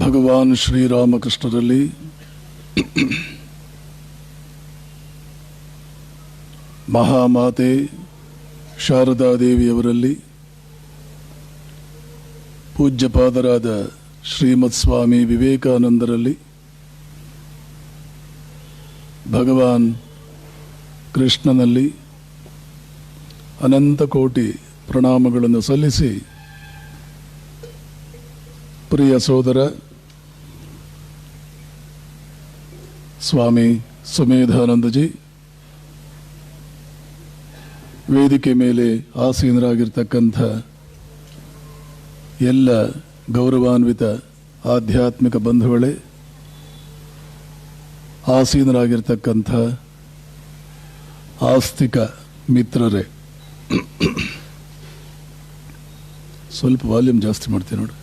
ಭಗವಾನ್ ಶ್ರೀರಾಮಕೃಷ್ಣರಲ್ಲಿ ಮಹಾಮಾತೆ ಶಾರದಾದೇವಿಯವರಲ್ಲಿ ಪೂಜ್ಯಪಾದರಾದ ಶ್ರೀಮತ್ ಸ್ವಾಮಿ ವಿವೇಕಾನಂದರಲ್ಲಿ ಭಗವಾನ್ ಕೃಷ್ಣನಲ್ಲಿ ಅನಂತ ಕೋಟಿ ಪ್ರಣಾಮಗಳನ್ನು ಸಲ್ಲಿಸಿ, ಪ್ರಿಯ ಸೋದರ ಸ್ವಾಮಿ ಸುಮೇಧಾನಂದಜಿ, ವೇದಿಕೆ ಮೇಲೆ ಆಸೀನರಾಗಿರ್ತಕ್ಕಂಥ ಎಲ್ಲ ಗೌರವಾನ್ವಿತ ಆಧ್ಯಾತ್ಮಿಕ ಬಂಧುಗಳೇ, ಆಸೀನರಾಗಿರ್ತಕ್ಕಂಥ ಆಸ್ತಿಕ ಮಿತ್ರರೇ, ಸ್ವಲ್ಪ ವಾಲ್ಯೂಮ್ ಜಾಸ್ತಿ ಮಾಡ್ತೀನಿ ನೋಡಿ.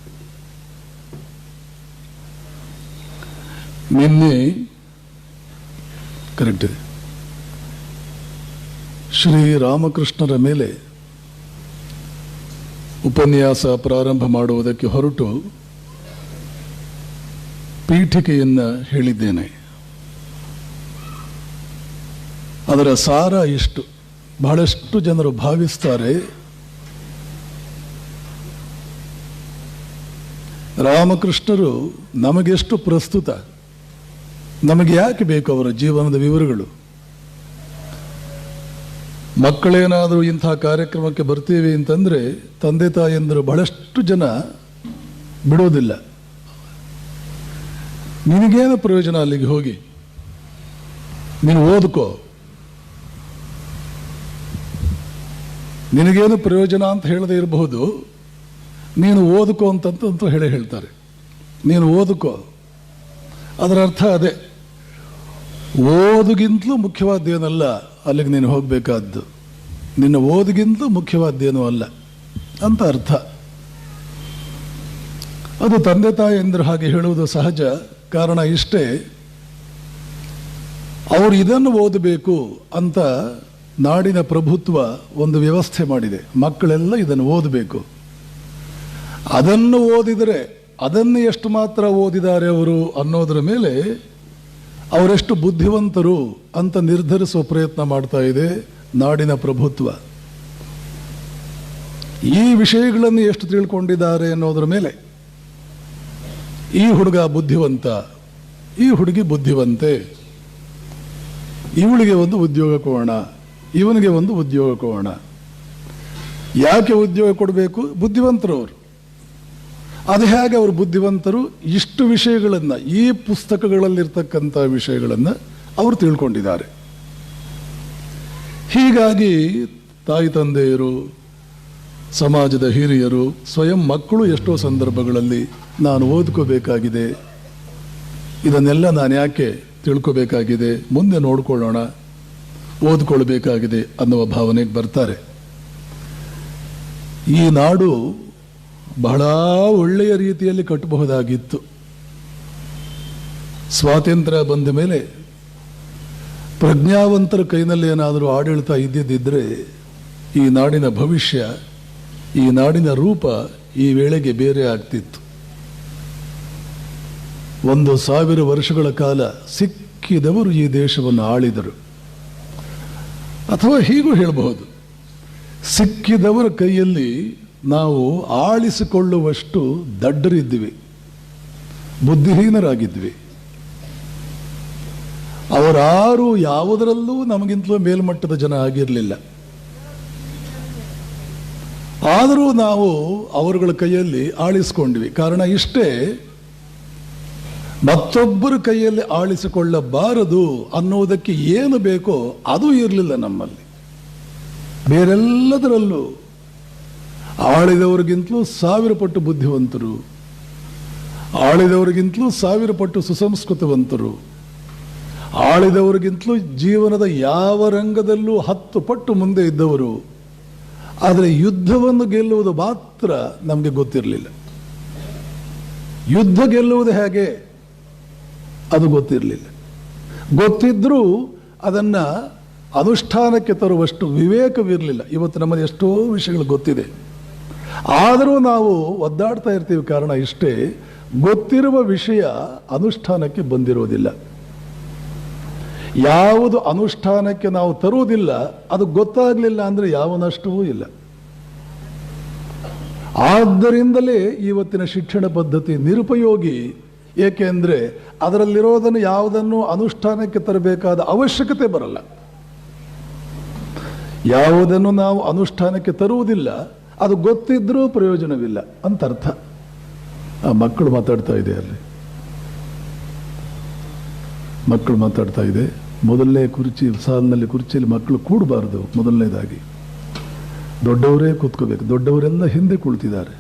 ನಿನ್ನೆ ಕರೆಕ್ಟ್ ಇದೆ, ಶ್ರೀರಾಮಕೃಷ್ಣರ ಮೇಲೆ ಉಪನ್ಯಾಸ ಪ್ರಾರಂಭ ಮಾಡುವುದಕ್ಕೆ ಹೊರಟು ಪೀಠಿಕೆಯನ್ನು ಹೇಳಿದ್ದೇನೆ. ಅದರ ಸಾರ ಇಷ್ಟು: ಬಹಳಷ್ಟು ಜನರು ಭಾವಿಸ್ತಾರೆ ರಾಮಕೃಷ್ಣರು ನಮಗೆಷ್ಟು ಪ್ರಸ್ತುತ, ನಮಗೆ ಯಾಕೆ ಬೇಕು ಅವರ ಜೀವನದ ವಿವರಗಳು. ಮಕ್ಕಳೇನಾದರೂ ಇಂಥ ಕಾರ್ಯಕ್ರಮಕ್ಕೆ ಬರ್ತೀವಿ ಅಂತಂದರೆ ತಂದೆ ತಾಯಿಯಂದರು ಬಹಳಷ್ಟು ಜನ ಬಿಡೋದಿಲ್ಲ. ನಿನಗೇನು ಪ್ರಯೋಜನ ಅಲ್ಲಿಗೆ ಹೋಗಿ, ನೀನು ಓದ್ಕೋ, ನಿನಗೇನು ಪ್ರಯೋಜನ ಅಂತ ಹೇಳದೇ ಇರಬಹುದು, ನೀನು ಓದ್ಕೋ ಅಂತಂತೂ ಹೇಳ್ತಾರೆ. ನೀನು ಓದ್ಕೋ, ಅದರ ಅರ್ಥ ಅದೇ, ಓದುಗಿಂತಲೂ ಮುಖ್ಯವಾದ್ದೇನಲ್ಲ ಅಲ್ಲಿಗೆ ನೀನು ಹೋಗಬೇಕಾದ್ದು, ನಿನ್ನ ಓದಿಗಿಂತಲೂ ಮುಖ್ಯವಾದ್ದೇನೂ ಅಲ್ಲ ಅಂತ ಅರ್ಥ. ಅದು ತಂದೆ ತಾಯಿಯಂದರು ಹಾಗೆ ಹೇಳುವುದು ಸಹಜ. ಕಾರಣ ಇಷ್ಟೇ, ಅವರು ಇದನ್ನು ಓದಬೇಕು ಅಂತ ನಾಡಿನ ಪ್ರಭುತ್ವ ಒಂದು ವ್ಯವಸ್ಥೆ ಮಾಡಿದೆ. ಮಕ್ಕಳೆಲ್ಲ ಇದನ್ನು ಓದಬೇಕು. ಅದನ್ನು ಓದಿದರೆ ಅದನ್ನು ಎಷ್ಟು ಮಾತ್ರ ಓದಿದ್ದಾರೆ ಅವರು ಅನ್ನೋದರ ಮೇಲೆ ಅವರೆಷ್ಟು ಬುದ್ಧಿವಂತರು ಅಂತ ನಿರ್ಧರಿಸುವ ಪ್ರಯತ್ನ ಮಾಡ್ತಾ ಇದೆ ನಾಡಿನ ಪ್ರಭುತ್ವ. ಈ ವಿಷಯಗಳನ್ನು ಎಷ್ಟು ತಿಳ್ಕೊಂಡಿದ್ದಾರೆ ಅನ್ನೋದರ ಮೇಲೆ ಈ ಹುಡುಗ ಬುದ್ಧಿವಂತ, ಈ ಹುಡುಗಿ ಬುದ್ಧಿವಂತೆ, ಇವಳಿಗೆ ಒಂದು ಉದ್ಯೋಗ ಕೊಡೋಣ, ಇವನಿಗೆ ಒಂದು ಉದ್ಯೋಗ ಕೊಡೋಣ. ಯಾಕೆ ಉದ್ಯೋಗ ಕೊಡಬೇಕು? ಬುದ್ಧಿವಂತರು ಅವರು. ಅದು ಹೇಗೆ ಅವರು ಬುದ್ಧಿವಂತರು? ಇಷ್ಟು ವಿಷಯಗಳನ್ನು, ಈ ಪುಸ್ತಕಗಳಲ್ಲಿರ್ತಕ್ಕಂಥ ವಿಷಯಗಳನ್ನು ಅವರು ತಿಳ್ಕೊಂಡಿದ್ದಾರೆ. ಹೀಗಾಗಿ ತಾಯಿ ತಂದೆಯರು, ಸಮಾಜದ ಹಿರಿಯರು, ಸ್ವಯಂ ಮಕ್ಕಳು ಎಷ್ಟೋ ಸಂದರ್ಭಗಳಲ್ಲಿ ನಾನು ಓದ್ಕೋಬೇಕಾಗಿದೆ, ಇದನ್ನೆಲ್ಲ ನಾನು ಯಾಕೆ ತಿಳ್ಕೋಬೇಕಾಗಿದೆ, ಮುಂದೆ ನೋಡ್ಕೊಳ್ಳೋಣ, ಓದ್ಕೊಳ್ಬೇಕಾಗಿದೆ ಅನ್ನುವ ಭಾವನೆಗೆ ಬರ್ತಾರೆ. ಈ ನಾಡು ಬಹಳ ಒಳ್ಳೆಯ ರೀತಿಯಲ್ಲಿ ಕಟ್ಟಬಹುದಾಗಿತ್ತು. ಸ್ವಾತಂತ್ರ್ಯ ಬಂದ ಮೇಲೆ ಪ್ರಜ್ಞಾವಂತರ ಕೈನಲ್ಲಿ ಏನಾದರೂ ಆಡಳಿತ ಇದ್ದಿದ್ದರೆ ಈ ನಾಡಿನ ಭವಿಷ್ಯ, ಈ ನಾಡಿನ ರೂಪ ಈ ವೇಳೆಗೆ ಬೇರೆ ಆಗ್ತಿತ್ತು. 1000 ವರ್ಷಗಳ ಕಾಲ ಸಿಕ್ಕಿದವರು ಈ ದೇಶವನ್ನು ಆಳಿದರು. ಅಥವಾ ಹೀಗೂ ಹೇಳಬಹುದು, ಸಿಕ್ಕಿದವರ ಕೈಯಲ್ಲಿ ನಾವು ಆಳಿಸಿಕೊಳ್ಳುವಷ್ಟು ದಡ್ಡರಿದ್ವಿ, ಬುದ್ಧಿಹೀನರಾಗಿದ್ವಿ. ಅವರಾರು ಯಾವುದರಲ್ಲೂ ನಮಗಿಂತಲೂ ಮೇಲ್ಮಟ್ಟದ ಜನ ಆಗಿರಲಿಲ್ಲ. ಆದರೂ ನಾವು ಅವರುಗಳ ಕೈಯಲ್ಲಿ ಆಳಿಸಿಕೊಂಡ್ವಿ. ಕಾರಣ ಇಷ್ಟೇ, ಮತ್ತೊಬ್ಬರ ಕೈಯಲ್ಲಿ ಆಳಿಸಿಕೊಳ್ಳಬಾರದು ಅನ್ನೋದಕ್ಕೆ ಏನು ಬೇಕೋ ಅದು ಇರಲಿಲ್ಲ ನಮ್ಮಲ್ಲಿ. ಬೇರೆಲ್ಲದರಲ್ಲೂ ಆಳಿದವರಿಗಿಂತಲೂ 1000 ಪಟ್ಟು ಬುದ್ಧಿವಂತರು, ಆಳಿದವರಿಗಿಂತಲೂ 1000 ಪಟ್ಟು ಸುಸಂಸ್ಕೃತವಂತರು, ಆಳಿದವರಿಗಿಂತಲೂ ಜೀವನದ ಯಾವ ರಂಗದಲ್ಲೂ 10 ಪಟ್ಟು ಮುಂದೆ ಇದ್ದವರು. ಆದರೆ ಯುದ್ಧವನ್ನು ಗೆಲ್ಲುವುದು ಮಾತ್ರ ನಮಗೆ ಗೊತ್ತಿರಲಿಲ್ಲ. ಯುದ್ಧ ಗೆಲ್ಲುವುದು ಹೇಗೆ ಅದು ಗೊತ್ತಿರಲಿಲ್ಲ. ಗೊತ್ತಿದ್ರೂ ಅದನ್ನು ಅನುಷ್ಠಾನಕ್ಕೆ ತರುವಷ್ಟು ವಿವೇಕವಿರಲಿಲ್ಲ. ಇವತ್ತು ನಮ್ಮಲ್ಲಿ ಎಷ್ಟೋ ವಿಷಯಗಳು ಗೊತ್ತಿದೆ, ಆದರೂ ನಾವು ಒದ್ದಾಡ್ತಾ ಇರ್ತೀವಿ. ಕಾರಣ ಇಷ್ಟೇ, ಗೊತ್ತಿರುವ ವಿಷಯ ಅನುಷ್ಠಾನಕ್ಕೆ ಬಂದಿರೋದಿಲ್ಲ. ಯಾವುದು ಅನುಷ್ಠಾನಕ್ಕೆ ನಾವು ತರುವುದಿಲ್ಲ ಅದು ಗೊತ್ತಾಗಲಿಲ್ಲ ಅಂದರೆ ಯಾವ ನಷ್ಟವೂ ಇಲ್ಲ. ಆದ್ದರಿಂದಲೇ ಇವತ್ತಿನ ಶಿಕ್ಷಣ ಪದ್ಧತಿ ನಿರುಪಯೋಗಿ. ಏಕೆಂದರೆ ಅದರಲ್ಲಿರೋದನ್ನು ಯಾವುದನ್ನು ಅನುಷ್ಠಾನಕ್ಕೆ ತರಬೇಕಾದ ಅವಶ್ಯಕತೆ ಬರಲ್ಲ. ಯಾವುದನ್ನು ನಾವು ಅನುಷ್ಠಾನಕ್ಕೆ ತರುವುದಿಲ್ಲ ಅದು ಗೊತ್ತಿದ್ರೂ ಪ್ರಯೋಜನವಿಲ್ಲ ಅಂತ ಅರ್ಥ. ಆ ಮಕ್ಕಳು ಮಾತಾಡ್ತಾ ಇದೆ, ಅಲ್ಲಿ ಮಕ್ಕಳು ಮಾತಾಡ್ತಾ ಇದೆ. ಮೊದಲನೇ ಸಾಲಿನಲ್ಲಿ ಕುರ್ಚಿಯಲ್ಲಿ ಮಕ್ಕಳು ಕೂಡಬಾರ್ದು. ಮೊದಲನೇದಾಗಿ ದೊಡ್ಡವರೇ ಕೂತ್ಕೋಬೇಕು. ದೊಡ್ಡವರೆಲ್ಲ ಹಿಂದೆ ಕುಳಿತಿದ್ದಾರೆ.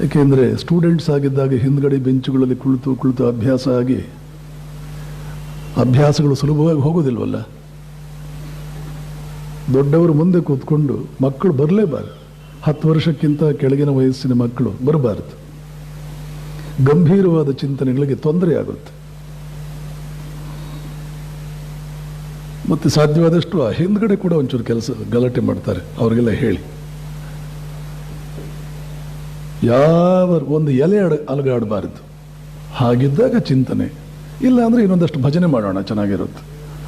ಏಕೆಂದರೆ ಸ್ಟೂಡೆಂಟ್ಸ್ ಆಗಿದ್ದಾಗ ಹಿಂದ್ಗಡೆ ಬೆಂಚುಗಳಲ್ಲಿ ಕುಳಿತು ಅಭ್ಯಾಸ ಆಗಿ ಅಭ್ಯಾಸಗಳು ಸುಲಭವಾಗಿ ಹೋಗೋದಿಲ್ವಲ್ಲ. ದೊಡ್ಡವರು ಮುಂದೆ ಕೂತ್ಕೊಂಡು ಮಕ್ಕಳು ಬರಲೇಬಾರದು. 10 ವರ್ಷಕ್ಕಿಂತ ಕೆಳಗಿನ ವಯಸ್ಸಿನ ಮಕ್ಕಳು ಬರಬಾರದು. ಗಂಭೀರವಾದ ಚಿಂತನೆಗಳಿಗೆ ತೊಂದರೆ ಆಗುತ್ತೆ. ಮತ್ತು ಸಾಧ್ಯವಾದಷ್ಟು ಆ ಹಿಂದ್ಗಡೆ ಕೂಡ ಒಂಚೂರು ಗಲಾಟೆ ಮಾಡ್ತಾರೆ. ಅವರಿಗೆಲ್ಲ ಹೇಳಿ, ಯಾವ ಒಂದು ಎಲೆ ಅಲಗಾಡಬಾರದು. ಹಾಗಿದ್ದಾಗ ಚಿಂತನೆ, ಇಲ್ಲ ಅಂದರೆ ಇನ್ನೊಂದಷ್ಟು ಭಜನೆ ಮಾಡೋಣ, ಚೆನ್ನಾಗಿರುತ್ತೆ.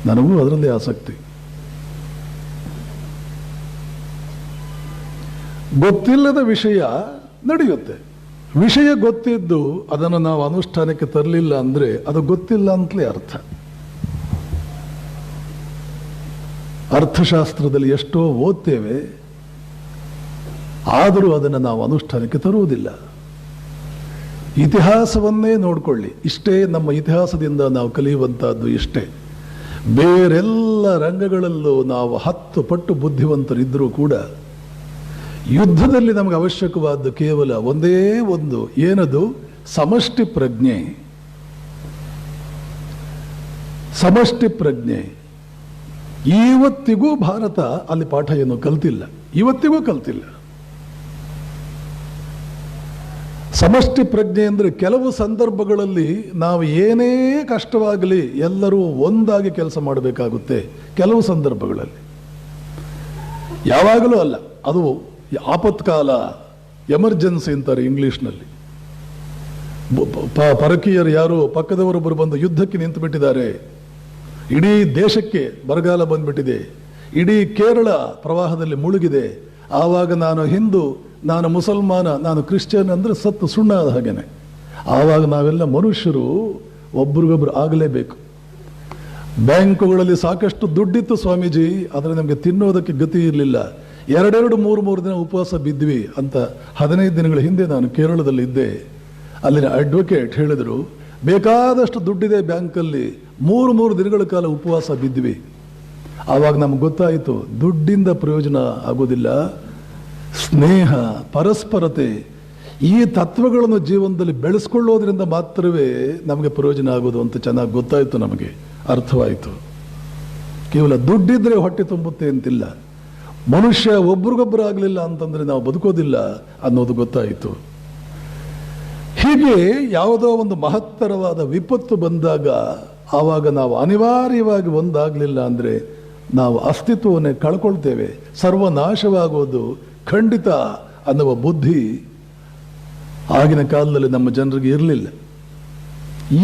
ನನಗೂ ಅದರಲ್ಲಿ ಆಸಕ್ತಿ. ಗೊತ್ತಿಲ್ಲದ ವಿಷಯ ನಡೆಯುತ್ತೆ. ವಿಷಯ ಗೊತ್ತಿದ್ದು ಅದನ್ನು ನಾವು ಅನುಷ್ಠಾನಕ್ಕೆ ತರಲಿಲ್ಲ ಅಂದರೆ ಅದು ಗೊತ್ತಿಲ್ಲ ಅಂತಲೇ ಅರ್ಥ. ಅರ್ಥಶಾಸ್ತ್ರದಲ್ಲಿ ಎಷ್ಟೋ ಓದ್ತೇವೆ, ಆದರೂ ಅದನ್ನು ನಾವು ಅನುಷ್ಠಾನಕ್ಕೆ ತರುವುದಿಲ್ಲ. ಇತಿಹಾಸವನ್ನೇ ನೋಡಿಕೊಳ್ಳಿ, ಇಷ್ಟೇ ನಮ್ಮ ಇತಿಹಾಸದಿಂದ ನಾವು ಕಲಿಯುವಂತಹದ್ದು ಇಷ್ಟೇ. ಬೇರೆಲ್ಲ ರಂಗಗಳಲ್ಲೂ ನಾವು 10 ಪಟ್ಟು ಬುದ್ಧಿವಂತರಿದ್ದರೂ ಕೂಡ ಯುದ್ಧದಲ್ಲಿ ನಮಗೆ ಅವಶ್ಯಕವಾದ್ದು ಕೇವಲ ಒಂದೇ ಒಂದು, ಏನದು? ಸಮಷ್ಟಿ ಪ್ರಜ್ಞೆ. ಸಮಷ್ಟಿ ಪ್ರಜ್ಞೆ. ಇವತ್ತಿಗೂ ಭಾರತ ಅಲ್ಲಿ ಪಾಠ ಏನು ಕಲ್ತಿಲ್ಲ, ಇವತ್ತಿಗೂ ಕಲ್ತಿಲ್ಲ. ಸಮಷ್ಟಿ ಪ್ರಜ್ಞೆ ಅಂದರೆ ಕೆಲವು ಸಂದರ್ಭಗಳಲ್ಲಿ ನಾವು ಏನೇ ಕಷ್ಟವಾಗಲಿ ಎಲ್ಲರೂ ಒಂದಾಗಿ ಕೆಲಸ ಮಾಡಬೇಕಾಗುತ್ತೆ. ಕೆಲವು ಸಂದರ್ಭಗಳಲ್ಲಿ, ಯಾವಾಗಲೂ ಅಲ್ಲ. ಅದು ಆಪತ್ಕಾಲ, ಎಮರ್ಜೆನ್ಸಿ ಅಂತಾರೆ ಇಂಗ್ಲಿಷ್ನಲ್ಲಿ. ಪರಕೀಯರು ಯಾರು ಪಕ್ಕದವರೊಬ್ಬರು ಬಂದು ಯುದ್ಧಕ್ಕೆ ನಿಂತು ಬಿಟ್ಟಿದ್ದಾರೆ, ಇಡೀ ದೇಶಕ್ಕೆ ಬರಗಾಲ ಬಂದ್ಬಿಟ್ಟಿದೆ, ಇಡೀ ಕೇರಳ ಪ್ರವಾಹದಲ್ಲಿ ಮುಳುಗಿದೆ. ಆವಾಗ ನಾನು ಹಿಂದೂ, ನಾನು ಮುಸಲ್ಮಾನ, ನಾನು ಕ್ರಿಶ್ಚಿಯನ್ ಅಂದರೆ ಸತ್ತು ಸುಣ್ಣ ಆದ ಹಾಗೇನೆ. ಆವಾಗ ನಾವೆಲ್ಲ ಮನುಷ್ಯರು ಒಬ್ರಿಗೊಬ್ರು ಆಗಲೇಬೇಕು. ಬ್ಯಾಂಕುಗಳಲ್ಲಿ ಸಾಕಷ್ಟು ದುಡ್ಡಿತ್ತು ಸ್ವಾಮೀಜಿ, ಆದರೆ ನಮಗೆ ತಿನ್ನೋದಕ್ಕೆ ಗತಿ ಇರಲಿಲ್ಲ. 2-3 ದಿನ ಉಪವಾಸ ಬಿದ್ವಿ ಅಂತ 15 ದಿನಗಳ ಹಿಂದೆ ನಾನು ಕೇರಳದಲ್ಲಿ ಇದ್ದೆ. ಅಲ್ಲಿನ ಅಡ್ವೊಕೇಟ್ ಹೇಳಿದರು, ಬೇಕಾದಷ್ಟು ದುಡ್ಡಿದೆ ಬ್ಯಾಂಕಲ್ಲಿ, 3 ದಿನಗಳ ಕಾಲ ಉಪವಾಸ ಬಿದ್ವಿ. ಆವಾಗ ನಮ್ಗೆ ಗೊತ್ತಾಯಿತು, ದುಡ್ಡಿಂದ ಪ್ರಯೋಜನ ಆಗೋದಿಲ್ಲ. ಸ್ನೇಹ, ಪರಸ್ಪರತೆ, ಈ ತತ್ವಗಳನ್ನು ಜೀವನದಲ್ಲಿ ಬೆಳೆಸ್ಕೊಳ್ಳೋದ್ರಿಂದ ಮಾತ್ರವೇ ನಮಗೆ ಪ್ರಯೋಜನ ಆಗೋದು ಅಂತ ಚೆನ್ನಾಗಿ ಗೊತ್ತಾಯಿತು, ನಮಗೆ ಅರ್ಥವಾಯಿತು. ಕೇವಲ ದುಡ್ಡಿದ್ರೆ ಹೊಟ್ಟೆ ತುಂಬುತ್ತೆ ಅಂತಿಲ್ಲ. ಮನುಷ್ಯ ಒಬ್ರಿಗೊಬ್ಬರು ಆಗಲಿಲ್ಲ ಅಂತಂದರೆ ನಾವು ಬದುಕೋದಿಲ್ಲ ಅನ್ನೋದು ಗೊತ್ತಾಯಿತು. ಹೀಗೆ ಯಾವುದೋ ಒಂದು ಮಹತ್ತರವಾದ ವಿಪತ್ತು ಬಂದಾಗ ಆವಾಗ ನಾವು ಅನಿವಾರ್ಯವಾಗಿ ಒಂದಾಗಲಿಲ್ಲ ಅಂದರೆ ನಾವು ಅಸ್ತಿತ್ವವನ್ನೇ ಕಳ್ಕೊಳ್ತೇವೆ, ಸರ್ವನಾಶವಾಗೋದು ಖಂಡಿತ ಅನ್ನುವ ಬುದ್ಧಿ ಆಗಿನ ಕಾಲದಲ್ಲಿ ನಮ್ಮ ಜನರಿಗೆ ಇರಲಿಲ್ಲ.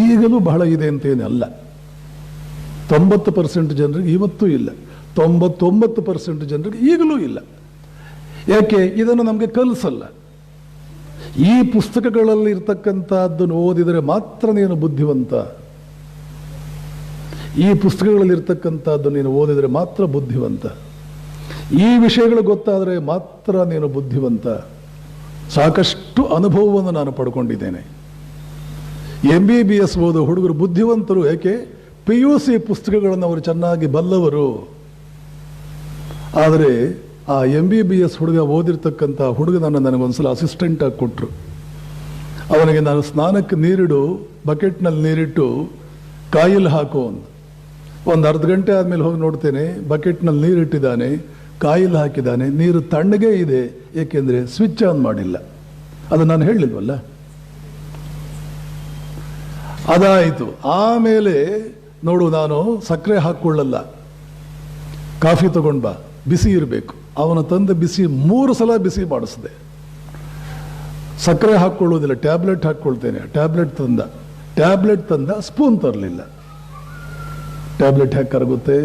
ಈಗಲೂ ಬಹಳ ಇದೆ ಅಂತೇನಲ್ಲ. 90% ಜನರಿಗೆ ಇವತ್ತೂ ಇಲ್ಲ, 99% ಜನರಿಗೆ ಈಗಲೂ ಇಲ್ಲ. ಯಾಕೆ? ಇದನ್ನು ನಮಗೆ ಕಲಿಸಲ್ಲ. ಈ ಪುಸ್ತಕಗಳಲ್ಲಿ ಇರ್ತಕ್ಕಂಥದ್ದನ್ನು ಓದಿದರೆ ಮಾತ್ರ ನೀನು ಬುದ್ಧಿವಂತ, ಈ ಪುಸ್ತಕಗಳಲ್ಲಿ ಇರ್ತಕ್ಕಂಥದ್ದು ನೀನು ಓದಿದರೆ ಮಾತ್ರ ಬುದ್ಧಿವಂತ, ಈ ವಿಷಯಗಳು ಗೊತ್ತಾದರೆ ಮಾತ್ರ ನೀನು ಬುದ್ಧಿವಂತ. ಸಾಕಷ್ಟು ಅನುಭವವನ್ನು ನಾನು ಪಡ್ಕೊಂಡಿದ್ದೇನೆ. MBBS ಓದೋ ಹುಡುಗರು ಬುದ್ಧಿವಂತರು. ಯಾಕೆ? PUC ಪುಸ್ತಕಗಳನ್ನು ಅವರು ಚೆನ್ನಾಗಿ ಬಲ್ಲವರು. ಆದರೆ ಆ MBBS ಹುಡುಗ ಓದಿರ್ತಕ್ಕಂಥ ಹುಡುಗನನ್ನು ನನಗೊಂದ್ಸಲ ಅಸಿಸ್ಟೆಂಟ್ ಆಗಿ ಕೊಟ್ಟರು. ಅವನಿಗೆ ನಾನು ಸ್ನಾನಕ್ಕೆ ನೀರಿಡು, ಬಕೆಟ್ನಲ್ಲಿ ನೀರಿಟ್ಟು ಕಾಯಿಲ್ ಹಾಕು ಅಂದ. ಒಂದು ಅರ್ಧ ಗಂಟೆ ಆದಮೇಲೆ ಹೋಗಿ ನೋಡ್ತೇನೆ, ಬಕೆಟ್ನಲ್ಲಿ ನೀರಿಟ್ಟಿದ್ದಾನೆ, ಕಾಯಿಲ್ ಹಾಕಿದ್ದಾನೆ, ನೀರು ತಣ್ಣಗೆ ಇದೆ. ಏಕೆಂದರೆ ಸ್ವಿಚ್ ಆನ್ ಮಾಡಿಲ್ಲ. ಅದು ನಾನು ಹೇಳಿಲ್ವಲ್ಲ. ಅದಾಯಿತು. ಆಮೇಲೆ ನೋಡು, ನಾನು ಸಕ್ಕರೆ ಹಾಕ್ಕೊಳ್ಳಲ್ಲ, ಕಾಫಿ ತಗೊಂಡು ಬಾ, ಬಿಸಿ ಇರಬೇಕು. ಅವನ ತಂದೆ ಬಿಸಿ 3 ಸಲ ಬಿಸಿ ಮಾಡಿಸಿದೆ. ಸಕ್ಕರೆ ಹಾಕ್ಕೊಳ್ಳೋದಿಲ್ಲ, ಟ್ಯಾಬ್ಲೆಟ್ ಹಾಕ್ಕೊಳ್ತೇನೆ. ಟ್ಯಾಬ್ಲೆಟ್ ತಂದ ಸ್ಪೂನ್ ತರಲಿಲ್ಲ. ಟ್ಯಾಬ್ಲೆಟ್ ಹೇಗೆ ಕರಗುತ್ತೆ?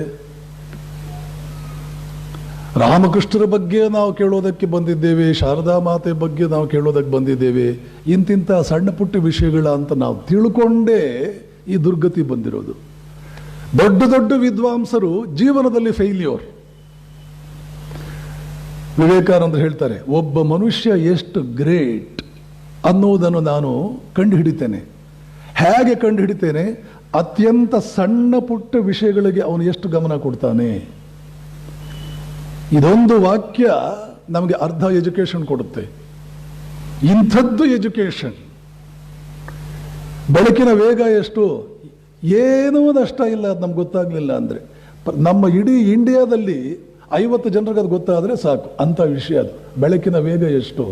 ರಾಮಕೃಷ್ಣರ ಬಗ್ಗೆ ನಾವು ಕೇಳೋದಕ್ಕೆ ಬಂದಿದ್ದೇವೆ, ಶಾರದಾ ಮಾತೆ ಬಗ್ಗೆ ನಾವು ಕೇಳೋದಕ್ಕೆ ಬಂದಿದ್ದೇವೆ. ಇಂತಿಂಥ ಸಣ್ಣ ಪುಟ್ಟ ವಿಷಯಗಳ ಅಂತ ನಾವು ತಿಳ್ಕೊಂಡೇ ಈ ದುರ್ಗತಿ ಬಂದಿರೋದು. ದೊಡ್ಡ ದೊಡ್ಡ ವಿದ್ವಾಂಸರು ಜೀವನದಲ್ಲಿ ಫೇಲ್ಯೂರ್. ವಿವೇಕಾನಂದರು ಹೇಳ್ತಾರೆ, ಒಬ್ಬ ಮನುಷ್ಯ ಎಷ್ಟು ಗ್ರೇಟ್ ಅನ್ನೋದನ್ನು ನಾನು ಕಂಡುಹಿಡಿತೇನೆ. ಹೇಗೆ ಕಂಡುಹಿಡಿತೇನೆ? ಅತ್ಯಂತ ಸಣ್ಣ ಪುಟ್ಟ ವಿಷಯಗಳಿಗೆ ಅವನು ಎಷ್ಟು ಗಮನ ಕೊಡ್ತಾನೆ. ಇದೊಂದು ವಾಕ್ಯ ನಮಗೆ ಅರ್ಧ ಎಜುಕೇಶನ್ ಕೊಡುತ್ತೆ. ಇಂಥದ್ದು ಎಜುಕೇಶನ್. ಬೆಳಕಿನ ವೇಗ ಎಷ್ಟು? ಏನೂ ನಷ್ಟ ಇಲ್ಲ, ಅದು ನಮ್ಗೆ ಗೊತ್ತಾಗ್ಲಿಲ್ಲ ಅಂದ್ರೆ. ನಮ್ಮ ಇಡೀ ಇಂಡಿಯಾದಲ್ಲಿ 50 ಜನರಿಗೆ ಅದು ಗೊತ್ತಾದ್ರೆ ಸಾಕು, ಅಂತ ವಿಷಯ ಅದು. ಬೆಳಕಿನ ವೇಗ ಎಷ್ಟು?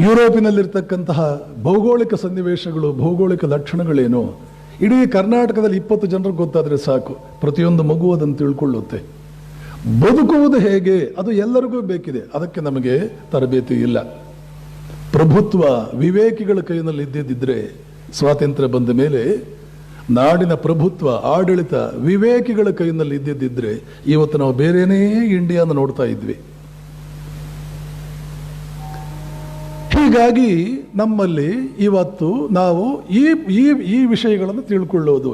ಯುರೋಪಿನಲ್ಲಿರ್ತಕ್ಕಂತಹ ಭೌಗೋಳಿಕ ಸನ್ನಿವೇಶಗಳು, ಭೌಗೋಳಿಕ ಲಕ್ಷಣಗಳೇನು? ಇಡೀ ಕರ್ನಾಟಕದಲ್ಲಿ 20 ಜನರಿಗೆ ಗೊತ್ತಾದ್ರೆ ಸಾಕು, ಪ್ರತಿಯೊಂದು ಮಗು ಅದನ್ನು ತಿಳ್ಕೊಳ್ಳುತ್ತೆ. ಬದುಕುವುದು ಹೇಗೆ ಅದು ಎಲ್ಲರಿಗೂ ಬೇಕಿದೆ, ಅದಕ್ಕೆ ನಮಗೆ ತರಬೇತಿ ಇಲ್ಲ. ಪ್ರಭುತ್ವ ವಿವೇಕಿಗಳ ಕೈನಲ್ಲಿ ಇದ್ದಿದ್ದರೆ, ಸ್ವಾತಂತ್ರ್ಯ ಬಂದ ಮೇಲೆ ನಾಡಿನ ಪ್ರಭುತ್ವ ಆಡಳಿತ ವಿವೇಕಿಗಳ ಕೈನಲ್ಲಿ ಇದ್ದಿದ್ದರೆ ಇವತ್ತು ನಾವು ಬೇರೆನೇ ಇಂಡಿಯಾನ ನೋಡ್ತಾ ಇದ್ವಿ. ಹೀಗಾಗಿ ನಮ್ಮಲ್ಲಿ ಇವತ್ತು ನಾವು ಈ ವಿಷಯಗಳನ್ನು ತಿಳ್ಕೊಳ್ಳೋದು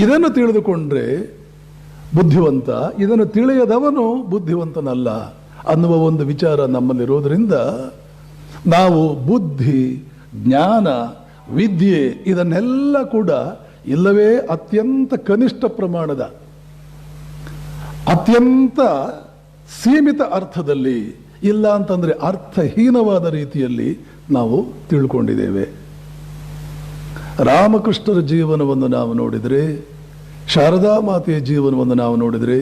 ಇದನ್ನು ತಿಳಿದುಕೊಂಡ್ರೆ ಬುದ್ಧಿವಂತ, ಇದನ್ನು ತಿಳಿಯದವನು ಬುದ್ಧಿವಂತನಲ್ಲ ಅನ್ನುವ ಒಂದು ವಿಚಾರ ನಮ್ಮಲ್ಲಿರೋದ್ರಿಂದ ನಾವು ಬುದ್ಧಿ, ಜ್ಞಾನ, ವಿದ್ಯೆ ಇದನ್ನೆಲ್ಲ ಕೂಡ ಇಲ್ಲವೇ ಅತ್ಯಂತ ಕನಿಷ್ಠ ಪ್ರಮಾಣದ, ಅತ್ಯಂತ ಸೀಮಿತ ಅರ್ಥದಲ್ಲಿ, ಇಲ್ಲ ಅಂತಂದ್ರೆ ಅರ್ಥಹೀನವಾದ ರೀತಿಯಲ್ಲಿ ನಾವು ತಿಳ್ಕೊಂಡಿದ್ದೇವೆ. ರಾಮಕೃಷ್ಣರ ಜೀವನವನ್ನು ನಾವು ನೋಡಿದರೆ, ಶಾರದಾ ಮಾತೆಯ ಜೀವನವನ್ನು ನಾವು ನೋಡಿದರೆ,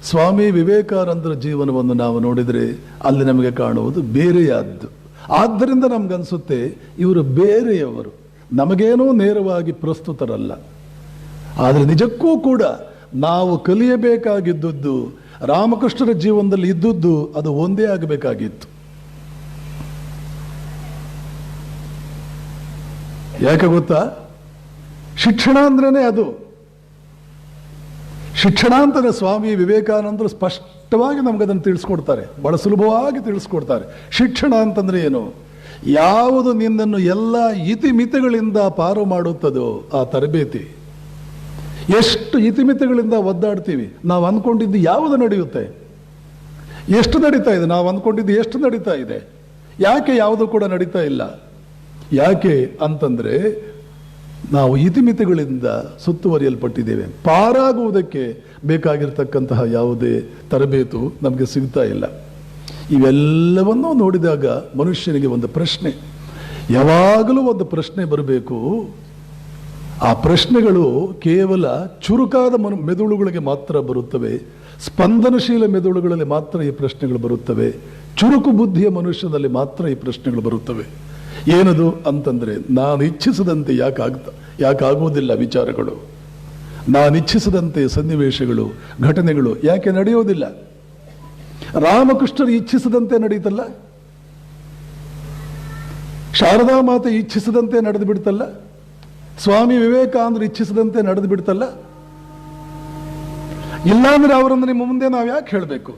ಸ್ವಾಮಿ ವಿವೇಕಾನಂದರ ಜೀವನವನ್ನು ನಾವು ನೋಡಿದರೆ ಅಲ್ಲಿ ನಮಗೆ ಕಾಣುವುದು ಬೇರೆಯಾದ್ದು. ಆದ್ದರಿಂದ ನಮ್ಗನ್ಸುತ್ತೆ ಇವರು ಬೇರೆಯವರು, ನಮಗೇನೋ ನೇರವಾಗಿ ಪ್ರಸ್ತುತರಲ್ಲ. ಆದರೆ ನಿಜಕ್ಕೂ ಕೂಡ ನಾವು ಕಲಿಯಬೇಕಾಗಿದ್ದದ್ದು, ರಾಮಕೃಷ್ಣರ ಜೀವನದಲ್ಲಿ ಇದ್ದದ್ದು ಅದು ಒಂದೇ ಆಗಬೇಕಾಗಿತ್ತು. ಯಾಕೆ ಗೊತ್ತಾ? ಶಿಕ್ಷಣ ಅಂದ್ರೇನೆ ಅದು. ಶಿಕ್ಷಣ ಅಂತಾನೆ ಸ್ವಾಮಿ ವಿವೇಕಾನಂದರು ಸ್ಪಷ್ಟವಾಗಿ ನಮಗದನ್ನು ತಿಳಿಸ್ಕೊಡ್ತಾರೆ, ಬಹಳ ಸುಲಭವಾಗಿ ತಿಳಿಸ್ಕೊಡ್ತಾರೆ. ಶಿಕ್ಷಣ ಅಂತಂದ್ರೆ ಏನು? ಯಾವುದು ನಿನ್ನನ್ನು ಎಲ್ಲ ಇತಿಮಿತಿಗಳಿಂದ ಪಾರು ಮಾಡುತ್ತದೋ ಆ ತರಬೇತಿ. ಎಷ್ಟು ಇತಿಮಿತಿಗಳಿಂದ ಒದ್ದಾಡ್ತೀವಿ. ನಾವು ಅಂದ್ಕೊಂಡಿದ್ದು ಯಾವುದು ನಡೆಯುತ್ತೆ, ಎಷ್ಟು ನಡೀತಾ ಇದೆ, ನಾವು ಅಂದ್ಕೊಂಡಿದ್ದು ಎಷ್ಟು ನಡೀತಾ ಇದೆ, ಯಾಕೆ ಯಾವುದು ಕೂಡ ನಡೀತಾ ಇಲ್ಲ? ಯಾಕೆ ಅಂತಂದ್ರೆ ನಾವು ಇತಿಮಿತಿಗಳಿಂದ ಸುತ್ತುವರಿಯಲ್ಪಟ್ಟಿದ್ದೇವೆ. ಪಾರಾಗುವುದಕ್ಕೆ ಬೇಕಾಗಿರ್ತಕ್ಕಂತಹ ಯಾವುದೇ ತರಬೇತು ನಮಗೆ ಸಿಗ್ತಾ ಇಲ್ಲ. ಇವೆಲ್ಲವನ್ನೂ ನೋಡಿದಾಗ ಮನುಷ್ಯನಿಗೆ ಒಂದು ಪ್ರಶ್ನೆ, ಯಾವಾಗಲೂ ಒಂದು ಪ್ರಶ್ನೆ ಬರಬೇಕು. ಆ ಪ್ರಶ್ನೆಗಳು ಕೇವಲ ಚುರುಕಾದ ಮೆದುಳುಗಳಿಗೆ ಮಾತ್ರ ಬರುತ್ತವೆ, ಸ್ಪಂದನಶೀಲ ಮೆದುಳುಗಳಲ್ಲಿ ಮಾತ್ರ ಈ ಪ್ರಶ್ನೆಗಳು ಬರುತ್ತವೆ, ಚುರುಕು ಬುದ್ಧಿಯ ಮನುಷ್ಯನಲ್ಲಿ ಮಾತ್ರ ಈ ಪ್ರಶ್ನೆಗಳು ಬರುತ್ತವೆ. ಏನದು ಅಂತಂದ್ರೆ, ನಾನು ಇಚ್ಛಿಸದಂತೆ ಯಾಕಾಗುವುದಿಲ್ಲ ವಿಚಾರಗಳು, ನಾನು ಇಚ್ಛಿಸದಂತೆ ಸನ್ನಿವೇಶಗಳು, ಘಟನೆಗಳು ಯಾಕೆ ನಡೆಯೋದಿಲ್ಲ? ರಾಮಕೃಷ್ಣರು ಇಚ್ಛಿಸದಂತೆ ನಡೀತಲ್ಲ, ಶಾರದಾ ಮಾತೆ ಇಚ್ಛಿಸದಂತೆ ನಡೆದು ಬಿಡ್ತಲ್ಲ, ಸ್ವಾಮಿ ವಿವೇಕಾನಂದರು ಇಚ್ಛಿಸದಂತೆ ನಡೆದು ಬಿಡ್ತಲ್ಲ. ಇಲ್ಲಾಂದ್ರೆ ಅವರನ್ನು ನಿಮ್ಮ ಮುಂದೆ ನಾವು ಯಾಕೆ ಹೇಳಬೇಕು?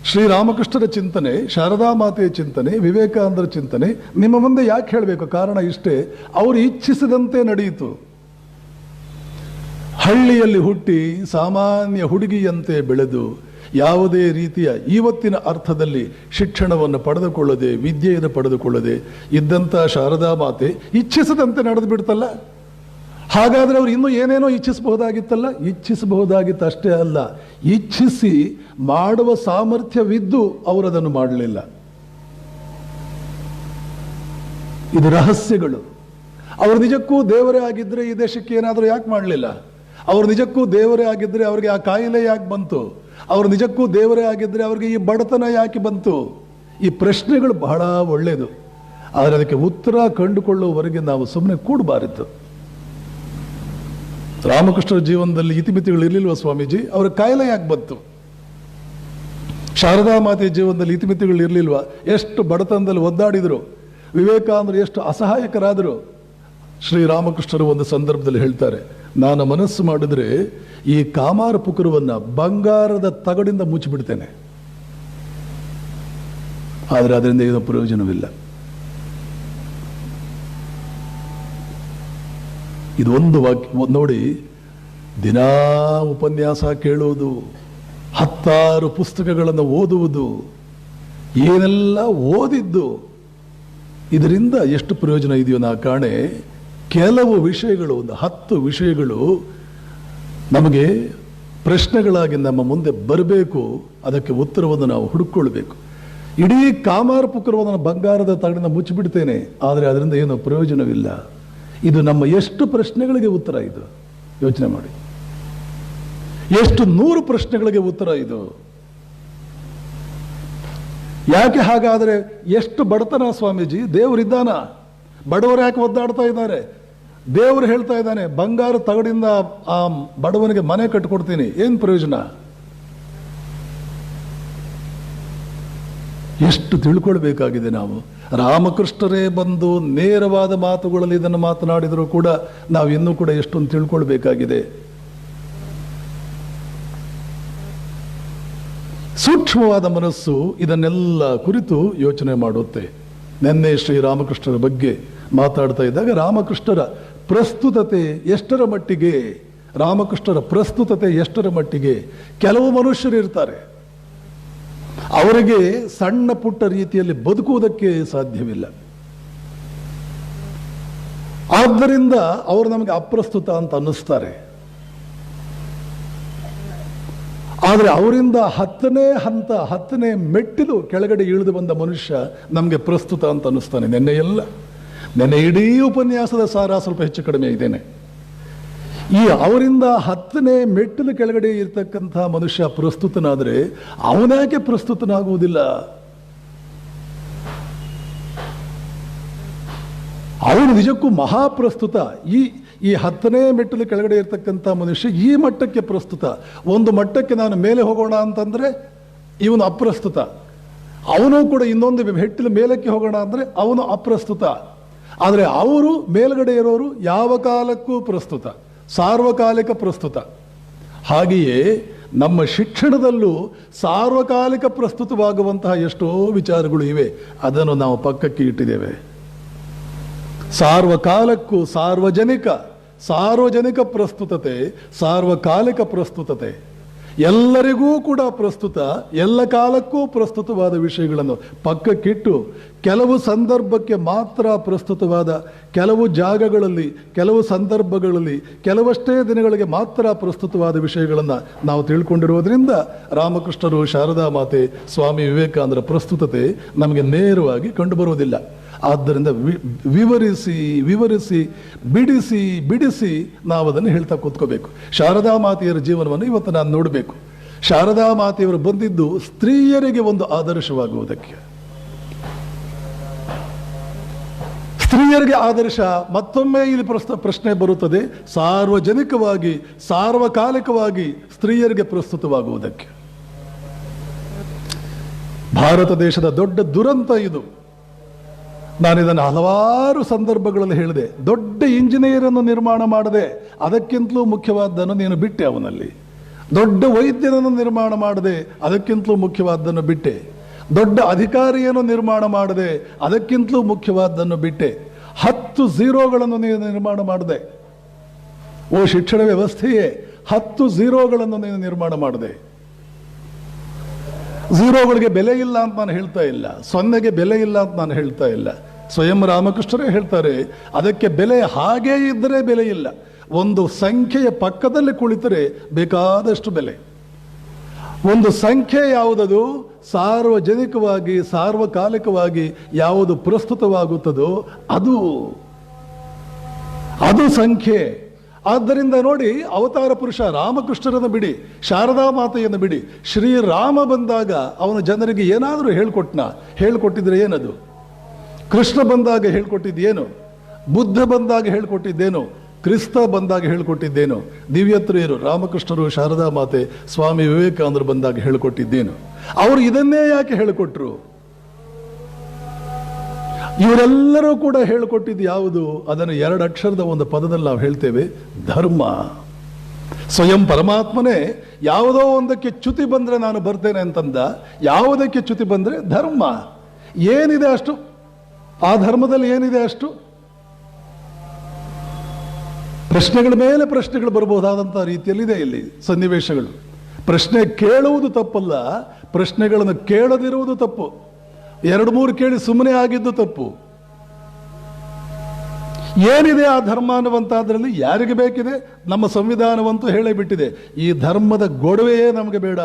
ಶ್ರೀರಾಮಕೃಷ್ಣರ ಚಿಂತನೆ, ಶಾರದಾ ಮಾತೆಯ ಚಿಂತನೆ, ವಿವೇಕಾನಂದರ ಚಿಂತನೆ ನಿಮ್ಮ ಮುಂದೆ ಯಾಕೆ ಹೇಳಬೇಕು? ಕಾರಣ ಇಷ್ಟೇ, ಅವರು ಇಚ್ಛಿಸಿದಂತೆ ನಡೆಯಿತು. ಹಳ್ಳಿಯಲ್ಲಿ ಹುಟ್ಟಿ ಸಾಮಾನ್ಯ ಹುಡುಗಿಯಂತೆ ಬೆಳೆದು ಯಾವುದೇ ರೀತಿಯ ಇವತ್ತಿನ ಅರ್ಥದಲ್ಲಿ ಶಿಕ್ಷಣವನ್ನು ಪಡೆದುಕೊಳ್ಳದೆ, ವಿದ್ಯೆಯನ್ನು ಪಡೆದುಕೊಳ್ಳದೆ ಇದ್ದಂಥ ಶಾರದಾ ಮಾತೆ ಇಚ್ಛಿಸದಂತೆ ನಡೆದು ಬಿಡ್ತಲ್ಲ. ಹಾಗಾದ್ರೆ ಅವರು ಇನ್ನೂ ಏನೇನೋ ಇಚ್ಛಿಸಬಹುದಾಗಿತ್ತಲ್ಲ. ಇಚ್ಛಿಸಬಹುದಾಗಿತ್ತು ಅಷ್ಟೇ ಅಲ್ಲ, ಇಚ್ಛಿಸಿ ಮಾಡುವ ಸಾಮರ್ಥ್ಯವಿದ್ದು ಅವರದನ್ನು ಮಾಡಲಿಲ್ಲ. ಇದು ರಹಸ್ಯಗಳು. ಅವರು ನಿಜಕ್ಕೂ ದೇವರೇ ಆಗಿದ್ರೆ ಈ ದೇಶಕ್ಕೆ ಏನಾದರೂ ಯಾಕೆ ಮಾಡಲಿಲ್ಲ? ಅವರು ನಿಜಕ್ಕೂ ದೇವರೇ ಆಗಿದ್ರೆ ಅವರಿಗೆ ಆ ಕಾಯಿಲೆ ಯಾಕೆ ಬಂತು? ಅವರು ನಿಜಕ್ಕೂ ದೇವರೇ ಆಗಿದ್ರೆ ಅವರಿಗೆ ಈ ಬಡತನ ಯಾಕೆ ಬಂತು? ಈ ಪ್ರಶ್ನೆಗಳು ಬಹಳ ಒಳ್ಳೆಯದು, ಆದರೆ ಅದಕ್ಕೆ ಉತ್ತರ ಕಂಡುಕೊಳ್ಳುವವರೆಗೆ ನಾವು ಸುಮ್ಮನೆ ಕೂಡಬಾರದು. ರಾಮಕೃಷ್ಣರ ಜೀವನದಲ್ಲಿ ಇತಿಮಿತಿಗಳು ಇರಲಿಲ್ವ ಸ್ವಾಮೀಜಿ? ಅವರ ಕಾಯಿಲೆ ಯಾಕೆ ಬಂತು? ಶಾರದಾ ಮಾತೆ ಜೀವನದಲ್ಲಿ ಇತಿಮಿತಿಗಳು ಇರಲಿಲ್ವಾ? ಎಷ್ಟು ಬಡತನದಲ್ಲಿ ಒದ್ದಾಡಿದರು, ವಿವೇಕಾನಂದರು ಎಷ್ಟು ಅಸಹಾಯಕರಾದರು. ಶ್ರೀರಾಮಕೃಷ್ಣರು ಒಂದು ಸಂದರ್ಭದಲ್ಲಿ ಹೇಳ್ತಾರೆ, ನಾನು ಮನಸ್ಸು ಮಾಡಿದ್ರೆ ಈ ಕಾಮಾರ ಪುಕುರವನ್ನು ಬಂಗಾರದ ತಗಡಿಂದ ಮುಚ್ಚಿಬಿಡ್ತೇನೆ, ಆದರೆ ಅದರಿಂದ ಏನೋ ಪ್ರಯೋಜನವಿಲ್ಲ. ಇದು ಒಂದು ವಾಕ್ಯ ನೋಡಿ, ದಿನಾ ಉಪನ್ಯಾಸ ಕೇಳುವುದು, 10 ಪುಸ್ತಕಗಳನ್ನು ಓದುವುದು, ಏನೆಲ್ಲ ಓದಿದ್ದು, ಇದರಿಂದ ಎಷ್ಟು ಪ್ರಯೋಜನ ಇದೆಯೋ ನಾ ಕಾಣೆ. ಕೆಲವು ವಿಷಯಗಳು, ಒಂದು 10 ವಿಷಯಗಳು ನಮಗೆ ಪ್ರಶ್ನೆಗಳಾಗಿ ನಮ್ಮ ಮುಂದೆ ಬರಬೇಕು. ಅದಕ್ಕೆ ಉತ್ತರವನ್ನು ನಾವು ಹುಡುಕೊಳ್ಬೇಕು. ಇಡೀ ಕಾಮಾರ ಪುಕುರವನ್ನು ಬಂಗಾರದ ತಗಡಿಂದ ಮುಚ್ಚಿಬಿಡ್ತೇನೆ, ಆದರೆ ಅದರಿಂದ ಏನೋ ಪ್ರಯೋಜನವಿಲ್ಲ. ಇದು ನಮ್ಮ ಎಷ್ಟು ಪ್ರಶ್ನೆಗಳಿಗೆ ಉತ್ತರ? ಇದು ಯೋಚನೆ ಮಾಡಿ, ಎಷ್ಟು 100 ಪ್ರಶ್ನೆಗಳಿಗೆ ಉತ್ತರ ಇದು. ಯಾಕೆ ಹಾಗಾದರೆ? ಎಷ್ಟು ಬಡತನ ಸ್ವಾಮೀಜಿ, ದೇವರಿದ್ದಾನ? ಬಡವರು ಯಾಕೆ ಒದ್ದಾಡ್ತಾ ಇದ್ದಾರೆ? ದೇವರು ಹೇಳ್ತಾ ಇದ್ದಾನೆ, ಬಂಗಾರ ತಗಡಿಂದ ಆ ಬಡವನಿಗೆ ಮನೆ ಕಟ್ಟಿಕೊಡ್ತೀನಿ, ಏನು ಪ್ರಯೋಜನ? ಎಷ್ಟು ತಿಳ್ಕೊಳ್ಬೇಕಾಗಿದೆ ನಾವು. ರಾಮಕೃಷ್ಣರೇ ಬಂದು ನೇರವಾದ ಮಾತುಗಳಲ್ಲಿ ಇದನ್ನು ಮಾತನಾಡಿದರೂ ಕೂಡ ನಾವು ಇನ್ನೂ ಕೂಡ ಎಷ್ಟೊಂದು ತಿಳ್ಕೊಳ್ಬೇಕಾಗಿದೆ. ಸೂಕ್ಷ್ಮವಾದ ಮನಸ್ಸು ಇದನ್ನೆಲ್ಲ ಕುರಿತು ಯೋಚನೆ ಮಾಡುತ್ತೆ. ನಿನ್ನೆ ಶ್ರೀರಾಮಕೃಷ್ಣರ ಬಗ್ಗೆ ಮಾತಾಡ್ತಾ ಇದ್ದಾಗ ರಾಮಕೃಷ್ಣರ ಪ್ರಸ್ತುತತೆ ಎಷ್ಟರ ಮಟ್ಟಿಗೆ, ರಾಮಕೃಷ್ಣರ ಪ್ರಸ್ತುತತೆ ಎಷ್ಟರ ಮಟ್ಟಿಗೆ. ಕೆಲವು ಮನುಷ್ಯರು ಇರ್ತಾರೆ, ಅವರಿಗೆ ಸಣ್ಣ ಪುಟ್ಟ ರೀತಿಯಲ್ಲಿ ಬದುಕುವುದಕ್ಕೆ ಸಾಧ್ಯವಿಲ್ಲ, ಆದ್ದರಿಂದ ಅವರು ನಮಗೆ ಅಪ್ರಸ್ತುತ ಅಂತ ಅನ್ನಿಸ್ತಾರೆ. ಆದರೆ ಅವರಿಂದ 10ನೇ ಹಂತ, 10ನೇ ಮೆಟ್ಟಿಲು ಕೆಳಗಡೆ ಇಳಿದು ಬಂದ ಮನುಷ್ಯ ನಮಗೆ ಪ್ರಸ್ತುತ ಅಂತ ಅನ್ನಿಸ್ತಾನೆ. ನೆನ್ನೆ ಇಡೀ ಉಪನ್ಯಾಸದ ಸಾರ ಸ್ವಲ್ಪ ಹೆಚ್ಚು ಕಡಿಮೆ ಇದ್ದೇನೆ. ಈ ಅವರಿಂದ 10ನೇ ಮೆಟ್ಟಿಲು ಕೆಳಗಡೆ ಇರ್ತಕ್ಕಂಥ ಮನುಷ್ಯ ಪ್ರಸ್ತುತನಾದರೆ ಅವನ್ಯಾಕೆ ಪ್ರಸ್ತುತನಾಗುವುದಿಲ್ಲ? ಅವನು ನಿಜಕ್ಕೂ ಮಹಾಪ್ರಸ್ತುತ. ಈ 10ನೇ ಮೆಟ್ಟಿಲು ಕೆಳಗಡೆ ಇರ್ತಕ್ಕಂಥ ಮನುಷ್ಯ ಈ ಮಟ್ಟಕ್ಕೆ ಪ್ರಸ್ತುತ. ಒಂದು ಮಟ್ಟಕ್ಕೆ ನಾನು ಮೇಲೆ ಹೋಗೋಣ ಅಂತಂದ್ರೆ ಇವನು ಅಪ್ರಸ್ತುತ. ಅವನು ಕೂಡ ಇನ್ನೊಂದು ಮೆಟ್ಟಿಲು ಮೇಲಕ್ಕೆ ಹೋಗೋಣ ಅಂದ್ರೆ ಅವನು ಅಪ್ರಸ್ತುತ. ಆದರೆ ಅವರು ಮೇಲ್ಗಡೆ ಇರೋರು ಯಾವ ಕಾಲಕ್ಕೂ ಪ್ರಸ್ತುತ, ಸಾರ್ವಕಾಲಿಕ ಪ್ರಸ್ತುತ. ಹಾಗೆಯೇ ನಮ್ಮ ಶಿಕ್ಷಣದಲ್ಲೂ ಸಾರ್ವಕಾಲಿಕ ಪ್ರಸ್ತುತವಾಗುವಂತಹ ಎಷ್ಟೋ ವಿಚಾರಗಳು ಇವೆ, ಅದನ್ನು ನಾವು ಪಕ್ಕಕ್ಕೆ ಇಟ್ಟಿದ್ದೇವೆ. ಸಾರ್ವಕಾಲಕ್ಕೂ ಸಾರ್ವಜನಿಕ ಪ್ರಸ್ತುತತೆ, ಸಾರ್ವಕಾಲಿಕ ಪ್ರಸ್ತುತತೆ, ಎಲ್ಲರಿಗೂ ಕೂಡ ಪ್ರಸ್ತುತ, ಎಲ್ಲ ಕಾಲಕ್ಕೂ ಪ್ರಸ್ತುತವಾದ ವಿಷಯಗಳನ್ನು ಪಕ್ಕಕ್ಕಿಟ್ಟು ಕೆಲವು ಸಂದರ್ಭಕ್ಕೆ ಮಾತ್ರ ಪ್ರಸ್ತುತವಾದ, ಕೆಲವು ಜಾಗಗಳಲ್ಲಿ, ಕೆಲವು ಸಂದರ್ಭಗಳಲ್ಲಿ, ಕೆಲವಷ್ಟೇ ದಿನಗಳಿಗೆ ಮಾತ್ರ ಪ್ರಸ್ತುತವಾದ ವಿಷಯಗಳನ್ನು ನಾವು ತಿಳ್ಕೊಂಡಿರುವುದರಿಂದ ರಾಮಕೃಷ್ಣರು, ಶಾರದಾ ಮಾತೆ, ಸ್ವಾಮಿ ವಿವೇಕಾನಂದರ ಪ್ರಸ್ತುತತೆ ನಮಗೆ ನೇರವಾಗಿ ಕಂಡುಬರುವುದಿಲ್ಲ. ಆದ್ದರಿಂದ ವಿವರಿಸಿ ಬಿಡಿಸಿ ನಾವು ಅದನ್ನು ಹೇಳ್ತಾ ಕೂತ್ಕೋಬೇಕು. ಶಾರದಾ ಮಾತೆಯರ ಜೀವನವನ್ನು ಇವತ್ತು ನಾನು ನೋಡಬೇಕು. ಶಾರದಾ ಮಾತೆಯವರು ಬಂದಿದ್ದು ಸ್ತ್ರೀಯರಿಗೆ ಒಂದು ಆದರ್ಶವಾಗುವುದಕ್ಕೆ. ಸ್ತ್ರೀಯರಿಗೆ ಆದರ್ಶ ಮತ್ತೊಮ್ಮೆ ಇಲ್ಲಿ ಪ್ರಶ್ನೆ ಬರುತ್ತದೆ, ಸಾರ್ವಜನಿಕವಾಗಿ ಸಾರ್ವಕಾಲಿಕವಾಗಿ ಸ್ತ್ರೀಯರಿಗೆ ಪ್ರಸ್ತುತವಾಗುವುದಕ್ಕೆ. ಭಾರತ ದೇಶದ ದೊಡ್ಡ ದುರಂತ ಇದು. ನಾನು ಇದನ್ನು ಹಲವಾರು ಸಂದರ್ಭಗಳಲ್ಲಿ ಹೇಳಿದೆ. ದೊಡ್ಡ ಇಂಜಿನಿಯರನ್ನು ನಿರ್ಮಾಣ ಮಾಡದೆ ಅದಕ್ಕಿಂತಲೂ ಮುಖ್ಯವಾದ್ದನ್ನು ನೀನು ಬಿಟ್ಟೆ ಅವನಲ್ಲಿ. ದೊಡ್ಡ ವೈದ್ಯನನ್ನು ನಿರ್ಮಾಣ ಮಾಡದೆ ಅದಕ್ಕಿಂತಲೂ ಮುಖ್ಯವಾದ್ದನ್ನು ಬಿಟ್ಟೆ. ದೊಡ್ಡ ಅಧಿಕಾರಿಯನ್ನು ನಿರ್ಮಾಣ ಮಾಡದೆ ಅದಕ್ಕಿಂತಲೂ ಮುಖ್ಯವಾದ್ದನ್ನು ಬಿಟ್ಟೆ. 10 ಝೀರೋಗಳನ್ನು ನೀನು ನಿರ್ಮಾಣ ಮಾಡಿದೆ. ಓ ಶಿಕ್ಷಣ ವ್ಯವಸ್ಥೆಯೇ, 10 ಝೀರೋಗಳನ್ನು ನೀನು ನಿರ್ಮಾಣ ಮಾಡಿದೆ. ಝೀರೋಗಳಿಗೆ ಬೆಲೆ ಇಲ್ಲ ಅಂತ ನಾನು ಹೇಳ್ತಾ ಇಲ್ಲ, 0ಗೆ ಬೆಲೆ ಇಲ್ಲ ಅಂತ ನಾನು ಹೇಳ್ತಾ ಇಲ್ಲ. ಸ್ವಯಂ ರಾಮಕೃಷ್ಣರೇ ಹೇಳ್ತಾರೆ, ಅದಕ್ಕೆ ಬೆಲೆ ಹಾಗೇ ಇದ್ದರೆ ಬೆಲೆ ಇಲ್ಲ. ಒಂದು ಸಂಖ್ಯೆಯ ಪಕ್ಕದಲ್ಲಿ ಕುಳಿತರೆ ಬೇಕಾದಷ್ಟು ಬೆಲೆ. ಒಂದು ಸಂಖ್ಯೆ ಯಾವುದದು ಸಾರ್ವಜನಿಕವಾಗಿ ಸಾರ್ವಕಾಲಿಕವಾಗಿ ಯಾವುದು ಪ್ರಸ್ತುತವಾಗುತ್ತದೋ ಅದು ಸಂಖ್ಯೆ. ಆದ್ದರಿಂದ ನೋಡಿ, ಅವತಾರ ಪುರುಷ ರಾಮಕೃಷ್ಣರನ್ನು ಬಿಡಿ, ಶಾರದಾ ಮಾತೆಯನ್ನು ಬಿಡಿ, ಶ್ರೀರಾಮ ಬಂದಾಗ ಅವನು ಜನರಿಗೆ ಏನಾದರೂ ಹೇಳ್ಕೊಟ್ಟಿದ್ರೆ ಏನದು? ಕೃಷ್ಣ ಬಂದಾಗ ಹೇಳ್ಕೊಟ್ಟಿದ್ದೇನು? ಬುದ್ಧ ಬಂದಾಗ ಹೇಳ್ಕೊಟ್ಟಿದ್ದೇನು? ಕ್ರಿಸ್ತ ಬಂದಾಗ ಹೇಳಿಕೊಟ್ಟಿದ್ದೇನು? ದಿವ್ಯತ್ರಿಯರು ರಾಮಕೃಷ್ಣರು, ಶಾರದಾ ಮಾತೆ, ಸ್ವಾಮಿ ವಿವೇಕಾನಂದರು ಬಂದಾಗ ಹೇಳಿಕೊಟ್ಟಿದ್ದೇನು? ಅವರು ಇದನ್ನೇ ಯಾಕೆ ಹೇಳಿಕೊಟ್ರು? ಇವರೆಲ್ಲರೂ ಕೂಡ ಹೇಳಿಕೊಟ್ಟಿದ್ದು ಯಾವುದು? ಅದನ್ನು 2 ಅಕ್ಷರದ ಒಂದು ಪದದಲ್ಲಿ ನಾವು ಹೇಳ್ತೇವೆ, ಧರ್ಮ. ಸ್ವಯಂ ಪರಮಾತ್ಮನೇ ಯಾವುದೋ ಒಂದಕ್ಕೆ ಚ್ಯುತಿ ಬಂದ್ರೆ ನಾನು ಬರ್ತೇನೆ ಅಂತಂದ. ಯಾವುದಕ್ಕೆ ಚ್ಯುತಿ ಬಂದ್ರೆ ಧರ್ಮ. ಏನಿದೆ ಅಷ್ಟು? ಆ ಧರ್ಮದಲ್ಲಿ ಏನಿದೆ ಅಷ್ಟು? ಪ್ರಶ್ನೆಗಳ ಮೇಲೆ ಪ್ರಶ್ನೆಗಳು ಬರಬಹುದಾದಂತಹ ರೀತಿಯಲ್ಲಿದೆ ಇಲ್ಲಿ ಸನ್ನಿವೇಶಗಳು. ಪ್ರಶ್ನೆ ಕೇಳುವುದು ತಪ್ಪಲ್ಲ, ಪ್ರಶ್ನೆಗಳನ್ನು ಕೇಳದಿರುವುದು ತಪ್ಪು. 2-3 ಕೇಳಿ ಸುಮ್ಮನೆ ಆಗಿದ್ದು ತಪ್ಪು. ಏನಿದೆ ಆ ಧರ್ಮ ಅನ್ನುವಂಥದ್ರಲ್ಲಿ ಯಾರಿಗೆ ಬೇಕಿದೆ? ನಮ್ಮ ಸಂವಿಧಾನವಂತೂ ಹೇಳೇ ಬಿಟ್ಟಿದೆ, ಈ ಧರ್ಮದ ಗೊಡವೆಯೇ ನಮಗೆ ಬೇಡ,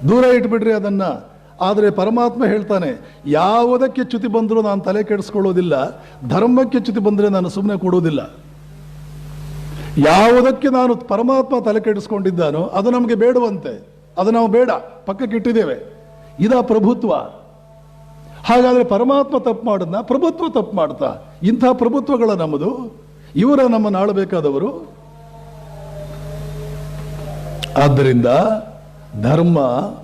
ದೂರ ಇಟ್ಬಿಡ್ರಿ ಅದನ್ನ. ಆದರೆ ಪರಮಾತ್ಮ ಹೇಳ್ತಾನೆ, ಯಾವುದಕ್ಕೆ ಚ್ಯುತಿ ಬಂದರೂ ನಾನು ತಲೆ ಕೆಡಿಸ್ಕೊಳ್ಳೋದಿಲ್ಲ, ಧರ್ಮಕ್ಕೆ ಚ್ಯುತಿ ಬಂದರೆ ನಾನು ಸುಮ್ಮನೆ ಕೊಡೋದಿಲ್ಲ. ಯಾವುದಕ್ಕೆ ನಾನು ಪರಮಾತ್ಮ ತಲೆ ಕೆಡಿಸ್ಕೊಂಡಿದ್ದಾನೋ ಅದು ನಮಗೆ ಬೇಡವಂತೆ, ಅದು ನಾವು ಬೇಡ, ಪಕ್ಕಕ್ಕೆ ಇಟ್ಟಿದ್ದೇವೆ. ಇದಾ ಪ್ರಭುತ್ವ? ಹಾಗಾದ್ರೆ ಪರಮಾತ್ಮ ತಪ್ಪು ಮಾಡದ್ನ, ಪ್ರಭುತ್ವ ತಪ್ಪು ಮಾಡ್ತಾ? ಇಂಥ ಪ್ರಭುತ್ವಗಳ ನಮ್ಮದು? ಇವರ ನಮ್ಮನ್ನು ಆಳಬೇಕಾದವರು? ಆದ್ದರಿಂದ ಧರ್ಮ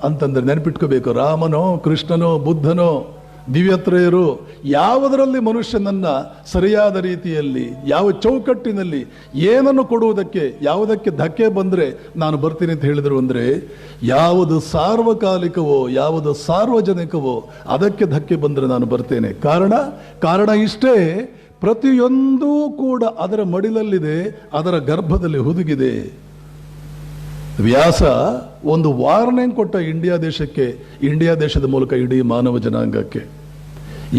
ಅಂತಂದ್ರೆ ನೆನಪಿಟ್ಕೋಬೇಕು, ರಾಮನೋ ಕೃಷ್ಣನೋ ಬುದ್ಧನೋ ದಿವ್ಯತ್ರಯರು ಯಾವುದರಲ್ಲಿ ಮನುಷ್ಯನನ್ನ ಸರಿಯಾದ ರೀತಿಯಲ್ಲಿ, ಯಾವ ಚೌಕಟ್ಟಿನಲ್ಲಿ ಏನನ್ನು ಕೊಡುವುದಕ್ಕೆ, ಯಾವುದಕ್ಕೆ ಧಕ್ಕೆ ಬಂದರೆ ನಾನು ಬರ್ತೀನಿ ಅಂತ ಹೇಳಿದರು ಅಂದರೆ, ಯಾವುದು ಸಾರ್ವಕಾಲಿಕವೋ ಯಾವುದು ಸಾರ್ವಜನಿಕವೋ ಅದಕ್ಕೆ ಧಕ್ಕೆ ಬಂದರೆ ನಾನು ಬರ್ತೇನೆ. ಕಾರಣ ಇಷ್ಟೇ, ಪ್ರತಿಯೊಂದೂ ಕೂಡ ಅದರ ಮಡಿಲಲ್ಲಿದೆ, ಅದರ ಗರ್ಭದಲ್ಲಿ ಹುದುಗಿದೆ. ವ್ಯಾಸ ಒಂದು ವಾರ್ನಿಂಗ್ ಕೊಟ್ಟ ಇಂಡಿಯಾ ದೇಶಕ್ಕೆ, ಇಂಡಿಯಾ ದೇಶದ ಮೂಲಕ ಇಡೀ ಮಾನವ ಜನಾಂಗಕ್ಕೆ.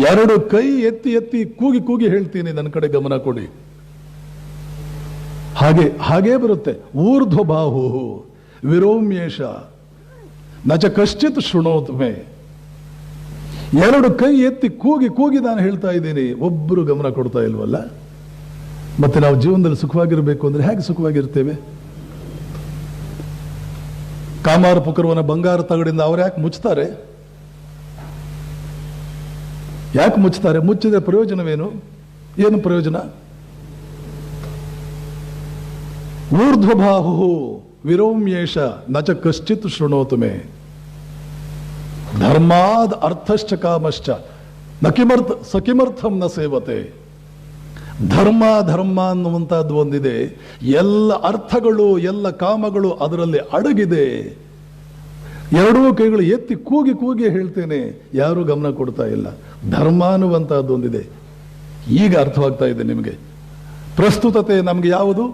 2 ಕೈ ಎತ್ತಿ ಎತ್ತಿ ಕೂಗಿ ಕೂಗಿ ಹೇಳ್ತೀನಿ, ನನ್ನ ಕಡೆ ಗಮನ ಕೊಡಿ. ಹಾಗೇ ಬರುತ್ತೆ. ಊರ್ಧ್ವಬಾಹು ವಿರೋಮ್ಯೇಶ ನಚ ಕಶ್ಚಿತ್ ಶೃಣೋತ್ಮೆ. 2 ಕೈ ಎತ್ತಿ ಕೂಗಿ ಕೂಗಿ ನಾನು ಹೇಳ್ತಾ ಇದ್ದೀನಿ, ಒಬ್ಬರು ಗಮನ ಕೊಡ್ತಾ ಇಲ್ವಲ್ಲ. ಮತ್ತೆ ನಾವು ಜೀವನದಲ್ಲಿ ಸುಖವಾಗಿರಬೇಕು ಅಂದ್ರೆ ಹೇಗೆ ಸುಖವಾಗಿರ್ತೇವೆ? ಕಾಮಾರ ಪುಕರವನ ಬಂಗಾರ ತಗಡಿಂದ ಅವ್ರು ಯಾಕೆ ಮುಚ್ತಾರೆ? ಯಾಕೆ ಮುಚ್ತಾರೆ? ಮುಚ್ಚಿದ್ರೆ ಪ್ರಯೋಜನವೇನು? ಏನು ಪ್ರಯೋಜನ? ಊರ್ಧ್ವಬಾಹು ವಿರೋಮ್ಯೇಶ ನಚ ಕಶ್ಚಿತ್ ಶೃಣೋತುಮೆ. ಧರ್ಮಾದ್ ಅರ್ಥಶ್ಚ ಕಾಮಶ್ಚ ಸಕಿಮರ್ಥಂ ನ ಸೇವತೆ. ಧರ್ಮ ಅನ್ನುವಂಥದ್ದು ಒಂದಿದೆ, ಎಲ್ಲ ಅರ್ಥಗಳು ಎಲ್ಲ ಕಾಮಗಳು ಅದರಲ್ಲಿ ಅಡಗಿದೆ. 2 ಕೈಗಳು ಎತ್ತಿ ಕೂಗಿ ಕೂಗಿ ಹೇಳ್ತೇನೆ, ಯಾರೂ ಗಮನ ಕೊಡ್ತಾ ಇಲ್ಲ. ಧರ್ಮ ಅನ್ನುವಂಥದ್ದು ಒಂದಿದೆ. ಈಗ ಅರ್ಥವಾಗ್ತಾ ಇದೆ ನಿಮಗೆ. ಪ್ರಸ್ತುತತೆ ನಮಗೆ ಯಾವುದು?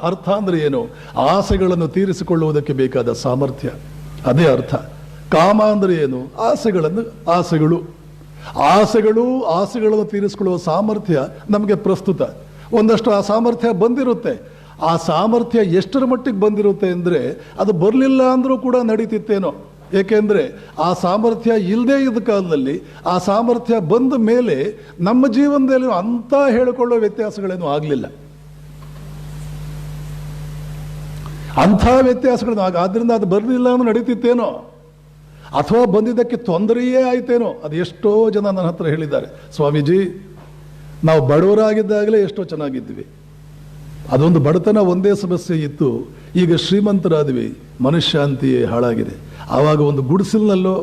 ಅರ್ಥ ಅಂದ್ರೆ ಏನು? ಆಸೆಗಳನ್ನು ತೀರಿಸಿಕೊಳ್ಳುವುದಕ್ಕೆ ಬೇಕಾದ ಸಾಮರ್ಥ್ಯ, ಅದೇ ಅರ್ಥ. ಕಾಮ ಅಂದ್ರೆ ಏನು? ಆಸೆಗಳನ್ನು ತೀರಿಸಿಕೊಳ್ಳುವ ಸಾಮರ್ಥ್ಯ ನಮಗೆ ಪ್ರಸ್ತುತ. ಒಂದಷ್ಟು ಆ ಸಾಮರ್ಥ್ಯ ಬಂದಿರುತ್ತೆ. ಆ ಸಾಮರ್ಥ್ಯ ಎಷ್ಟರ ಮಟ್ಟಿಗೆ ಬಂದಿರುತ್ತೆ ಅಂದರೆ, ಅದು ಬರಲಿಲ್ಲ ಅಂದರೂ ಕೂಡ ನಡೀತಿತ್ತೇನೋ. ಏಕೆಂದರೆ ಆ ಸಾಮರ್ಥ್ಯ ಇಲ್ಲದೇ ಇದ್ದ ಕಾಲದಲ್ಲಿ, ಆ ಸಾಮರ್ಥ್ಯ ಬಂದ ಮೇಲೆ ನಮ್ಮ ಜೀವನದಲ್ಲಿ ಅಂತ ಹೇಳಿಕೊಳ್ಳೋ ವ್ಯತ್ಯಾಸಗಳೇನು ಆಗಲಿಲ್ಲ. ಅಂಥ ವ್ಯತ್ಯಾಸಗಳೇನು ಆದ್ರಿಂದ ಅದು ಬರಲಿಲ್ಲ ಅಂದ್ರೆ ನಡೀತಿತ್ತೇನೋ, ಅಥವಾ ಬಂದಿದ್ದಕ್ಕೆ ತೊಂದರೆಯೇ ಆಯ್ತೇನೋ. ಅದು ಎಷ್ಟೋ ಜನ ನನ್ನ ಹತ್ರ ಹೇಳಿದ್ದಾರೆ, ಸ್ವಾಮೀಜಿ ನಾವು ಬಡವರಾಗಿದ್ದಾಗಲೇ ಎಷ್ಟೋ ಚೆನ್ನಾಗಿದ್ವಿ, ಅದೊಂದು ಬಡತನ ಒಂದೇ ಸಮಸ್ಯೆ ಇತ್ತು, ಈಗ ಶ್ರೀಮಂತರಾದ್ವಿ, ಮನಃಶಾಂತಿಯೇ ಹಾಳಾಗಿದೆ. ಆವಾಗ ಒಂದು ಗುಡಿಸಲಿನಲ್ಲೋ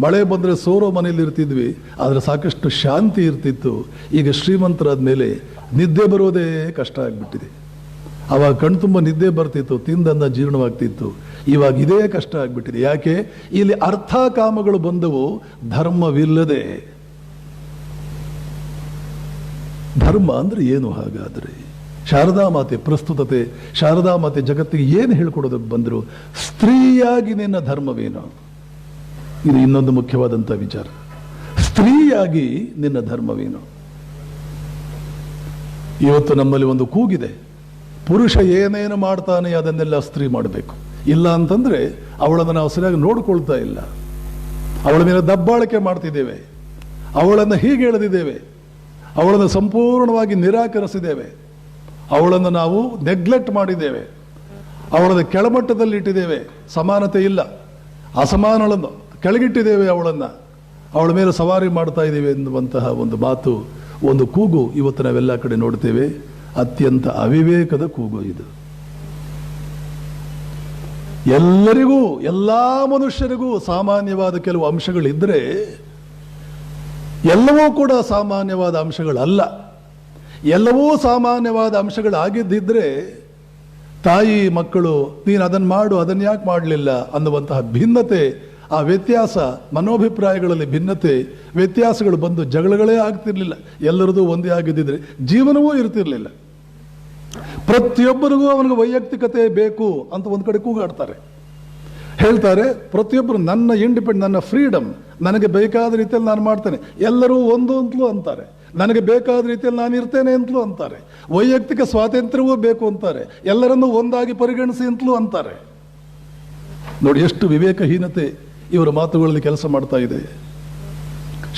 ಮಳೆ ಬಂದರೆ ಸೋರೋ ಮನೆಯಲ್ಲಿ ಇರ್ತಿದ್ವಿ, ಆದರೆ ಸಾಕಷ್ಟು ಶಾಂತಿ ಇರ್ತಿತ್ತು. ಈಗ ಶ್ರೀಮಂತರಾದ ಮೇಲೆ ನಿದ್ದೆ ಬರೋದೇ ಕಷ್ಟ ಆಗಿಬಿಟ್ಟಿದೆ. ಆವಾಗ ಕಣ್ತುಂಬ ನಿದ್ದೆ ಬರ್ತಿತ್ತು, ತಿಂದನ್ನ ಜೀರ್ಣವಾಗ್ತಿತ್ತು. ಇವಾಗ ಇದೇ ಕಷ್ಟ ಆಗ್ಬಿಟ್ಟಿದೆ. ಯಾಕೆ? ಇಲ್ಲಿ ಅರ್ಥ ಕಾಮಗಳು ಬಂದವು, ಧರ್ಮವಿಲ್ಲದೆ. ಧರ್ಮ ಅಂದ್ರೆ ಏನು ಹಾಗಾದ್ರೆ? ಶಾರದಾ ಮಾತೆ ಪ್ರಸ್ತುತತೆ, ಶಾರದಾ ಮಾತೆ ಜಗತ್ತಿಗೆ ಏನು ಹೇಳ್ಕೊಡೋದಕ್ಕೆ ಬಂದರು? ಸ್ತ್ರೀಯಾಗಿ ನಿನ್ನ ಧರ್ಮವೇನು? ಇದು ಇನ್ನೊಂದು ಮುಖ್ಯವಾದಂಥ ವಿಚಾರ. ಸ್ತ್ರೀಯಾಗಿ ನಿನ್ನ ಧರ್ಮವೇನು? ಇವತ್ತು ನಮ್ಮಲ್ಲಿ ಒಂದು ಕೂಗಿದೆ, ಪುರುಷ ಏನೇನು ಮಾಡ್ತಾನೆ ಅದನ್ನೆಲ್ಲ ಸ್ತ್ರೀ ಮಾಡಬೇಕು. ಇಲ್ಲ ಅಂತಂದ್ರೆ ಅವಳನ್ನು ನಾವು ಸರಿಯಾಗಿ ನೋಡ್ಕೊಳ್ತಾ ಇಲ್ಲ, ಅವಳ ಮೇಲೆ ದಬ್ಬಾಳಿಕೆ ಮಾಡ್ತಿದ್ದೇವೆ, ಅವಳನ್ನು ಹೀಗೆ ಎಳೆದಿದ್ದೇವೆ, ಅವಳನ್ನು ಸಂಪೂರ್ಣವಾಗಿ ನಿರಾಕರಿಸಿದ್ದೇವೆ, ಅವಳನ್ನು ನಾವು ನೆಗ್ಲೆಕ್ಟ್ ಮಾಡಿದ್ದೇವೆ, ಅವಳನ್ನು ಕೆಳಮಟ್ಟದಲ್ಲಿ ಇಟ್ಟಿದ್ದೇವೆ. ಸಮಾನತೆ ಇಲ್ಲ, ಅಸಮಾನಗಳನ್ನು ಕೆಳಗಿಟ್ಟಿದ್ದೇವೆ, ಅವಳ ಮೇಲೆ ಸವಾರಿ ಮಾಡ್ತಾ ಇದ್ದೇವೆ ಎನ್ನುವಂತಹ ಒಂದು ಮಾತು, ಒಂದು ಕೂಗು ಇವತ್ತು ನಾವೆಲ್ಲ ಕಡೆ ನೋಡ್ತೇವೆ. ಅತ್ಯಂತ ಅವಿವೇಕದ ಕೂಗು ಇದು. ಎಲ್ಲರಿಗೂ, ಎಲ್ಲ ಮನುಷ್ಯರಿಗೂ ಸಾಮಾನ್ಯವಾದ ಕೆಲವು ಅಂಶಗಳಿದ್ದರೆ ಎಲ್ಲವೂ ಕೂಡ ಸಾಮಾನ್ಯವಾದ ಅಂಶಗಳಲ್ಲ. ಎಲ್ಲವೂ ಸಾಮಾನ್ಯವಾದ ಅಂಶಗಳಾಗಿದ್ದಿದ್ರೆ ತಾಯಿ ಮಕ್ಕಳು ನೀನು ಅದನ್ನು ಮಾಡು, ಅದನ್ನು ಯಾಕೆ ಮಾಡಲಿಲ್ಲ ಅನ್ನುವಂತಹ ಭಿನ್ನತೆ, ಆ ವ್ಯತ್ಯಾಸ, ಮನೋಭಿಪ್ರಾಯಗಳಲ್ಲಿ ಭಿನ್ನತೆ, ವ್ಯತ್ಯಾಸಗಳು ಬಂದು ಜಗಳಗಳೇ ಆಗ್ತಿರ್ಲಿಲ್ಲ. ಎಲ್ಲರದು ಒಂದೇ ಆಗಿದ್ದಿದ್ರೆ ಜೀವನವೂ ಇರ್ತಿರ್ಲಿಲ್ಲ. ಪ್ರತಿಯೊಬ್ಬರಿಗೂ ಅವನಿಗೆ ವೈಯಕ್ತಿಕತೆ ಬೇಕು ಅಂತ ಒಂದು ಕಡೆ ಕೂಗಾಡ್ತಾರೆ, ಹೇಳ್ತಾರೆ. ಪ್ರತಿಯೊಬ್ಬರು ನನ್ನ ಇಂಡಿಪೆಂಡೆಂಟ್, ನನ್ನ ಫ್ರೀಡಮ್, ನನಗೆ ಬೇಕಾದ ರೀತಿಯಲ್ಲಿ ನಾನು ಮಾಡ್ತೇನೆ. ಎಲ್ಲರೂ ಒಂದು ಅಂತಲೂ ಅಂತಾರೆ. ನನಗೆ ಬೇಕಾದ ರೀತಿಯಲ್ಲಿ ನಾನು ಇರ್ತೇನೆ ಅಂತಲೂ ಅಂತಾರೆ. ವೈಯಕ್ತಿಕ ಸ್ವಾತಂತ್ರ್ಯವೂ ಬೇಕು ಅಂತಾರೆ. ಎಲ್ಲರನ್ನೂ ಒಂದಾಗಿ ಪರಿಗಣಿಸಿ ಅಂತಲೂ ಅಂತಾರೆ. ನೋಡಿ ಎಷ್ಟು ವಿವೇಕಹೀನತೆ ಇವರ ಮಾತುಗಳಲ್ಲಿ ಕೆಲಸ ಮಾಡ್ತಾ ಇದೆ.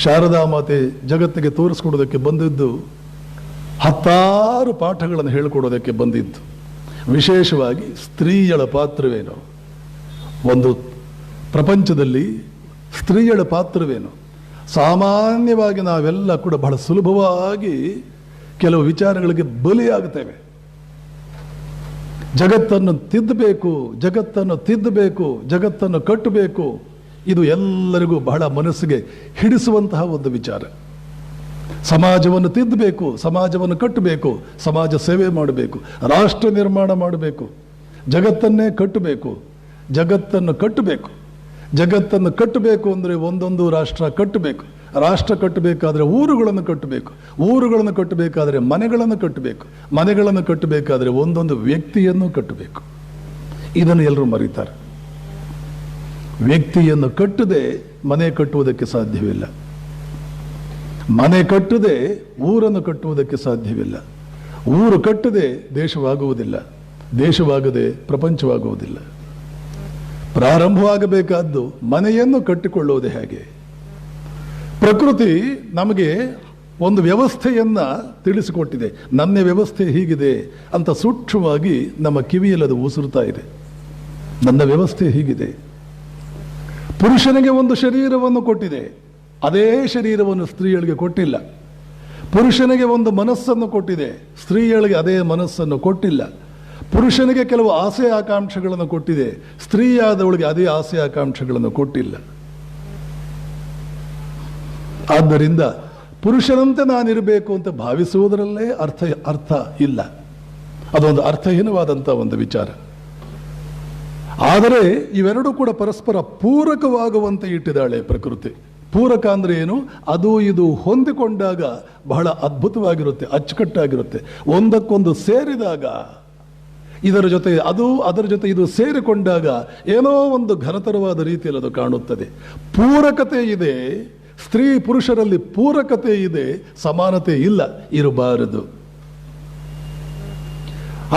ಶಾರದಾ ಮಾತೆ ಜಗತ್ತಿಗೆ ತೋರಿಸ್ಕೊಡೋದಕ್ಕೆ ಬಂದಿದ್ದು, ಹತ್ತಾರು ಪಾಠಗಳನ್ನು ಹೇಳಿಕೊಡೋದಕ್ಕೆ ಬಂದಿದ್ದು. ವಿಶೇಷವಾಗಿ ಸ್ತ್ರೀಯಳ ಪಾತ್ರವೇನು, ಒಂದು ಪ್ರಪಂಚದಲ್ಲಿ ಸ್ತ್ರೀಯಳ ಪಾತ್ರವೇನು. ಸಾಮಾನ್ಯವಾಗಿ ನಾವೆಲ್ಲ ಕೂಡ ಬಹಳ ಸುಲಭವಾಗಿ ಕೆಲವು ವಿಚಾರಗಳಿಗೆ ಬಲಿಯಾಗುತ್ತೇವೆ. ಜಗತ್ತನ್ನು ತಿದ್ದಬೇಕು, ಜಗತ್ತನ್ನು ತಿದ್ದಬೇಕು, ಜಗತ್ತನ್ನು ಕಟ್ಟಬೇಕು, ಇದು ಎಲ್ಲರಿಗೂ ಬಹಳ ಮನಸ್ಸಿಗೆ ಹಿಡಿಸುವಂತಹ ಒಂದು ವಿಚಾರ. ಸಮಾಜವನ್ನು ತಿದ್ದಬೇಕು, ಸಮಾಜವನ್ನು ಕಟ್ಟಬೇಕು, ಸಮಾಜ ಸೇವೆ ಮಾಡಬೇಕು, ರಾಷ್ಟ್ರ ನಿರ್ಮಾಣ ಮಾಡಬೇಕು, ಜಗತ್ತನ್ನೇ ಕಟ್ಟಬೇಕು, ಜಗತ್ತನ್ನು ಕಟ್ಟಬೇಕು. ಜಗತ್ತನ್ನು ಕಟ್ಟಬೇಕು ಅಂದರೆ ಒಂದೊಂದು ರಾಷ್ಟ್ರ ಕಟ್ಟಬೇಕು. ರಾಷ್ಟ್ರ ಕಟ್ಟಬೇಕಾದ್ರೆ ಊರುಗಳನ್ನು ಕಟ್ಟಬೇಕು, ಊರುಗಳನ್ನು ಕಟ್ಟಬೇಕಾದ್ರೆ ಮನೆಗಳನ್ನು ಕಟ್ಟಬೇಕು, ಮನೆಗಳನ್ನು ಕಟ್ಟಬೇಕಾದ್ರೆ ಒಂದೊಂದು ವ್ಯಕ್ತಿಯನ್ನು ಕಟ್ಟಬೇಕು. ಇದನ್ನು ಎಲ್ಲರೂ ಮರೀತಾರೆ. ವ್ಯಕ್ತಿಯನ್ನು ಕಟ್ಟದೆ ಮನೆ ಕಟ್ಟುವುದಕ್ಕೆ ಸಾಧ್ಯವಿಲ್ಲ. ಮನೆ ಕಟ್ಟದೆ ಊರನ್ನು ಕಟ್ಟುವುದಕ್ಕೆ ಸಾಧ್ಯವಿಲ್ಲ. ಊರು ಕಟ್ಟದೆ ದೇಶವಾಗುವುದಿಲ್ಲ, ದೇಶವಾಗದೆ ಪ್ರಪಂಚವಾಗುವುದಿಲ್ಲ. ಪ್ರಾರಂಭವಾಗಬೇಕಾದ್ದು ಮನೆಯನ್ನು ಕಟ್ಟಿಕೊಳ್ಳುವುದೇ ಹೇಗೆ? ಪ್ರಕೃತಿ ನಮಗೆ ಒಂದು ವ್ಯವಸ್ಥೆಯನ್ನ ತಿಳಿಸಿಕೊಟ್ಟಿದೆ. ನನ್ನ ವ್ಯವಸ್ಥೆ ಹೀಗಿದೆ ಅಂತ ಸೂಕ್ಷ್ಮವಾಗಿ ನಮ್ಮ ಕಿವಿಯಲ್ಲಿ ಅದು ಉಸುರುತ್ತಾ ಇದೆ. ನನ್ನ ವ್ಯವಸ್ಥೆ ಹೀಗಿದೆ. ಪುರುಷನಿಗೆ ಒಂದು ಶರೀರವನ್ನು ಕೊಟ್ಟಿದೆ, ಅದೇ ಶರೀರವನ್ನು ಸ್ತ್ರೀಯಳಿಗೆ ಕೊಟ್ಟಿಲ್ಲ. ಪುರುಷನಿಗೆ ಒಂದು ಮನಸ್ಸನ್ನು ಕೊಟ್ಟಿದೆ, ಸ್ತ್ರೀಯಳಿಗೆ ಅದೇ ಮನಸ್ಸನ್ನು ಕೊಟ್ಟಿಲ್ಲ. ಪುರುಷನಿಗೆ ಕೆಲವು ಆಸೆ ಆಕಾಂಕ್ಷೆಗಳನ್ನು ಕೊಟ್ಟಿದೆ, ಸ್ತ್ರೀಯಾದವಳಿಗೆ ಅದೇ ಆಸೆ ಆಕಾಂಕ್ಷೆಗಳನ್ನು ಕೊಟ್ಟಿಲ್ಲ. ಆದ್ದರಿಂದ ಪುರುಷನಂತೆ ನಾನಿರಬೇಕು ಅಂತ ಭಾವಿಸುವುದರಲ್ಲೇ ಅರ್ಥ ಇಲ್ಲ. ಅದೊಂದು ಅರ್ಥಹೀನವಾದಂಥ ಒಂದು ವಿಚಾರ. ಆದರೆ ಇವೆರಡೂ ಕೂಡ ಪರಸ್ಪರ ಪೂರಕವಾಗುವಂತೆ ಇಟ್ಟಿದ್ದಾಳೆ ಪ್ರಕೃತಿ. ಪೂರಕ ಅಂದ್ರೆ ಏನು? ಅದು ಇದು ಹೊಂದಿಕೊಂಡಾಗ ಬಹಳ ಅದ್ಭುತವಾಗಿರುತ್ತೆ, ಅಚ್ಚುಕಟ್ಟಾಗಿರುತ್ತೆ. ಒಂದಕ್ಕೊಂದು ಸೇರಿದಾಗ, ಇದರ ಜೊತೆ ಅದು, ಅದರ ಜೊತೆ ಇದು ಸೇರಿಕೊಂಡಾಗ ಏನೋ ಒಂದು ಘನತರವಾದ ರೀತಿಯಲ್ಲಿ ಅದು ಕಾಣುತ್ತದೆ. ಪೂರಕತೆ ಇದೆ, ಸ್ತ್ರೀ ಪುರುಷರಲ್ಲಿ ಪೂರಕತೆ ಇದೆ, ಸಮಾನತೆ ಇಲ್ಲ, ಇರಬಾರದು.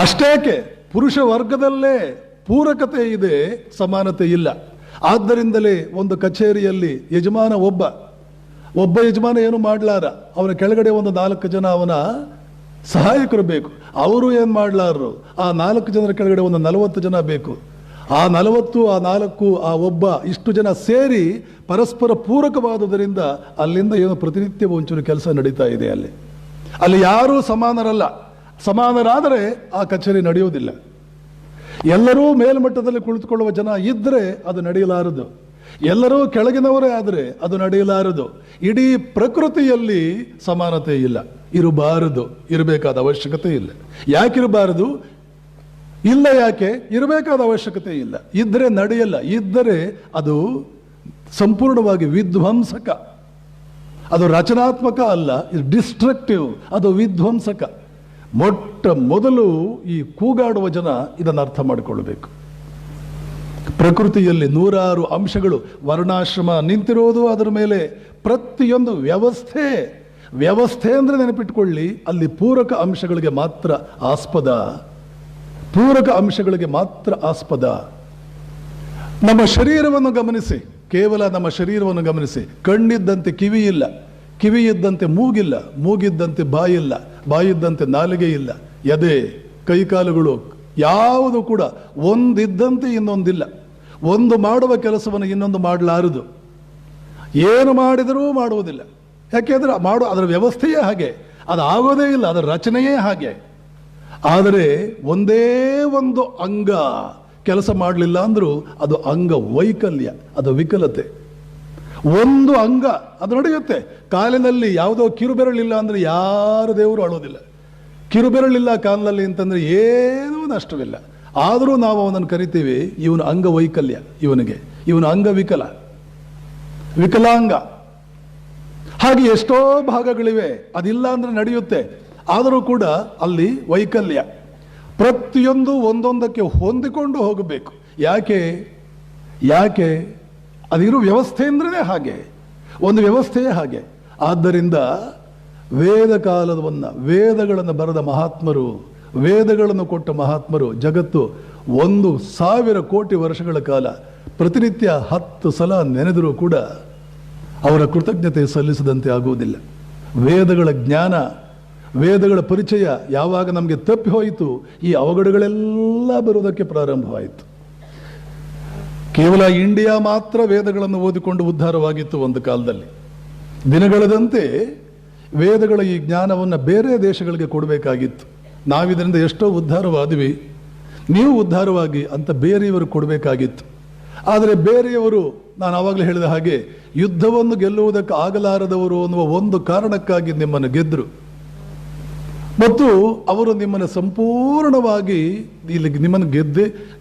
ಅಷ್ಟೇಕೆ ಪುರುಷ ವರ್ಗದಲ್ಲೇ ಪೂರಕತೆ ಇದೆ, ಸಮಾನತೆ ಇಲ್ಲ. ಆದ್ದರಿಂದಲೇ ಒಂದು ಕಚೇರಿಯಲ್ಲಿ ಯಜಮಾನ ಒಬ್ಬ ಯಜಮಾನ ಏನು ಮಾಡಲಾರ, ಅವನ ಕೆಳಗಡೆ ಒಂದು 4 ಜನ ಅವನ ಸಹಾಯಕರು ಬೇಕು. ಅವರು ಏನು ಮಾಡಲಾರರು, ಆ 4 ಜನರ ಕೆಳಗಡೆ ಒಂದು 40 ಜನ ಬೇಕು. ಆ 40, ಆ 4, ಆ ಒಬ್ಬ, ಇಷ್ಟು ಜನ ಸೇರಿ ಪರಸ್ಪರ ಪೂರಕವಾದುದರಿಂದ ಅಲ್ಲಿಂದ ಏನು ಪ್ರತಿನಿತ್ಯ ಒಂಚೂರು ಕೆಲಸ ನಡೀತಾ ಇದೆ. ಅಲ್ಲಿ ಯಾರೂ ಸಮಾನರಲ್ಲ. ಸಮಾನರಾದರೆ ಆ ಕಚೇರಿ ನಡೆಯುವುದಿಲ್ಲ. ಎಲ್ಲರೂ ಮೇಲ್ಮಟ್ಟದಲ್ಲಿ ಕುಳಿತುಕೊಳ್ಳುವ ಜನ ಇದ್ರೆ ಅದು ನಡೆಯಲಾರದು. ಎಲ್ಲರೂ ಕೆಳಗಿನವರೇ ಆದರೆ ಅದು ನಡೆಯಲಾರದು. ಇಡೀ ಪ್ರಕೃತಿಯಲ್ಲಿ ಸಮಾನತೆ ಇಲ್ಲ, ಇರಬಾರದು, ಇರಬೇಕಾದ ಅವಶ್ಯಕತೆ ಇಲ್ಲ. ಯಾಕಿರಬಾರದು? ಇಲ್ಲ. ಯಾಕೆ ಇರಬೇಕಾದ ಅವಶ್ಯಕತೆ ಇಲ್ಲ. ಇದ್ರೆ ನಡೆಯಲ್ಲ. ಇದ್ದರೆ ಅದು ಸಂಪೂರ್ಣವಾಗಿ ವಿಧ್ವಂಸಕ. ಅದು ರಚನಾತ್ಮಕ ಅಲ್ಲ, ಡಿಸ್ಟ್ರಕ್ಟಿವ್, ಅದು ವಿಧ್ವಂಸಕ. ಮೊಟ್ಟ ಮೊದಲು ಈ ಕೂಗಾಡುವ ಜನ ಇದನ್ನು ಅರ್ಥ ಮಾಡಿಕೊಳ್ಳಬೇಕು. ಪ್ರಕೃತಿಯಲ್ಲಿ 100 ಅಂಶಗಳು, ವರ್ಣಾಶ್ರಮ ನಿಂತಿರೋದು ಅದರ ಮೇಲೆ. ಪ್ರತಿಯೊಂದು ವ್ಯವಸ್ಥೆ ಅಂದ್ರೆ ನೆನಪಿಟ್ಕೊಳ್ಳಿ, ಅಲ್ಲಿ ಪೂರಕ ಅಂಶಗಳಿಗೆ ಮಾತ್ರ ಆಸ್ಪದ, ಪೂರಕ ಅಂಶಗಳಿಗೆ ಮಾತ್ರ ಆಸ್ಪದ. ನಮ್ಮ ಶರೀರವನ್ನು ಗಮನಿಸಿ, ಕೇವಲ ನಮ್ಮ ಶರೀರವನ್ನು ಗಮನಿಸಿ. ಕಣ್ಣಿದ್ದಂತೆ ಕಿವಿ ಇಲ್ಲ, ಕಿವಿ ಇದ್ದಂತೆ ಮೂಗಿಲ್ಲ, ಮೂಗಿದ್ದಂತೆ ಬಾಯಿಲ್ಲ, ಬಾಯಿದ್ದಂತೆ ನಾಲಿಗೆ ಇಲ್ಲ, ಎದೆ, ಕೈಕಾಲುಗಳು ಯಾವುದು ಕೂಡ ಒಂದಿದ್ದಂತೆ ಇನ್ನೊಂದಿಲ್ಲ. ಒಂದು ಮಾಡುವ ಕೆಲಸವನ್ನು ಇನ್ನೊಂದು ಮಾಡಲಾರದು. ಏನು ಮಾಡಿದರೂ ಮಾಡುವುದಿಲ್ಲ. ಯಾಕೆಂದ್ರೆ ಅದರ ವ್ಯವಸ್ಥೆಯೇ ಹಾಗೆ, ಅದು ಆಗೋದೇ ಇಲ್ಲ, ಅದರ ರಚನೆಯೇ ಹಾಗೆ. ಆದರೆ ಒಂದೇ ಒಂದು ಅಂಗ ಕೆಲಸ ಮಾಡಲಿಲ್ಲ ಅಂದರೂ ಅದು ಅಂಗ ವೈಕಲ್ಯ, ಅದು ವಿಕಲತೆ. ಒಂದು ಅಂಗ ಅದು ನಡೆಯುತ್ತೆ. ಕಾಲಿನಲ್ಲಿ ಯಾವುದೋ ಕಿರುಬೆರಳಿಲ್ಲ ಅಂದರೆ ಯಾರು ದೇವರು ಅಳೋದಿಲ್ಲ. ಕಿರುಬೆರಳಿಲ್ಲ ಕಾಲಿನಲ್ಲಿ ಅಂತಂದರೆ ಏನೂ ನಷ್ಟವಿಲ್ಲ. ಆದರೂ ನಾವು ಅವನನ್ನು ಕರಿತೀವಿ ಇವನು ಅಂಗವೈಕಲ್ಯ, ಇವನು ಅಂಗವಿಕಲ, ವಿಕಲಾಂಗ. ಹಾಗೆ ಎಷ್ಟೋ ಭಾಗಗಳಿವೆ, ಅದಿಲ್ಲ ಅಂದರೆ ನಡೆಯುತ್ತೆ. ಆದರೂ ಕೂಡ ಅಲ್ಲಿ ವೈಕಲ್ಯ. ಪ್ರತಿಯೊಂದು ಒಂದೊಂದಕ್ಕೆ ಹೊಂದಿಕೊಂಡು ಹೋಗಬೇಕು. ಯಾಕೆ ಅದಿರೋ ವ್ಯವಸ್ಥೆ ಅಂದ್ರೆ ಹಾಗೆ, ಒಂದು ವ್ಯವಸ್ಥೆಯೇ ಹಾಗೆ. ಆದ್ದರಿಂದ ವೇದಗಳನ್ನು ಬರೆದ ಮಹಾತ್ಮರು, ವೇದಗಳನ್ನು ಕೊಟ್ಟ ಮಹಾತ್ಮರು, ಜಗತ್ತು 1,000 ಕೋಟಿ ವರ್ಷಗಳ ಕಾಲ ಪ್ರತಿನಿತ್ಯ 10 ಸಲ ನೆನೆದರೂ ಕೂಡ ಅವರ ಕೃತಜ್ಞತೆ ಸಲ್ಲಿಸದಂತೆ ಆಗುವುದಿಲ್ಲ. ವೇದಗಳ ಜ್ಞಾನ, ವೇದಗಳ ಪರಿಚಯ ಯಾವಾಗ ನಮಗೆ ತಪ್ಪಿ ಹೋಯಿತು, ಈ ಅವಘಡಗಳೆಲ್ಲ ಬರುವುದಕ್ಕೆ ಪ್ರಾರಂಭವಾಯಿತು. ಕೇವಲ ಇಂಡಿಯಾ ಮಾತ್ರ ವೇದಗಳನ್ನು ಓದಿಕೊಂಡು ಉದ್ಧಾರವಾಗಿತ್ತು ಒಂದು ಕಾಲದಲ್ಲಿ. ದಿನಗಳದಂತೆ ವೇದಗಳ ಈ ಜ್ಞಾನವನ್ನು ಬೇರೆ ದೇಶಗಳಿಗೆ ಕೊಡಬೇಕಾಗಿತ್ತು. ನಾವಿದರಿಂದ ಎಷ್ಟೋ ಉದ್ಧಾರವಾದ್ವಿ, ನೀವು ಉದ್ಧಾರವಾಗಿ ಅಂತ ಬೇರೆಯವರು ಕೊಡಬೇಕಾಗಿತ್ತು. ಆದರೆ ಬೇರೆಯವರು, ನಾನು ಆವಾಗಲೇ ಹೇಳಿದ ಹಾಗೆ, ಯುದ್ಧವನ್ನು ಗೆಲ್ಲುವುದಕ್ಕೆ ಆಗಲಾರದವರು ಅನ್ನುವ ಒಂದು ಕಾರಣಕ್ಕಾಗಿ ನಿಮ್ಮನ್ನು ಗೆದ್ದರು. ಮತ್ತು ಅವರು ನಿಮ್ಮನ್ನು ಸಂಪೂರ್ಣವಾಗಿ ನಿಮ್ಮನ್ನು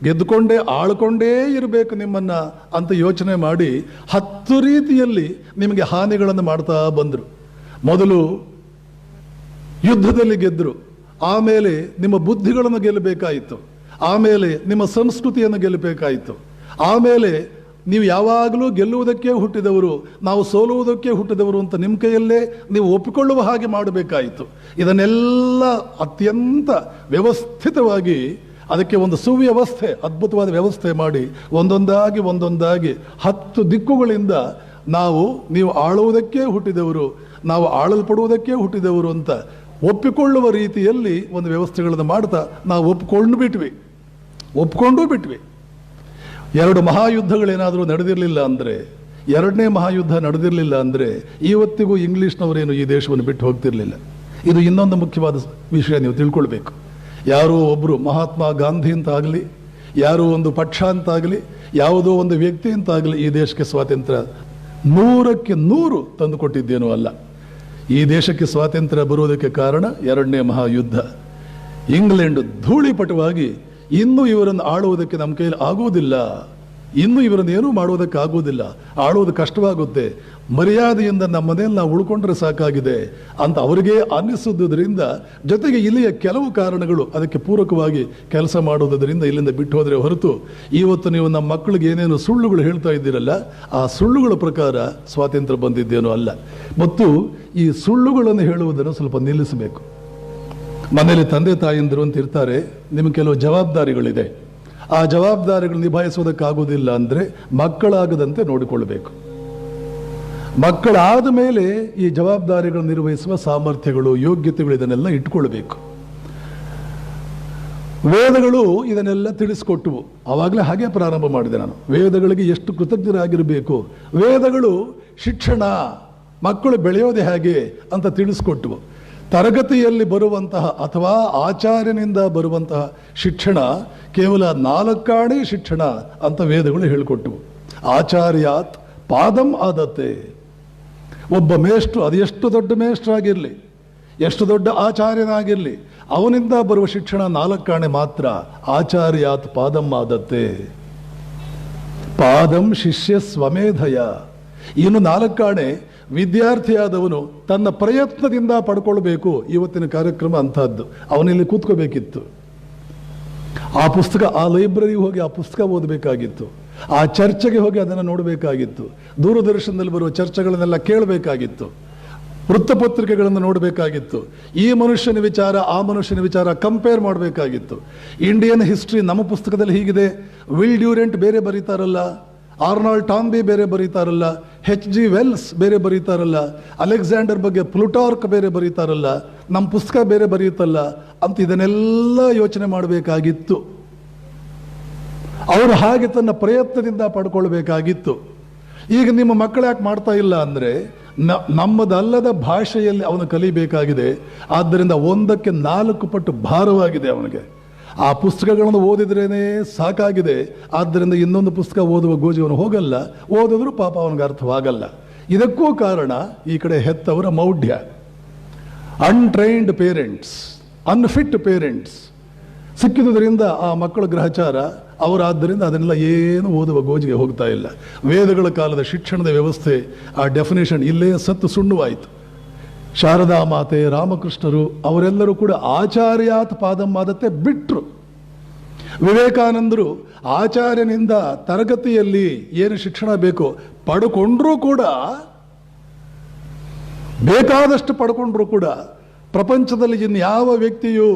ಗೆದ್ದುಕೊಂಡೇ ಆಳ್ಕೊಂಡೇ ಇರಬೇಕು ನಿಮ್ಮನ್ನ ಅಂತ ಯೋಚನೆ ಮಾಡಿ 10 ರೀತಿಯಲ್ಲಿ ನಿಮಗೆ ಹಾನಿಗಳನ್ನು ಮಾಡ್ತಾ ಬಂದರು. ಮೊದಲು ಯುದ್ಧದಲ್ಲಿ ಗೆದ್ದರು, ಆಮೇಲೆ ನಿಮ್ಮ ಬುದ್ಧಿಗಳನ್ನು ಗೆಲ್ಲಬೇಕಾಯಿತು, ಆಮೇಲೆ ನಿಮ್ಮ ಸಂಸ್ಕೃತಿಯನ್ನು ಗೆಲ್ಲಬೇಕಾಯಿತು, ಆಮೇಲೆ ನೀವು ಯಾವಾಗಲೂ ಗೆಲ್ಲುವುದಕ್ಕೆ ಹುಟ್ಟಿದವರು, ನಾವು ಸೋಲುವುದಕ್ಕೆ ಹುಟ್ಟಿದವರು ಅಂತ ನಿಮ್ಮ ಕೈಯಲ್ಲೇ ನೀವು ಒಪ್ಪಿಕೊಳ್ಳುವ ಹಾಗೆ ಮಾಡಬೇಕಾಯಿತು. ಇದನ್ನೆಲ್ಲ ಅತ್ಯಂತ ವ್ಯವಸ್ಥಿತವಾಗಿ ಅದಕ್ಕೆ ಒಂದು ಸುವ್ಯವಸ್ಥೆ, ಅದ್ಭುತವಾದ ವ್ಯವಸ್ಥೆ ಮಾಡಿ ಒಂದೊಂದಾಗಿ 10 ದಿಕ್ಕುಗಳಿಂದ ನೀವು ಆಳುವುದಕ್ಕೆ ಹುಟ್ಟಿದವರು, ನಾವು ಆಳಲ್ಪಡುವುದಕ್ಕೆ ಹುಟ್ಟಿದವರು ಅಂತ ಒಪ್ಪಿಕೊಳ್ಳುವ ರೀತಿಯಲ್ಲಿ ಒಂದು ವ್ಯವಸ್ಥೆಗಳನ್ನು ಮಾಡ್ತಾ ನಾವು ಒಪ್ಪಿಕೊಂಡೂ ಬಿಟ್ವಿ. 2 ಮಹಾಯುದ್ಧಗಳೇನಾದರೂ ನಡೆದಿರಲಿಲ್ಲ ಅಂದರೆ, 2ನೇ ಮಹಾಯುದ್ಧ ನಡೆದಿರಲಿಲ್ಲ ಅಂದರೆ ಇವತ್ತಿಗೂ ಇಂಗ್ಲೀಷ್ನವರೇನು ಈ ದೇಶವನ್ನು ಬಿಟ್ಟು ಹೋಗ್ತಿರ್ಲಿಲ್ಲ. ಇದು ಇನ್ನೊಂದು ಮುಖ್ಯವಾದ ವಿಷಯ, ನೀವು ತಿಳ್ಕೊಳ್ಬೇಕು. ಯಾರೋ ಒಬ್ಬರು ಮಹಾತ್ಮ ಗಾಂಧಿ ಅಂತಾಗಲಿ, ಯಾರೋ ಒಂದು ಪಕ್ಷ ಅಂತಾಗಲಿ, ಯಾವುದೋ ಒಂದು ವ್ಯಕ್ತಿ ಅಂತಾಗಲಿ ಈ ದೇಶಕ್ಕೆ ಸ್ವಾತಂತ್ರ್ಯ 100ಕ್ಕೆ 100 ತಂದು ಕೊಟ್ಟಿದ್ದೇನೂ ಅಲ್ಲ. ಈ ದೇಶಕ್ಕೆ ಸ್ವಾತಂತ್ರ್ಯ ಬರುವುದಕ್ಕೆ ಕಾರಣ 2ನೇ ಮಹಾಯುದ್ಧ. ಇಂಗ್ಲೆಂಡ್ ಧೂಳಿಪಟವಾಗಿ ಇನ್ನೂ ಇವರನ್ನು ಆಳುವುದಕ್ಕೆ ನಮ್ಮ ಕೈಯಲ್ಲಿ ಆಗುವುದಿಲ್ಲ, ಇನ್ನೂ ಇವರನ್ನು ಏನೂ ಮಾಡುವುದಕ್ಕೆ ಆಗುವುದಿಲ್ಲ, ಆಳುವುದು ಕಷ್ಟವಾಗುತ್ತೆ, ಮರ್ಯಾದೆಯಿಂದ ನಮ್ಮ ಮನೆಯಲ್ಲಿ ನಾವು ಉಳ್ಕೊಂಡ್ರೆ ಸಾಕಾಗಿದೆ ಅಂತ ಅವರಿಗೆ ಅನ್ನಿಸುವುದರಿಂದ, ಜೊತೆಗೆ ಇಲ್ಲಿಯ ಕೆಲವು ಕಾರಣಗಳು ಅದಕ್ಕೆ ಪೂರಕವಾಗಿ ಕೆಲಸ ಮಾಡುವುದರಿಂದ ಇಲ್ಲಿಂದ ಬಿಟ್ಟು ಹೋದರೆ ಹೊರತು, ಇವತ್ತು ನೀವು ನಮ್ಮ ಮಕ್ಕಳಿಗೆ ಏನೇನು ಸುಳ್ಳುಗಳು ಹೇಳ್ತಾ ಇದ್ದೀರಲ್ಲ, ಆ ಸುಳ್ಳುಗಳ ಪ್ರಕಾರ ಸ್ವಾತಂತ್ರ್ಯ ಬಂದಿದ್ದೇನೋ ಅಲ್ಲ. ಮತ್ತು ಈ ಸುಳ್ಳುಗಳನ್ನು ಹೇಳುವುದನ್ನು ಸ್ವಲ್ಪ ನಿಲ್ಲಿಸಬೇಕು. ಮನೆಯಲ್ಲಿ ತಂದೆ ತಾಯಿಂದರು ಅಂತ ಇರ್ತಾರೆ, ನಿಮಗೆ ಕೆಲವು ಜವಾಬ್ದಾರಿಗಳಿದೆ, ಆ ಜವಾಬ್ದಾರಿಗಳು ನಿಭಾಯಿಸೋದಕ್ಕಾಗೋದಿಲ್ಲ ಅಂದರೆ ಮಕ್ಕಳಾಗದಂತೆ ನೋಡಿಕೊಳ್ಬೇಕು. ಮಕ್ಕಳಾದ ಮೇಲೆ ಈ ಜವಾಬ್ದಾರಿಗಳನ್ನು ನಿರ್ವಹಿಸುವ ಸಾಮರ್ಥ್ಯಗಳು, ಯೋಗ್ಯತೆಗಳು ಇದನ್ನೆಲ್ಲ ಇಟ್ಕೊಳ್ಬೇಕು. ವೇದಗಳು ಇದನ್ನೆಲ್ಲ ತಿಳಿಸ್ಕೊಟ್ಟವು. ಆವಾಗಲೇ ಹಾಗೆ ಪ್ರಾರಂಭ ಮಾಡಿದೆ ನಾನು, ವೇದಗಳಿಗೆ ಎಷ್ಟು ಕೃತಜ್ಞರಾಗಿರಬೇಕು. ವೇದಗಳು ಶಿಕ್ಷಣ, ಮಕ್ಕಳು ಬೆಳೆಯೋದೇ ಹೇಗೆ ಅಂತ ತಿಳಿಸ್ಕೊಟ್ಟವು. ತರಗತಿಯಲ್ಲಿ ಬರುವಂತಹ ಅಥವಾ ಆಚಾರ್ಯನಿಂದ ಬರುವಂತಹ ಶಿಕ್ಷಣ ಕೇವಲ 4 ಆಣೆ ಶಿಕ್ಷಣ ಅಂತ ವೇದಗಳು ಹೇಳಿಕೊಟ್ಟವು. ಆಚಾರ್ಯಾತ್ ಪಾದಂ ಆದತ್ತೆ. ಒಬ್ಬ ಮೇಷ್ಟ್ರು, ಅದು ಎಷ್ಟು ದೊಡ್ಡ ಮೇಷ್ಟ್ರಾಗಿರಲಿ, ಎಷ್ಟು ದೊಡ್ಡ ಆಚಾರ್ಯನಾಗಿರಲಿ, ಅವನಿಂದ ಬರುವ ಶಿಕ್ಷಣ 4 ಆಣೆ ಮಾತ್ರ. ಆಚಾರ್ಯಾತ್ ಪಾದಂ ಆದತ್ತೆ. ಪಾದಂ ಶಿಷ್ಯ ಸ್ವಮೇಧಯ. ಇನ್ನು 4 ಆಣೆ ವಿದ್ಯಾರ್ಥಿಯಾದವನು ತನ್ನ ಪ್ರಯತ್ನದಿಂದ ಪಡ್ಕೊಳ್ಬೇಕು. ಇವತ್ತಿನ ಕಾರ್ಯಕ್ರಮ ಅಂತಹದ್ದು. ಅವನಲ್ಲಿ ಕೂತ್ಕೋಬೇಕಿತ್ತು, ಆ ಪುಸ್ತಕ, ಆ ಲೈಬ್ರರಿಗೆ ಹೋಗಿ ಆ ಪುಸ್ತಕ ಓದಬೇಕಾಗಿತ್ತು, ಆ ಚರ್ಚೆಗೆ ಹೋಗಿ ಅದನ್ನು ನೋಡಬೇಕಾಗಿತ್ತು, ದೂರದರ್ಶನದಲ್ಲಿ ಬರುವ ಚರ್ಚೆಗಳನ್ನೆಲ್ಲ ಕೇಳಬೇಕಾಗಿತ್ತು, ವೃತ್ತಪತ್ರಿಕೆಗಳನ್ನು ನೋಡಬೇಕಾಗಿತ್ತು, ಈ ಮನುಷ್ಯನ ವಿಚಾರ ಆ ಮನುಷ್ಯನ ವಿಚಾರ ಕಂಪೇರ್ ಮಾಡಬೇಕಾಗಿತ್ತು. ಇಂಡಿಯನ್ ಹಿಸ್ಟ್ರಿ ನಮ್ಮ ಪುಸ್ತಕದಲ್ಲಿ ಹೀಗಿದೆ, ವಿಲ್ ಡ್ಯೂರೆಂಟ್ ಬೇರೆ ಬರೀತಾರಲ್ಲ, ಆರ್ನಾಲ್ಡ್ ಟಾಂಬಿ ಬೇರೆ ಬರೀತಾರಲ್ಲ, H.G. ವೆಲ್ಸ್ ಬೇರೆ ಬರೀತಾರಲ್ಲ, ಅಲೆಕ್ಸಾಂಡರ್ ಬಗ್ಗೆ ಪ್ಲುಟಾರ್ಕ್ ಬೇರೆ ಬರೀತಾರಲ್ಲ, ನಮ್ಮ ಪುಸ್ತಕ ಬೇರೆ ಬರೆಯುತ್ತಲ್ಲ ಅಂತ ಇದನ್ನೆಲ್ಲ ಯೋಚನೆ ಮಾಡಬೇಕಾಗಿತ್ತು. ಅವರು ಹಾಗೆ ತನ್ನ ಪ್ರಯತ್ನದಿಂದ ಪಡ್ಕೊಳ್ಬೇಕಾಗಿತ್ತು. ಈಗ ನಿಮ್ಮ ಮಕ್ಕಳು ಯಾಕೆ ಮಾಡ್ತಾ ಇಲ್ಲ ಅಂದರೆ, ನಮ್ಮದಲ್ಲದ ಭಾಷೆಯಲ್ಲಿ ಅವನು ಕಲಿಬೇಕಾಗಿದೆ. ಆದ್ದರಿಂದ 1ಕ್ಕೆ 4 ಪಟ್ಟು ಭಾರವಾಗಿದೆ ಅವನಿಗೆ. ಆ ಪುಸ್ತಕಗಳನ್ನು ಓದಿದ್ರೇನೆ ಸಾಕಾಗಿದೆ. ಆದ್ದರಿಂದ ಇನ್ನೊಂದು ಪುಸ್ತಕ ಓದುವ ಗೋಜಿ ಅವನು ಹೋಗಲ್ಲ. ಓದಿದ್ರೂ ಪಾಪ ಅವನಿಗೆ ಅರ್ಥವಾಗಲ್ಲ. ಇದಕ್ಕೂ ಕಾರಣ ಈ ಕಡೆ ಹೆತ್ತವರ ಮೌಢ್ಯ. ಅನ್ಟ್ರೈನ್ಡ್ ಪೇರೆಂಟ್ಸ್, ಅನ್ಫಿಟ್ ಪೇರೆಂಟ್ಸ್ ಸಿಕ್ಕಿದುದರಿಂದ ಆ ಮಕ್ಕಳ ಗ್ರಹಚಾರ ಅವರಾದ್ದರಿಂದ ಅದನ್ನೆಲ್ಲ ಏನು ಓದುವ ಗೋಜಿಗೆ ಹೋಗ್ತಾ ಇಲ್ಲ. ವೇದಗಳ ಕಾಲದ ಶಿಕ್ಷಣದ ವ್ಯವಸ್ಥೆ, ಆ ಡೆಫಿನೇಷನ್ ಇಲ್ಲೇ ಸತ್ತು ಸುಣ್ಣವಾಯಿತು. ಶಾರದಾ ಮಾತೆ, ರಾಮಕೃಷ್ಣರು ಅವರೆಲ್ಲರೂ ಕೂಡ ಆಚಾರ್ಯಾತ್ ಪಾದಮಾದತ್ತೆ ಬಿಟ್ರು. ವಿವೇಕಾನಂದರು ಆಚಾರ್ಯನಿಂದ ತರಗತಿಯಲ್ಲಿ ಏನು ಶಿಕ್ಷಣ ಬೇಕೋ ಪಡ್ಕೊಂಡ್ರೂ ಕೂಡ, ಬೇಕಾದಷ್ಟು ಪಡ್ಕೊಂಡ್ರೂ ಕೂಡ, ಪ್ರಪಂಚದಲ್ಲಿ ಇನ್ಯಾವ ವ್ಯಕ್ತಿಯು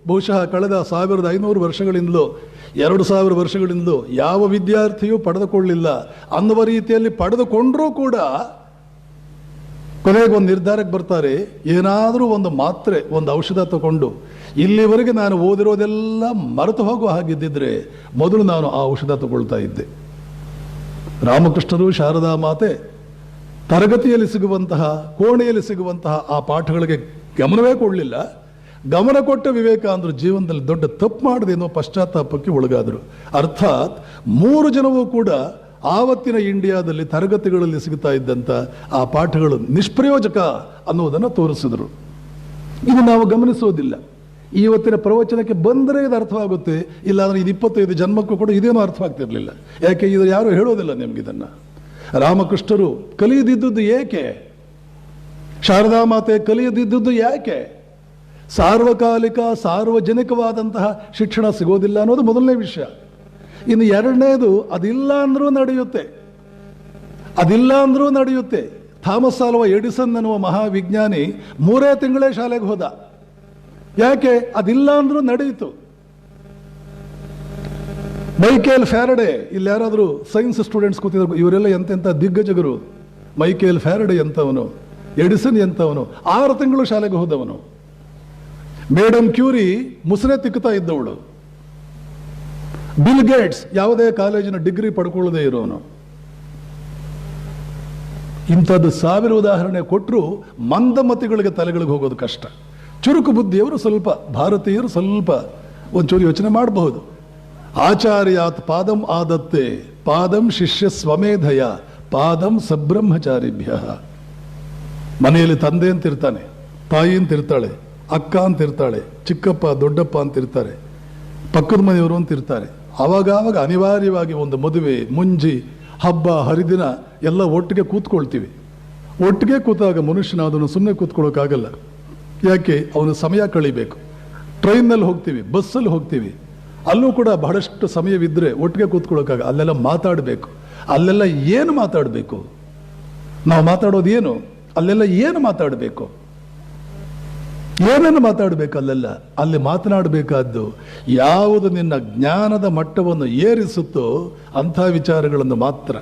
ಬಹುಶಃ ಕಳೆದ 1500 ವರ್ಷಗಳಿಂದಲೂ 2000 ವರ್ಷಗಳಿಂದಲೂ ಯಾವ ವಿದ್ಯಾರ್ಥಿಯೂ ಪಡೆದುಕೊಳ್ಳಿಲ್ಲ ಅನ್ನುವ ರೀತಿಯಲ್ಲಿ ಪಡೆದುಕೊಂಡ್ರೂ ಕೂಡ ಕೊನೆಗೆ ಒಂದು ನಿರ್ಧಾರಕ್ಕೆ ಬರ್ತಾರೆ. ಏನಾದರೂ ಒಂದು ಮಾತ್ರೆ, ಒಂದು ಔಷಧ ತಗೊಂಡು ಇಲ್ಲಿವರೆಗೆ ನಾನು ಓದಿರೋದೆಲ್ಲ ಮರೆತು ಹೋಗುವ ಹಾಗಿದ್ದಿದ್ರೆ ಮೊದಲು ನಾನು ಆ ಔಷಧ ತಗೊಳ್ತಾ ಇದ್ದೆ. ರಾಮಕೃಷ್ಣರು, ಶಾರದಾ ಮಾತೆ ತರಗತಿಯಲ್ಲಿ ಸಿಗುವಂತಹ, ಕೋಣೆಯಲ್ಲಿ ಸಿಗುವಂತಹ ಆ ಪಾಠಗಳಿಗೆ ಗಮನವೇ ಕೊಡಲಿಲ್ಲ. ಗಮನ ಕೊಟ್ಟ ವಿವೇಕಾನಂದರು ಜೀವನದಲ್ಲಿ ದೊಡ್ಡ ತಪ್ಪು ಮಾಡಿದೆ ಎನ್ನುವ ಪಶ್ಚಾತ್ತಾಪಕ್ಕೆ ಒಳಗಾದರು. ಅರ್ಥಾತ್ 3 ಜನವೂ ಕೂಡ ಆವತ್ತಿನ ಇಂಡಿಯಾದಲ್ಲಿ ತರಗತಿಗಳಲ್ಲಿ ಸಿಗ್ತಾ ಇದ್ದಂಥ ಆ ಪಾಠಗಳು ನಿಷ್ಪ್ರಯೋಜಕ ಅನ್ನುವುದನ್ನು ತೋರಿಸಿದರು. ಇದು ನಾವು ಗಮನಿಸೋದಿಲ್ಲ. ಇವತ್ತಿನ ಪ್ರವಚನಕ್ಕೆ ಬಂದರೆ ಇದು ಅರ್ಥವಾಗುತ್ತೆ, ಇಲ್ಲಾಂದ್ರೆ ಇದು 25 ಜನ್ಮಕ್ಕೂ ಕೂಡ ಇದೇನೂ ಅರ್ಥವಾಗ್ತಿರ್ಲಿಲ್ಲ. ಯಾಕೆ ಇದು ಯಾರು ಹೇಳೋದಿಲ್ಲ ನಿಮ್ಗಿದನ್ನು. ರಾಮಕೃಷ್ಣರು ಕಲಿಯದಿದ್ದುದು ಏಕೆ? ಶಾರದಾ ಮಾತೆ ಕಲಿಯದಿದ್ದುದು ಯಾಕೆ? ಸಾರ್ವಕಾಲಿಕ, ಸಾರ್ವಜನಿಕವಾದಂತಹ ಶಿಕ್ಷಣ ಸಿಗೋದಿಲ್ಲ ಅನ್ನೋದು ಮೊದಲನೇ ವಿಷಯ. ಇನ್ನು ಎರಡನೇದು, ಅದಿಲ್ಲ ಅಂದ್ರೂ ನಡೆಯುತ್ತೆ, ಅದಿಲ್ಲ ಅಂದ್ರೂ ನಡೆಯುತ್ತೆ. ಥಾಮಸ್ ಆಲ್ವಾ ಎಡಿಸನ್ ಅನ್ನುವ ಮಹಾವಿಜ್ಞಾನಿ 3 ತಿಂಗಳೇ ಶಾಲೆಗೆ ಹೋದ. ಯಾಕೆ? ಅದಿಲ್ಲ ಅಂದ್ರೂ ನಡೆಯಿತು. ಮೈಕೇಲ್ ಫ್ಯಾರಡೆ, ಇಲ್ಲಿ ಯಾರಾದರೂ ಸೈನ್ಸ್ ಸ್ಟೂಡೆಂಟ್ಸ್ ಕೂತಿದ್ರು, ಇವರೆಲ್ಲ ಎಂತೆಂಥ ದಿಗ್ಗಜಗರು. ಮೈಕೇಲ್ ಫ್ಯಾರಡೆ ಎಂತವನು, ಎಡಿಸನ್ ಎಂತವನು, 6 ತಿಂಗಳು ಶಾಲೆಗೆ ಹೋದವನು. ಮೇಡಮ್ ಕ್ಯೂರಿ ಮುಸುರೆ ತಿಕ್ಕುತ್ತಾ ಇದ್ದವಳು. ಬಿಲ್ ಗೇಟ್ಸ್ ಯಾವುದೇ ಕಾಲೇಜಿನ ಡಿಗ್ರಿ ಪಡ್ಕೊಳ್ಳದೆ ಇರೋನು. ಇಂಥದ್ದು 1000 ಉದಾಹರಣೆ ಕೊಟ್ಟರು ಮಂದಮತಿಗಳಿಗೆ ತಲೆಗಳಿಗೆ ಹೋಗೋದು ಕಷ್ಟ. ಚುರುಕು ಬುದ್ಧಿಯವರು ಸ್ವಲ್ಪ, ಭಾರತೀಯರು ಸ್ವಲ್ಪ ಒಂಚೂರು ಯೋಚನೆ ಮಾಡಬಹುದು. ಆಚಾರ್ಯಾತ್ ಪಾದಂ ಆದತ್ತೆ, ಪಾದಂ ಶಿಷ್ಯ ಸ್ವಮೇಧಯ, ಪಾದಂ ಸಬ್ರಹ್ಮಚಾರಿಭ್ಯ. ಮನೆಯಲ್ಲಿ ತಂದೆ ಅಂತಿರ್ತಾನೆ, ತಾಯಿ ಅಂತಿರ್ತಾಳೆ, ಅಕ್ಕ ಅಂತಿರ್ತಾಳೆ, ಚಿಕ್ಕಪ್ಪ ದೊಡ್ಡಪ್ಪ ಅಂತಿರ್ತಾರೆ, ಪಕ್ಕದ ಮನೆಯವರು ಅಂತಿರ್ತಾರೆ. ಆವಾಗ ಅನಿವಾರ್ಯವಾಗಿ ಒಂದು ಮದುವೆ, ಮುಂಜಿ, ಹಬ್ಬ, ಹರಿದಿನ ಎಲ್ಲ ಒಟ್ಟಿಗೆ ಕೂತ್ಕೊಳ್ತೀವಿ. ಒಟ್ಟಿಗೆ ಕೂತಾಗ ಮನುಷ್ಯನ ಅದನ್ನು ಸುಮ್ಮನೆ ಕೂತ್ಕೊಳ್ಳೋಕ್ಕಾಗಲ್ಲ. ಯಾಕೆ? ಅವನು ಸಮಯ ಕಳಿಬೇಕು. ಟ್ರೈನ್ನಲ್ಲಿ ಹೋಗ್ತೀವಿ, ಬಸ್ಸಲ್ಲಿ ಹೋಗ್ತೀವಿ, ಅಲ್ಲೂ ಕೂಡ ಬಹಳಷ್ಟು ಸಮಯವಿದ್ದರೆ ಒಟ್ಟಿಗೆ ಕೂತ್ಕೊಳ್ಳೋಕ್ಕಾಗ. ಅಲ್ಲೆಲ್ಲ ಮಾತಾಡಬೇಕು. ಅಲ್ಲೆಲ್ಲ ಏನು ಮಾತಾಡಬೇಕು? ನಾವು ಮಾತಾಡೋದು ಏನು? ಅಲ್ಲೆಲ್ಲ ಏನು ಮಾತಾಡಬೇಕು? ಏನನ್ನು ಮಾತಾಡಬೇಕು? ಅಲ್ಲಿ ಮಾತನಾಡಬೇಕಾದ್ದು ಯಾವುದು ನಿನ್ನ ಜ್ಞಾನದ ಮಟ್ಟವನ್ನು ಏರಿಸುತ್ತೋ ಅಂಥ ವಿಚಾರಗಳನ್ನು ಮಾತ್ರ.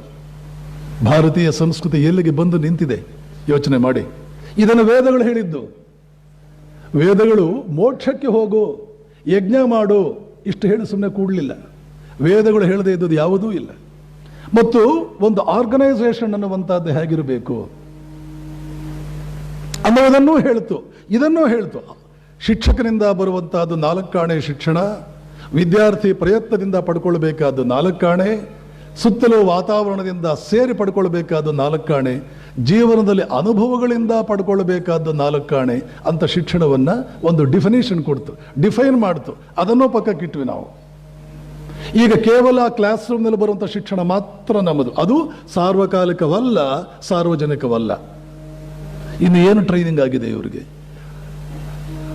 ಭಾರತೀಯ ಸಂಸ್ಕೃತಿ ಎಲ್ಲಿಗೆ ಬಂದು ನಿಂತಿದೆ ಯೋಚನೆ ಮಾಡಿ. ಇದನ್ನು ವೇದಗಳು ಹೇಳಿದ್ದು. ವೇದಗಳು ಮೋಕ್ಷಕ್ಕೆ ಹೋಗು, ಯಜ್ಞ ಮಾಡು, ಇಷ್ಟು ಹೇಳಿ ಸುಮ್ಮನೆ ಕೂಡಲಿಲ್ಲ. ವೇದಗಳು ಹೇಳದೇ ಇದ್ದದ್ದು ಯಾವುದೂ ಇಲ್ಲ. ಮತ್ತು ಒಂದು ಆರ್ಗನೈಸೇಷನ್ ಅನ್ನುವಂಥದ್ದು ಹೇಗಿರಬೇಕು ಅನ್ನೋದನ್ನೂ ಹೇಳ್ತು, ಇದನ್ನೂ ಹೇಳ್ತು. ಶಿಕ್ಷಕನಿಂದ ಬರುವಂತಹದ್ದು 4 ಆಣೆ ಶಿಕ್ಷಣ, ವಿದ್ಯಾರ್ಥಿ ಪ್ರಯತ್ನದಿಂದ ಪಡ್ಕೊಳ್ಬೇಕಾದ್ದು 4 ಆಣೆ, ಸುತ್ತಲೂ ವಾತಾವರಣದಿಂದ ಸೇರಿ ಪಡ್ಕೊಳ್ಬೇಕಾದ್ದು 4 ಆಣೆ, ಜೀವನದಲ್ಲಿ ಅನುಭವಗಳಿಂದ ಪಡ್ಕೊಳ್ಬೇಕಾದ್ದು 4 ಆಣೆ ಅಂತ ಶಿಕ್ಷಣವನ್ನ ಒಂದು ಡಿಫಿನೇಷನ್ ಕೊಡ್ತು, ಡಿಫೈನ್ ಮಾಡ್ತು. ಅದನ್ನೂ ಪಕ್ಕಕ್ಕಿಟ್ವಿ ನಾವು. ಈಗ ಕೇವಲ ಕ್ಲಾಸ್ ರೂಮ್ನಲ್ಲಿ ಬರುವಂಥ ಶಿಕ್ಷಣ ಮಾತ್ರ ನಮ್ಮದು. ಅದು ಸಾರ್ವಕಾಲಿಕವಲ್ಲ, ಸಾರ್ವಜನಿಕವಲ್ಲ. ಇನ್ನು ಏನು ಟ್ರೈನಿಂಗ್ ಆಗಿದೆ ಇವರಿಗೆ?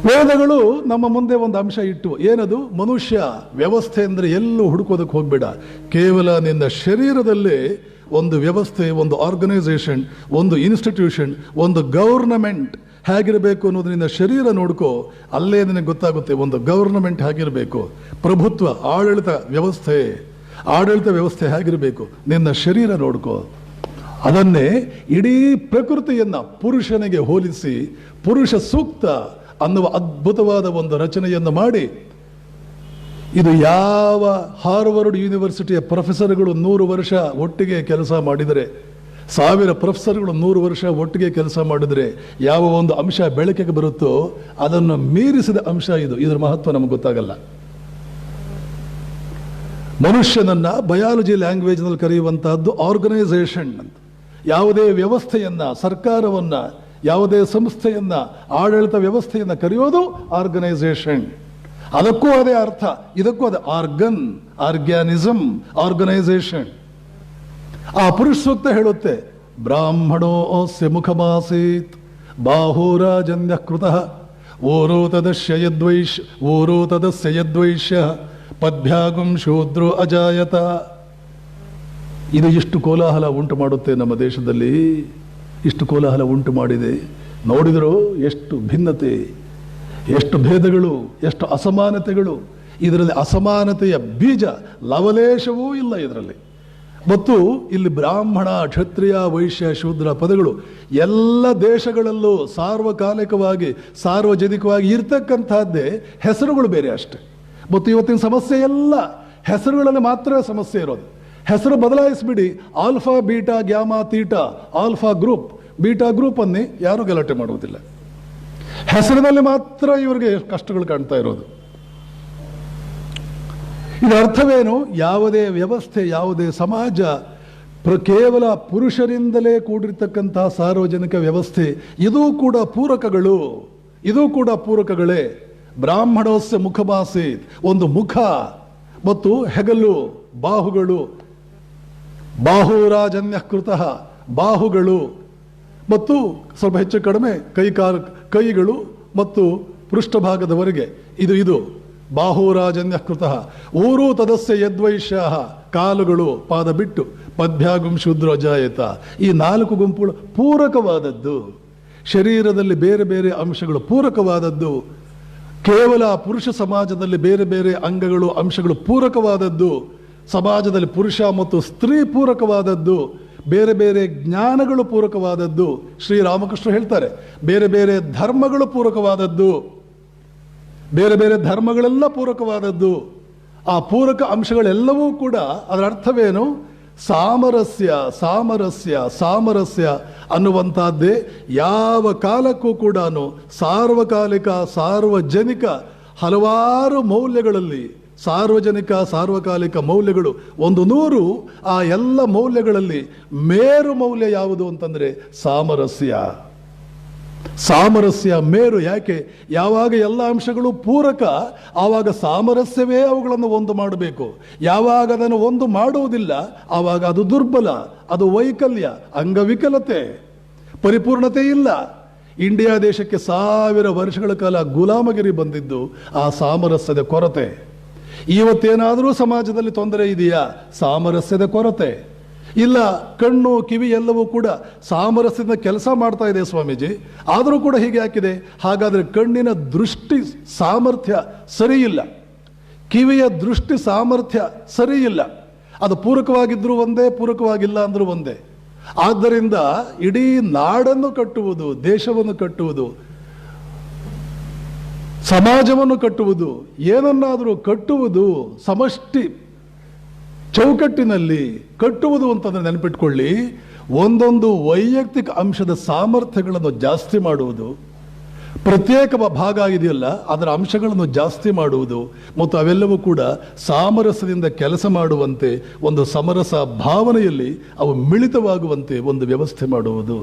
ವೇದಗಳು ನಮ್ಮ ಮುಂದೆ ಒಂದು ಅಂಶ ಇಟ್ಟು, ಏನದು? ಮನುಷ್ಯ ವ್ಯವಸ್ಥೆ ಅಂದರೆ ಎಲ್ಲೂ ಹುಡುಕೋದಕ್ಕೆ ಹೋಗ್ಬೇಡ. ಕೇವಲ ನಿನ್ನ ಶರೀರದಲ್ಲೇ ಒಂದು ವ್ಯವಸ್ಥೆ, ಒಂದು ಆರ್ಗನೈಸೇಷನ್, ಒಂದು ಇನ್ಸ್ಟಿಟ್ಯೂಷನ್, ಒಂದು ಗವರ್ನಮೆಂಟ್ ಹೇಗಿರಬೇಕು ಅನ್ನೋದು ನಿನ್ನ ಶರೀರ ನೋಡ್ಕೋ. ಅಲ್ಲೇ ನಿನಗೆ ಗೊತ್ತಾಗುತ್ತೆ ಒಂದು ಗವರ್ನಮೆಂಟ್ ಹೇಗಿರಬೇಕು, ಪ್ರಭುತ್ವ, ಆಡಳಿತ ವ್ಯವಸ್ಥೆ ಹೇಗಿರಬೇಕು. ನಿನ್ನ ಶರೀರ ನೋಡ್ಕೋ. ಅದನ್ನೇ ಇಡೀ ಪ್ರಕೃತಿಯನ್ನ ಪುರುಷನಿಗೆ ಹೋಲಿಸಿ ಪುರುಷ ಸೂಕ್ತ ಅನ್ನುವ ಅದ್ಭುತವಾದ ಒಂದು ರಚನೆಯನ್ನು ಮಾಡಿ, ಇದು ಯಾವ ಹಾರ್ವರ್ಡ್ ಯೂನಿವರ್ಸಿಟಿಯ ಪ್ರೊಫೆಸರ್ಗಳು 100 ವರ್ಷ ಒಟ್ಟಿಗೆ ಕೆಲಸ ಮಾಡಿದರೆ 1000 ಪ್ರೊಫೆಸರ್ಗಳು 100 ವರ್ಷ ಒಟ್ಟಿಗೆ ಕೆಲಸ ಮಾಡಿದ್ರೆ ಯಾವ ಒಂದು ಅಂಶ ಬೆಳಕಿಗೆ ಬರುತ್ತೋ ಅದನ್ನು ಮೀರಿಸಿದ ಅಂಶ ಇದು. ಇದರ ಮಹತ್ವ ನಮಗೆ ಗೊತ್ತಾಗಲ್ಲ. ಮನುಷ್ಯನನ್ನ ಬಯಾಲಜಿ ಲ್ಯಾಂಗ್ವೇಜ್ನಲ್ಲಿ ಕರೆಯುವಂತಹದ್ದು ಆರ್ಗನೈಸೇಷನ್ ಅಂತ. ಯಾವುದೇ ವ್ಯವಸ್ಥೆಯನ್ನ, ಸರ್ಕಾರವನ್ನ, ಯಾವುದೇ ಸಂಸ್ಥೆಯನ್ನ, ಆಡಳಿತ ವ್ಯವಸ್ಥೆಯನ್ನ ಕರೆಯೋದು ಆರ್ಗನೈಸೇಷನ್. ಅದಕ್ಕೂ ಅದೇ ಅರ್ಥ, ಇದಕ್ಕೂ ಅದೇ ಆರ್ಗನ್, ಆರ್ಗ್ಯಾನಿಸಮ್, ಆರ್ಗನೈಸೇಷನ್. ಆ ಪುರುಷ ಸೂಕ್ತ ಹೇಳುತ್ತೆ, ಬ್ರಾಹ್ಮಣೋ ಅಸ್ಯ ಮುಖಮಾಸೀತ್ ಬಾಹೋರಾಜನ್ಯ ಕೃತಃ ಓರೋತದಸ್ಯ ಯದ್ವೈಶ್ಯ ಪದ್ಭ್ಯಾಗುಂ ಶೂದ್ರೋ ಅಜಾಯತ. ಇದು ಇಷ್ಟು ಕೋಲಾಹಲ ಉಂಟು ಮಾಡುತ್ತೆ ನಮ್ಮ ದೇಶದಲ್ಲಿ, ಇಷ್ಟು ಕೋಲಾಹಲ ಉಂಟು ಮಾಡಿದೆ. ನೋಡಿದರೂ ಎಷ್ಟು ಭಿನ್ನತೆ, ಎಷ್ಟು ಭೇದಗಳು, ಎಷ್ಟು ಅಸಮಾನತೆಗಳು. ಇದರಲ್ಲಿ ಅಸಮಾನತೆಯ ಬೀಜ ಲವಲೇಶವೂ ಇಲ್ಲ ಇದರಲ್ಲಿ. ಮತ್ತು ಇಲ್ಲಿ ಬ್ರಾಹ್ಮಣ, ಕ್ಷತ್ರಿಯ, ವೈಶ್ಯ, ಶೂದ್ರ ಪದಗಳು ಎಲ್ಲ ದೇಶಗಳಲ್ಲೂ ಸಾರ್ವಕಾಲಿಕವಾಗಿ, ಸಾರ್ವಜನಿಕವಾಗಿ ಇರ್ತಕ್ಕಂಥದ್ದೇ, ಹೆಸರುಗಳು ಬೇರೆ ಅಷ್ಟೆ. ಮತ್ತು ಇವತ್ತಿನ ಸಮಸ್ಯೆ ಎಲ್ಲ ಹೆಸರುಗಳಲ್ಲಿ ಮಾತ್ರ ಸಮಸ್ಯೆ ಇರೋದು. ಹೆಸರು ಬದಲಾಯಿಸ್ಬಿಡಿ, alpha, beta, gamma, theta, alpha group, beta group ಅನ್ನಿ ಯಾರೂ ಗಲಾಟೆ ಮಾಡುವುದಿಲ್ಲ. ಹೆಸರಿನಲ್ಲಿ ಮಾತ್ರ ಇವರಿಗೆ ಕಷ್ಟಗಳು ಕಾಣ್ತಾ ಇರೋದು. ಇದರ ಅರ್ಥವೇನು? ಯಾವುದೇ ವ್ಯವಸ್ಥೆ, ಯಾವುದೇ ಸಮಾಜ ಕೇವಲ ಪುರುಷರಿಂದಲೇ ಕೂಡಿರ್ತಕ್ಕಂತಹ ಸಾರ್ವಜನಿಕ ವ್ಯವಸ್ಥೆ, ಇದೂ ಕೂಡ ಪೂರಕಗಳು, ಇದೂ ಕೂಡ ಪೂರಕಗಳೇ. ಬ್ರಾಹ್ಮಣೋಸ್ಯ ಮುಖಮಾಸೀತ್, ಒಂದು ಮುಖ ಮತ್ತು ಹೆಗಲು, ಬಾಹುಗಳು, ಬಾಹುರಾಜನ್ಯ ಕೃತಃ, ಬಾಹುಗಳು ಮತ್ತು ಸ್ವಲ್ಪ ಹೆಚ್ಚು ಕಡಿಮೆ ಕೈಗಳು ಮತ್ತು ಪೃಷ್ಠಭಾಗದವರೆಗೆ ಇದು ಬಾಹುರಾಜನ್ಯ ಕೃತಃ. ಊರು ತದಸ್ಯ ಯದ್ವೈಶ್ಯ, ಕಾಲುಗಳು, ಪಾದ ಬಿಟ್ಟು ಪದ್ಭ್ಯಾಗುಂ ಶೂದ್ರ ಅಜಾಯತ. ಈ 4 ಗುಂಪುಗಳು ಪೂರಕವಾದದ್ದು. ಶರೀರದಲ್ಲಿ ಬೇರೆ ಬೇರೆ ಅಂಶಗಳು ಪೂರಕವಾದದ್ದು. ಕೇವಲ ಪುರುಷ ಸಮಾಜದಲ್ಲಿ ಬೇರೆ ಬೇರೆ ಅಂಗಗಳು, ಅಂಶಗಳು ಪೂರಕವಾದದ್ದು. ಸಮಾಜದಲ್ಲಿ ಪುರುಷ ಮತ್ತು ಸ್ತ್ರೀ ಪೂರಕವಾದದ್ದು. ಬೇರೆ ಬೇರೆ ಜ್ಞಾನಗಳು ಪೂರಕವಾದದ್ದು. ಶ್ರೀರಾಮಕೃಷ್ಣ ಹೇಳ್ತಾರೆ, ಬೇರೆ ಬೇರೆ ಧರ್ಮಗಳು ಪೂರಕವಾದದ್ದು, ಬೇರೆ ಬೇರೆ ಧರ್ಮಗಳೆಲ್ಲ ಪೂರಕವಾದದ್ದು. ಆ ಪೂರಕ ಅಂಶಗಳೆಲ್ಲವೂ ಕೂಡ ಅದರ ಅರ್ಥವೇನು? ಸಾಮರಸ್ಯ, ಸಾಮರಸ್ಯ, ಸಾಮರಸ್ಯ ಅನ್ನುವಂಥದ್ದೇ ಯಾವ ಕಾಲಕ್ಕೂ ಕೂಡ ಸಾರ್ವಕಾಲಿಕ, ಸಾರ್ವಜನಿಕ ಹಲವಾರು ಮೌಲ್ಯಗಳಲ್ಲಿ, ಸಾರ್ವಜನಿಕ, ಸಾರ್ವಕಾಲಿಕ ಮೌಲ್ಯಗಳು 100. ಆ ಎಲ್ಲ ಮೌಲ್ಯಗಳಲ್ಲಿ ಮೇರು ಮೌಲ್ಯ ಯಾವುದು ಅಂತಂದ್ರೆ ಸಾಮರಸ್ಯ. ಸಾಮರಸ್ಯ ಮೇರು. ಯಾಕೆ? ಯಾವಾಗ ಎಲ್ಲ ಅಂಶಗಳು ಪೂರಕ, ಆವಾಗ ಸಾಮರಸ್ಯವೇ ಅವುಗಳನ್ನು ಒಂದು ಮಾಡಬೇಕು. ಯಾವಾಗ ಅದನ್ನು ಒಂದು ಮಾಡುವುದಿಲ್ಲ, ಆವಾಗ ಅದು ದುರ್ಬಲ, ಅದು ವೈಕಲ್ಯ, ಅಂಗವಿಕಲತೆ, ಪರಿಪೂರ್ಣತೆ ಇಲ್ಲ. ಇಂಡಿಯಾ ದೇಶಕ್ಕೆ 1000 ವರ್ಷಗಳ ಕಾಲ ಗುಲಾಮಗಿರಿ ಬಂದಿದ್ದು ಆ ಸಾಮರಸ್ಯದ ಕೊರತೆ. ಇವತ್ತೇನಾದರೂ ಸಮಾಜದಲ್ಲಿ ತೊಂದರೆ ಇದೆಯಾ? ಸಾಮರಸ್ಯದ ಕೊರತೆ ಇಲ್ಲ. ಕಣ್ಣು, ಕಿವಿ ಎಲ್ಲವೂ ಕೂಡ ಸಾಮರಸ್ಯದ ಕೆಲಸ ಮಾಡ್ತಾ ಇದೆ ಸ್ವಾಮೀಜಿ, ಆದರೂ ಕೂಡ ಹೀಗೆ ಹಾಕಿದೆ. ಹಾಗಾದರೆ ಕಣ್ಣಿನ ದೃಷ್ಟಿ ಸಾಮರ್ಥ್ಯ ಸರಿಯಿಲ್ಲ, ಕಿವಿಯ ದೃಷ್ಟಿ ಸಾಮರ್ಥ್ಯ ಸರಿಯಿಲ್ಲ. ಅದು ಪೂರಕವಾಗಿದ್ರೂ ಒಂದೇ, ಪೂರಕವಾಗಿಲ್ಲ ಅಂದ್ರೂ ಒಂದೇ. ಆದ್ದರಿಂದ ಇಡೀ ನಾಡನ್ನು ಕಟ್ಟುವುದು, ದೇಶವನ್ನು ಕಟ್ಟುವುದು, ಸಮಾಜವನ್ನು ಕಟ್ಟುವುದು, ಏನನ್ನಾದರೂ ಕಟ್ಟುವುದು ಸಮಷ್ಟಿ ಚೌಕಟ್ಟಿನಲ್ಲಿ ಕಟ್ಟುವುದು ಅಂತಂದ್ರೆ ನೆನಪಿಟ್ಕೊಳ್ಳಿ, ಒಂದೊಂದು ವೈಯಕ್ತಿಕ ಅಂಶದ ಸಾಮರ್ಥ್ಯಗಳನ್ನು ಜಾಸ್ತಿ ಮಾಡುವುದು, ಪ್ರತ್ಯೇಕ ಭಾಗ ಇದೆಯಲ್ಲ ಅದರ ಅಂಶಗಳನ್ನು ಜಾಸ್ತಿ ಮಾಡುವುದು, ಮತ್ತು ಅವೆಲ್ಲವೂ ಕೂಡ ಸಾಮರಸ್ಯದಿಂದ ಕೆಲಸ ಮಾಡುವಂತೆ, ಒಂದು ಸಮರಸ ಭಾವನೆಯಲ್ಲಿ ಅವು ಮಿಳಿತವಾಗುವಂತೆ ಒಂದು ವ್ಯವಸ್ಥೆ ಮಾಡುವುದು.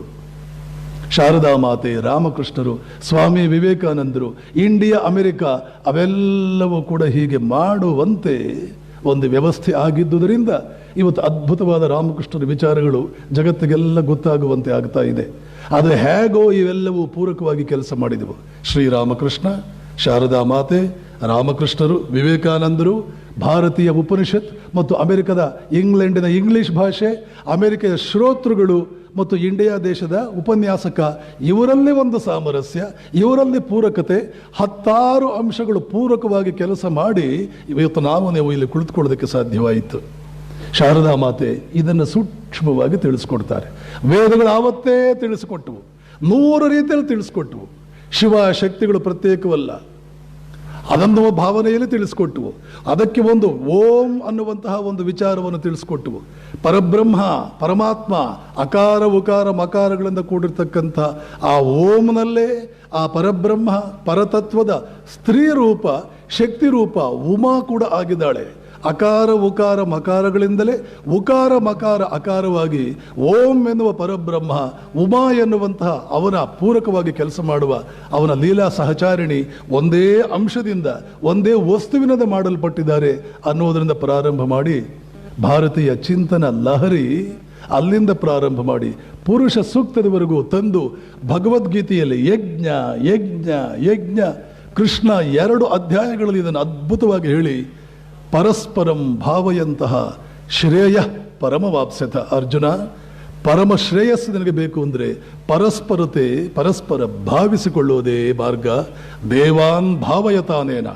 ಶಾರದಾ ಮಾತೆ, ರಾಮಕೃಷ್ಣರು, ಸ್ವಾಮಿ ವಿವೇಕಾನಂದರು, ಇಂಡಿಯಾ, ಅಮೆರಿಕ ಅವೆಲ್ಲವೂ ಕೂಡ ಹೀಗೆ ಮಾಡುವಂತೆ ಒಂದು ವ್ಯವಸ್ಥೆ ಆಗಿದ್ದುದರಿಂದ ಇವತ್ತು ಅದ್ಭುತವಾದ ರಾಮಕೃಷ್ಣರ ವಿಚಾರಗಳು ಜಗತ್ತಿಗೆಲ್ಲ ಗೊತ್ತಾಗುವಂತೆ ಆಗ್ತಾ ಇದೆ. ಆದರೆ ಹೇಗೋ ಇವೆಲ್ಲವೂ ಪೂರಕವಾಗಿ ಕೆಲಸ ಮಾಡಿದವು. ಶ್ರೀರಾಮಕೃಷ್ಣ, ಶಾರದಾ ಮಾತೆ, ರಾಮಕೃಷ್ಣರು, ವಿವೇಕಾನಂದರು, ಭಾರತೀಯ ಉಪನಿಷತ್ ಮತ್ತು ಅಮೆರಿಕದ ಇಂಗ್ಲೆಂಡಿನ ಇಂಗ್ಲಿಷ್ ಭಾಷೆ, ಅಮೆರಿಕೆಯ ಶ್ರೋತೃಗಳು ಮತ್ತು ಇಂಡಿಯಾ ದೇಶದ ಉಪನ್ಯಾಸಕ, ಇವರಲ್ಲಿ ಒಂದು ಸಾಮರಸ್ಯ, ಇವರಲ್ಲಿ ಪೂರಕತೆ, 10 ಅಂಶಗಳು ಪೂರಕವಾಗಿ ಕೆಲಸ ಮಾಡಿ ಇವತ್ತು ನೀವು ಇಲ್ಲಿ ಕುಳಿತುಕೊಳ್ಳೋದಕ್ಕೆ ಸಾಧ್ಯವಾಯಿತು. ಶಾರದಾ ಮಾತೆ ಇದನ್ನು ಸೂಕ್ಷ್ಮವಾಗಿ ತಿಳಿಸ್ಕೊಡ್ತಾರೆ. ವೇದಗಳು ಆವತ್ತೇ ತಿಳಿಸಿಕೊಟ್ಟವು, 100 ರೀತಿಯಲ್ಲಿ ತಿಳಿಸ್ಕೊಟ್ಟವು. ಶಿವ ಶಕ್ತಿಗಳು ಪ್ರತ್ಯೇಕವಲ್ಲ, ಅದನ್ನು ಭಾವನೆಯಲ್ಲಿ ತಿಳಿಸ್ಕೊಟ್ಟವು. ಅದಕ್ಕೆ ಒಂದು ಓಂ ಅನ್ನುವಂತಹ ಒಂದು ವಿಚಾರವನ್ನು ತಿಳಿಸ್ಕೊಟ್ಟವು. ಪರಬ್ರಹ್ಮ, ಪರಮಾತ್ಮ, ಅಕಾರ ಉಕಾರ ಮಕಾರಗಳಿಂದ ಕೂಡಿರ್ತಕ್ಕಂಥ ಆ ಓಂನಲ್ಲೇ ಆ ಪರಬ್ರಹ್ಮ ಪರತತ್ವದ ಸ್ತ್ರೀ ರೂಪ, ಶಕ್ತಿ ರೂಪ ಉಮಾ ಕೂಡ ಆಗಿದ್ದಾಳೆ. ಅಕಾರ ಉಕಾರ ಮಕಾರಗಳಿಂದಲೇ ಉಕಾರ ಮಕಾರ ಅಕಾರವಾಗಿ ಓಂ ಎನ್ನುವ ಪರಬ್ರಹ್ಮ, ಉಮಾ ಎನ್ನುವಂತಹ ಅವನ ಪೂರಕವಾಗಿ ಕೆಲಸ ಮಾಡುವ ಅವನ ಲೀಲಾ ಸಹಚಾರಿಣಿ ಒಂದೇ ಅಂಶದಿಂದ ಒಂದೇ ವಸ್ತುವಿನದ ಮಾಡಲ್ಪಟ್ಟಿದ್ದಾರೆ ಅನ್ನೋದರಿಂದ ಪ್ರಾರಂಭ ಮಾಡಿ ಭಾರತೀಯ ಚಿಂತನ ಲಹರಿ ಅಲ್ಲಿಂದ ಪ್ರಾರಂಭ ಮಾಡಿ ಪುರುಷ ಸೂಕ್ತದವರೆಗೂ ತಂದು ಭಗವದ್ಗೀತೆಯಲ್ಲಿ ಯಜ್ಞ ಯಜ್ಞ ಯಜ್ಞ ಕೃಷ್ಣ 2 ಅಧ್ಯಾಯಗಳಲ್ಲಿ ಇದನ್ನು ಅದ್ಭುತವಾಗಿ ಹೇಳಿ ಪರಸ್ಪರಂ ಭಾವಯಂತಹ ಶ್ರೇಯ ಪರಮವಾಪ್ಸ್ಯತ. ಅರ್ಜುನ, ಪರಮ ಶ್ರೇಯಸ್ಸು ನಿನಗೆ ಬೇಕು ಅಂದರೆ ಪರಸ್ಪರತೆ, ಪರಸ್ಪರ ಭಾವಿಸಿಕೊಳ್ಳುವುದೇ ಮಾರ್ಗ. ದೇವಾನ್ ಭಾವಯತಾನೇನ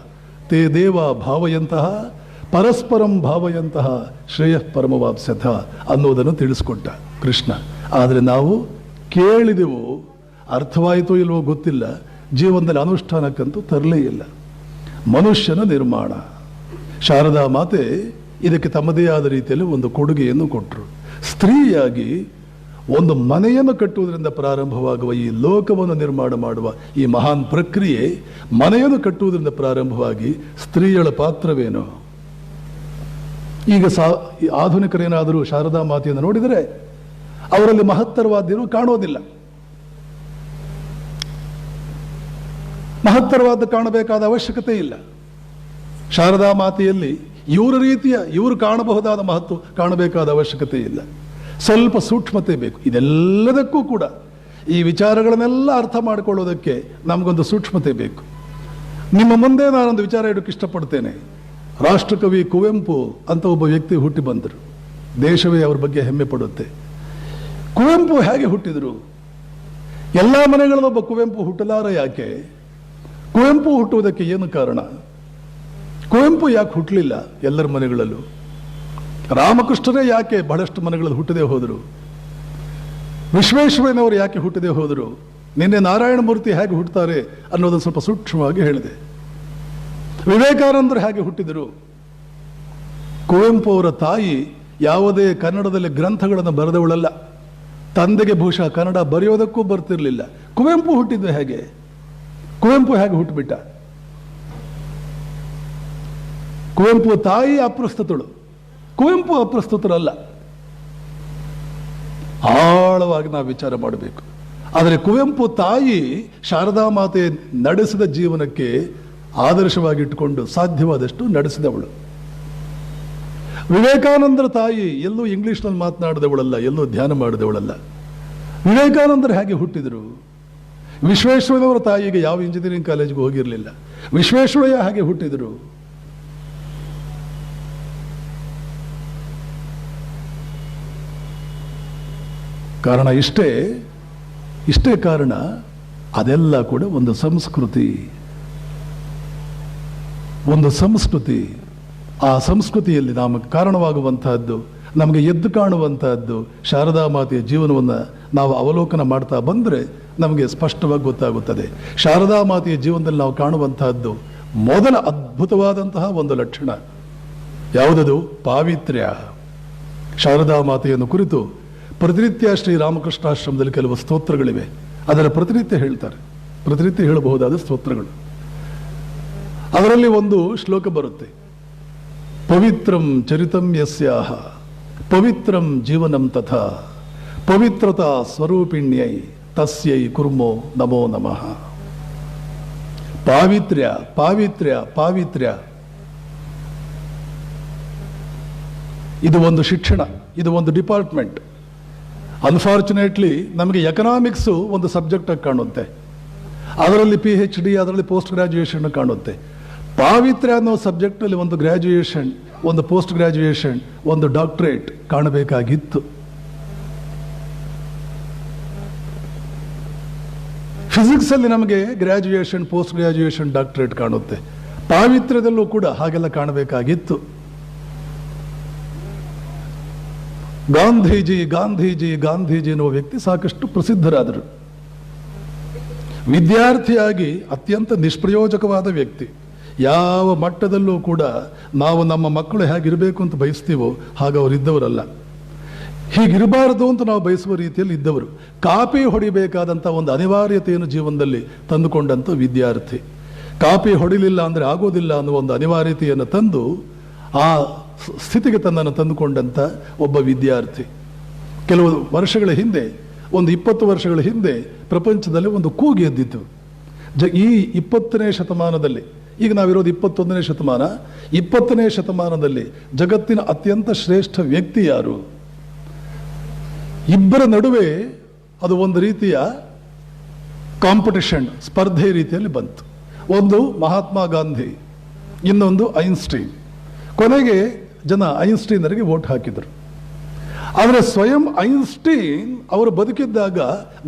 ತೇ ದೇವ ಭಾವಯಂತಹ ಪರಸ್ಪರಂ ಭಾವಯಂತಹ ಶ್ರೇಯ ಪರಮವಾಪ್ಸ್ಯತ ಅನ್ನೋದನ್ನು ತಿಳಿಸ್ಕೊಟ್ಟ ಕೃಷ್ಣ. ಆದರೆ ನಾವು ಕೇಳಿದೆವು, ಅರ್ಥವಾಯಿತೋ ಇಲ್ವೋ ಗೊತ್ತಿಲ್ಲ, ಜೀವನದಲ್ಲಿ ಅನುಷ್ಠಾನಕ್ಕಂತೂ ತರಲೇ ಇಲ್ಲ. ಮನುಷ್ಯನ ನಿರ್ಮಾಣ ಶಾರದಾ ಮಾತೆ ಇದಕ್ಕೆ ತಮ್ಮದೇ ಆದ ರೀತಿಯಲ್ಲಿ ಒಂದು ಕೊಡುಗೆಯನ್ನು ಕೊಟ್ಟರು. ಸ್ತ್ರೀಯಾಗಿ ಒಂದು ಮನೆಯನ್ನು ಕಟ್ಟುವುದರಿಂದ ಪ್ರಾರಂಭವಾಗುವ ಈ ಲೋಕವನ್ನು ನಿರ್ಮಾಣ ಮಾಡುವ ಈ ಮಹಾನ್ ಪ್ರಕ್ರಿಯೆ, ಮನೆಯನ್ನು ಕಟ್ಟುವುದರಿಂದ ಪ್ರಾರಂಭವಾಗಿ ಸ್ತ್ರೀಯಳ ಪಾತ್ರವೇನು? ಈಗ ಆಧುನಿಕರೇನಾದರೂ ಶಾರದಾ ಮಾತೆಯನ್ನು ನೋಡಿದರೆ ಅವರಲ್ಲಿ ಮಹತ್ತರವಾದ್ದೇನು ಕಾಣೋದಿಲ್ಲ. ಮಹತ್ತರವಾದ ಕಾಣಬೇಕಾದ ಅವಶ್ಯಕತೆ ಇಲ್ಲ. ಶಾರದಾ ಮಾತೆಯಲ್ಲಿ ಇವರು ಕಾಣಬಹುದಾದ ಮಹತ್ವ ಕಾಣಬೇಕಾದ ಅವಶ್ಯಕತೆ ಇಲ್ಲ. ಸ್ವಲ್ಪ ಸೂಕ್ಷ್ಮತೆ ಬೇಕು. ಇದೆಲ್ಲದಕ್ಕೂ ಕೂಡ ಈ ವಿಚಾರಗಳನ್ನೆಲ್ಲ ಅರ್ಥ ಮಾಡಿಕೊಳ್ಳೋದಕ್ಕೆ ನಮಗೊಂದು ಸೂಕ್ಷ್ಮತೆ ಬೇಕು. ನಿಮ್ಮ ಮುಂದೆ ನಾನೊಂದು ವಿಚಾರ ಇಡೋಕ್ಕೆ ಇಷ್ಟಪಡ್ತೇನೆ. ರಾಷ್ಟ್ರಕವಿ ಕುವೆಂಪು ಅಂತ ಒಬ್ಬ ವ್ಯಕ್ತಿ ಹುಟ್ಟಿ ಬಂದರು. ದೇಶವೇ ಅವ್ರ ಬಗ್ಗೆ ಹೆಮ್ಮೆ ಪಡುತ್ತೆ. ಕುವೆಂಪು ಹೇಗೆ ಹುಟ್ಟಿದರು? ಎಲ್ಲ ಮನೆಗಳಲ್ಲೊಬ್ಬ ಕುವೆಂಪು ಹುಟ್ಟಲಾರ ಯಾಕೆ? ಕುವೆಂಪು ಹುಟ್ಟುವುದಕ್ಕೆ ಏನು ಕಾರಣ? ಕುವೆಂಪು ಯಾಕೆ ಹುಟ್ಟಲಿಲ್ಲ ಎಲ್ಲರ ಮನೆಗಳಲ್ಲೂ? ರಾಮಕೃಷ್ಣರೇ ಯಾಕೆ ಬಹಳಷ್ಟು ಮನೆಗಳಲ್ಲಿ ಹುಟ್ಟದೆ ಹೋದರು? ವಿಶ್ವೇಶ್ವರಯ್ಯನವರು ಯಾಕೆ ಹುಟ್ಟದೆ ಹೋದರು? ನಿನ್ನೆ ನಾರಾಯಣಮೂರ್ತಿ ಹೇಗೆ ಹುಟ್ಟುತ್ತಾರೆ ಅನ್ನೋದನ್ನು ಸ್ವಲ್ಪ ಸೂಕ್ಷ್ಮವಾಗಿ ಹೇಳಿದೆ. ವಿವೇಕಾನಂದರು ಹೇಗೆ ಹುಟ್ಟಿದರು? ಕುವೆಂಪು ಅವರ ತಾಯಿ ಯಾವುದೇ ಕನ್ನಡದಲ್ಲಿ ಗ್ರಂಥಗಳನ್ನು ಬರೆದವಳಲ್ಲ. ತಂದೆಗೆ ಬಹುಶಃ ಕನ್ನಡ ಬರೆಯೋದಕ್ಕೂ ಬರ್ತಿರ್ಲಿಲ್ಲ. ಕುವೆಂಪು ಹುಟ್ಟಿದ್ದು ಹೇಗೆ? ಕುವೆಂಪು ಹೇಗೆ ಹುಟ್ಟುಬಿಟ್ಟ? ಕುವೆಂಪು ತಾಯಿ ಅಪ್ರಸ್ತುತಳು, ಕುವೆಂಪು ಅಪ್ರಸ್ತುತರಲ್ಲ. ಆಳವಾಗಿ ನಾವು ವಿಚಾರ ಮಾಡಬೇಕು. ಆದರೆ ಕುವೆಂಪು ತಾಯಿ ಶಾರದಾ ಮಾತೆ ನಡೆಸಿದ ಜೀವನಕ್ಕೆ ಆದರ್ಶವಾಗಿಟ್ಟುಕೊಂಡು ಸಾಧ್ಯವಾದಷ್ಟು ನಡೆಸಿದವಳು. ವಿವೇಕಾನಂದರ ತಾಯಿ ಎಲ್ಲೂ ಇಂಗ್ಲಿಷ್ನಲ್ಲಿ ಮಾತನಾಡಿದವಳಲ್ಲ, ಎಲ್ಲೂ ಧ್ಯಾನ ಮಾಡಿದವಳಲ್ಲ. ವಿವೇಕಾನಂದರು ಹೇಗೆ ಹುಟ್ಟಿದರು? ವಿಶ್ವೇಶ್ವರಯ್ಯನವರ ತಾಯಿಗೆ ಯಾವ ಇಂಜಿನಿಯರಿಂಗ್ ಕಾಲೇಜಿಗೂ ಹೋಗಿರಲಿಲ್ಲ. ವಿಶ್ವೇಶ್ವರಯ್ಯ ಹಾಗೆ ಹುಟ್ಟಿದರು. ಕಾರಣ ಇಷ್ಟೇ ಕಾರಣ. ಅದೆಲ್ಲ ಕೂಡ ಒಂದು ಸಂಸ್ಕೃತಿ. ಆ ಸಂಸ್ಕೃತಿಯಲ್ಲಿ ನಮಗೆ ಕಾರಣವಾಗುವಂತಹದ್ದು, ನಮಗೆ ಎದ್ದು ಕಾಣುವಂತಹದ್ದು ಶಾರದಾ ಮಾತೆಯ ಜೀವನವನ್ನು ನಾವು ಅವಲೋಕನ ಮಾಡ್ತಾ ಬಂದರೆ ನಮಗೆ ಸ್ಪಷ್ಟವಾಗಿ ಗೊತ್ತಾಗುತ್ತದೆ. ಶಾರದಾ ಮಾತೆಯ ಜೀವನದಲ್ಲಿ ನಾವು ಕಾಣುವಂತಹದ್ದು ಮೊದಲ ಅದ್ಭುತವಾದಂತಹ ಒಂದು ಲಕ್ಷಣ ಯಾವುದದು? ಪಾವಿತ್ರ್ಯ. ಶಾರದಾ ಮಾತೆಯನ್ನು ಕುರಿತು ಪ್ರತಿನಿತ್ಯ ಶ್ರೀ ರಾಮಕೃಷ್ಣಾಶ್ರಮದಲ್ಲಿ ಕೆಲವು ಸ್ತೋತ್ರಗಳಿವೆ. ಅದರ ಪ್ರತಿನಿತ್ಯ ಹೇಳ್ತಾರೆ, ಪ್ರತಿನಿತ್ಯ ಹೇಳಬಹುದಾದ ಸ್ತೋತ್ರಗಳು. ಅದರಲ್ಲಿ ಒಂದು ಶ್ಲೋಕ ಬರುತ್ತೆ, ಪವಿತ್ರಂ ಚರಿತಂ ಯಸ್ಯಾಹ ಪವಿತ್ರಂ ಜೀವನಂ ತಥಾ ಪವಿತ್ರತಾ ಸ್ವರೂಪಿಣ್ಯೈ ತಸ್ಯೈ ಕುರ್ಮೋ ನಮೋ ನಮಃ. ಪಾವಿತ್ರ್ಯ ಪಾವಿತ್ರ್ಯ ಪಾವಿತ್ರ್ಯ, ಇದು ಒಂದು ಶಿಕ್ಷಣ, ಇದು ಒಂದು ಡಿಪಾರ್ಟ್ಮೆಂಟ್. ಅನ್ಫಾರ್ಚುನೇಟ್ಲಿ ನಮಗೆ ಎಕನಾಮಿಕ್ಸು ಒಂದು ಸಬ್ಜೆಕ್ಟ್ ಆಗಿ ಕಾಣುತ್ತೆ, ಅದರಲ್ಲಿ PhD, ಅದರಲ್ಲಿ ಪೋಸ್ಟ್ ಗ್ರಾಜ್ಯುಯೇಷನ್ ಕಾಣುತ್ತೆ. ಪಾವಿತ್ರ್ಯ ಅನ್ನೋ ಸಬ್ಜೆಕ್ಟ್ನಲ್ಲಿ ಒಂದು ಗ್ರಾಜ್ಯುಯೇಷನ್, ಒಂದು ಪೋಸ್ಟ್ ಗ್ರಾಜ್ಯುಯೇಷನ್, ಒಂದು ಡಾಕ್ಟರೇಟ್ ಕಾಣಬೇಕಾಗಿತ್ತು. ಫಿಸಿಕ್ಸ್ ಅಲ್ಲಿ ನಮಗೆ ಗ್ರಾಜ್ಯುಯೇಷನ್, ಪೋಸ್ಟ್ ಗ್ರಾಜ್ಯುಯೇಷನ್, ಡಾಕ್ಟರೇಟ್ ಕಾಣುತ್ತೆ. ಪಾವಿತ್ರ್ಯದಲ್ಲೂ ಕೂಡ ಹಾಗೆಲ್ಲ ಕಾಣಬೇಕಾಗಿತ್ತು. ಗಾಂಧೀಜಿ ಗಾಂಧೀಜಿ ಗಾಂಧೀಜಿ ಎನ್ನುವ ವ್ಯಕ್ತಿ ಸಾಕಷ್ಟು ಪ್ರಸಿದ್ಧರಾದರು. ವಿದ್ಯಾರ್ಥಿಯಾಗಿ ಅತ್ಯಂತ ನಿಷ್ಪ್ರಯೋಜಕವಾದ ವ್ಯಕ್ತಿ. ಯಾವ ಮಟ್ಟದಲ್ಲೂ ಕೂಡ ನಾವು ನಮ್ಮ ಮಕ್ಕಳು ಹೇಗಿರಬೇಕು ಅಂತ ಬಯಸ್ತೀವೋ ಹಾಗೆ ಅವರು ಇದ್ದವರಲ್ಲ. ಹೀಗಿರಬಾರದು ಅಂತ ನಾವು ಬಯಸುವ ರೀತಿಯಲ್ಲಿ ಇದ್ದವರು. ಕಾಪಿ ಹೊಡಿಬೇಕಾದಂಥ ಒಂದು ಅನಿವಾರ್ಯತೆಯನ್ನು ಜೀವನದಲ್ಲಿ ತಂದುಕೊಂಡಂಥ ವಿದ್ಯಾರ್ಥಿ. ಕಾಪಿ ಹೊಡಿಲಿಲ್ಲ ಅಂದರೆ ಆಗೋದಿಲ್ಲ ಅನ್ನುವ ಒಂದು ಅನಿವಾರ್ಯತೆಯನ್ನು ತಂದು ಆ ಸ್ಥಿತಿಗೆ ತನ್ನನ್ನು ತಂದುಕೊಂಡಂಥ ಒಬ್ಬ ವಿದ್ಯಾರ್ಥಿ. ಕೆಲವು ವರ್ಷಗಳ ಹಿಂದೆ, ಒಂದು 20 ವರ್ಷಗಳ ಹಿಂದೆ ಪ್ರಪಂಚದಲ್ಲಿ ಒಂದು ಕೂಗು ಎದ್ದಿತ್ತು. ಈ 20ನೇ ಶತಮಾನದಲ್ಲಿ, ಈಗ ನಾವಿರೋದು 21ನೇ ಶತಮಾನ, 20ನೇ ಶತಮಾನದಲ್ಲಿ ಜಗತ್ತಿನ ಅತ್ಯಂತ ಶ್ರೇಷ್ಠ ವ್ಯಕ್ತಿ ಯಾರು? ಇಬ್ಬರ ನಡುವೆ ಅದು ಒಂದು ರೀತಿಯ ಕಾಂಪಿಟಿಷನ್, ಸ್ಪರ್ಧೆ ರೀತಿಯಲ್ಲಿ ಬಂತು. ಒಂದು ಮಹಾತ್ಮ ಗಾಂಧಿ, ಇನ್ನೊಂದು ಐನ್ಸ್ಟೈನ್. ಕೊನೆಗೆ ಜನ ಐನ್ಸ್ಟೈನರಿಗೆ ವೋಟ್ ಹಾಕಿದರು. ಆದರೆ ಸ್ವಯಂ ಐನ್ಸ್ಟೈನ್ ಅವರು ಬದುಕಿದ್ದಾಗ